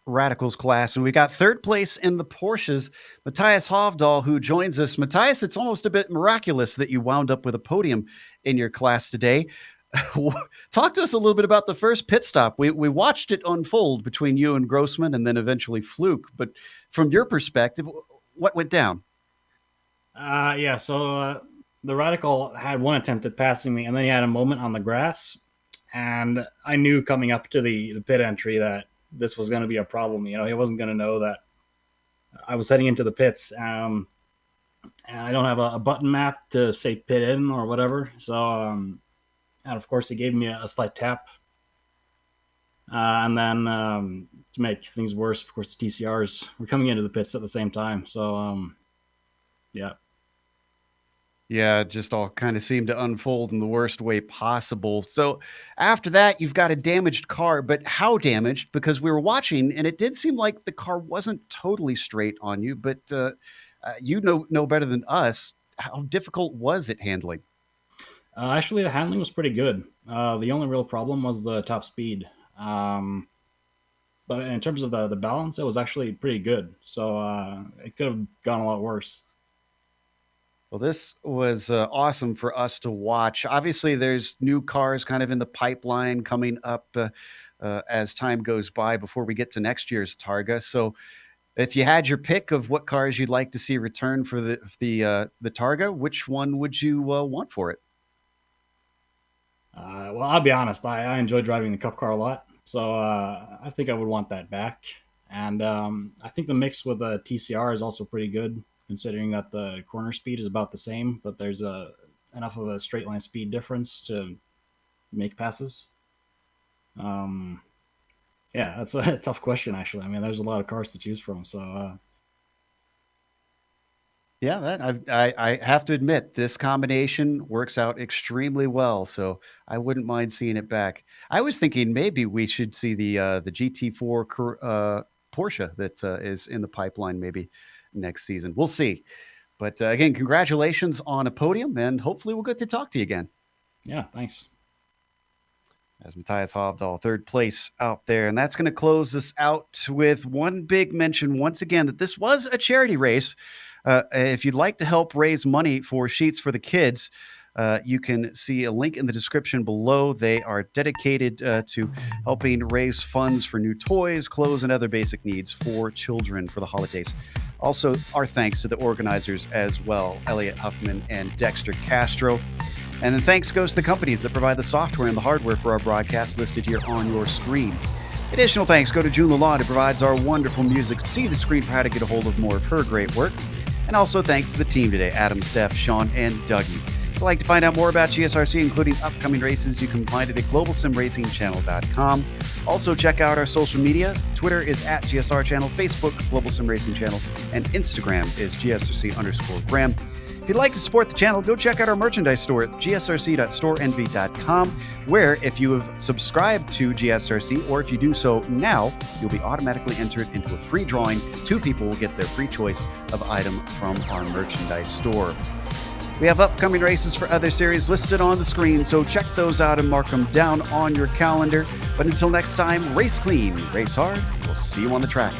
Radicals class. And we got third place in the Porsches, Matthias Hovdahl, who joins us. Matthias, it's almost a bit miraculous that you wound up with a podium in your class today. Talk to us a little bit about the first pit stop. We watched it unfold between you and Grossman and then eventually Fluke. But from your perspective, what went down? So the Radical had one attempt at passing me, and then he had a moment on the grass. And I knew coming up to the pit entry that this was going to be a problem. He wasn't going to know that I was heading into the pits. And I don't have a button map to say pit in or whatever. So, and of course, he gave me a slight tap. And then to make things worse, of course, the TCRs were coming into the pits at the same time. So, yeah. Yeah, it just all kind of seemed to unfold in the worst way possible. So after that, you've got a damaged car, but how damaged? Because we were watching, and it did seem like the car wasn't totally straight on you, but you know better than us. How difficult was it handling? Actually, the handling was pretty good. The only real problem was the top speed. But in terms of the balance, it was actually pretty good. So it could have gone a lot worse. Well, this was awesome for us to watch. Obviously, there's new cars kind of in the pipeline coming up as time goes by before we get to next year's Targa. So if you had your pick of what cars you'd like to see return for the Targa, which one would you want for it? Well, I'll be honest. I enjoy driving the Cup car a lot. So I think I would want that back. And I think the mix with the TCR is also pretty good, considering that the corner speed is about the same, but there's enough of a straight line speed difference to make passes. Yeah, that's a tough question, actually. I mean, there's a lot of cars to choose from. So, Yeah, I have to admit, this combination works out extremely well. So I wouldn't mind seeing it back. I was thinking maybe we should see the GT4 Porsche that is in the pipeline maybe next season. We'll see. But again, congratulations on a podium, and hopefully we'll get to talk to you again. Yeah, thanks. As Matthias Hovdahl, third place out there. And that's going to close us out with one big mention once again that this was a charity race. If you'd like to help raise money for Sheets for the Kids, you can see a link in the description below. They are dedicated to helping raise funds for new toys, clothes, and other basic needs for children for the holidays. Also, our thanks to the organizers as well, Elliot Huffman and Dexter Castro. And then thanks goes to the companies that provide the software and the hardware for our broadcast listed here on your screen. Additional thanks go to June Lalonde, who provides our wonderful music. See the screen for how to get a hold of more of her great work. And also thanks to the team today, Adam, Steph, Sean, and Dougie. If you'd like to find out more about GSRC, including upcoming races, you can find it at globalsimracingchannel.com. Also, check out our social media. Twitter is at GSR Channel, Facebook, Global Sim Racing Channel, and Instagram is GSRC_Graham. If you'd like to support the channel, go check out our merchandise store at gsrc.storenvy.com, where if you have subscribed to GSRC, or if you do so now, you'll be automatically entered into a free drawing. 2 people will get their free choice of item from our merchandise store. We have upcoming races for other series listed on the screen, so check those out and mark them down on your calendar. But until next time, race clean, race hard. We'll see you on the track.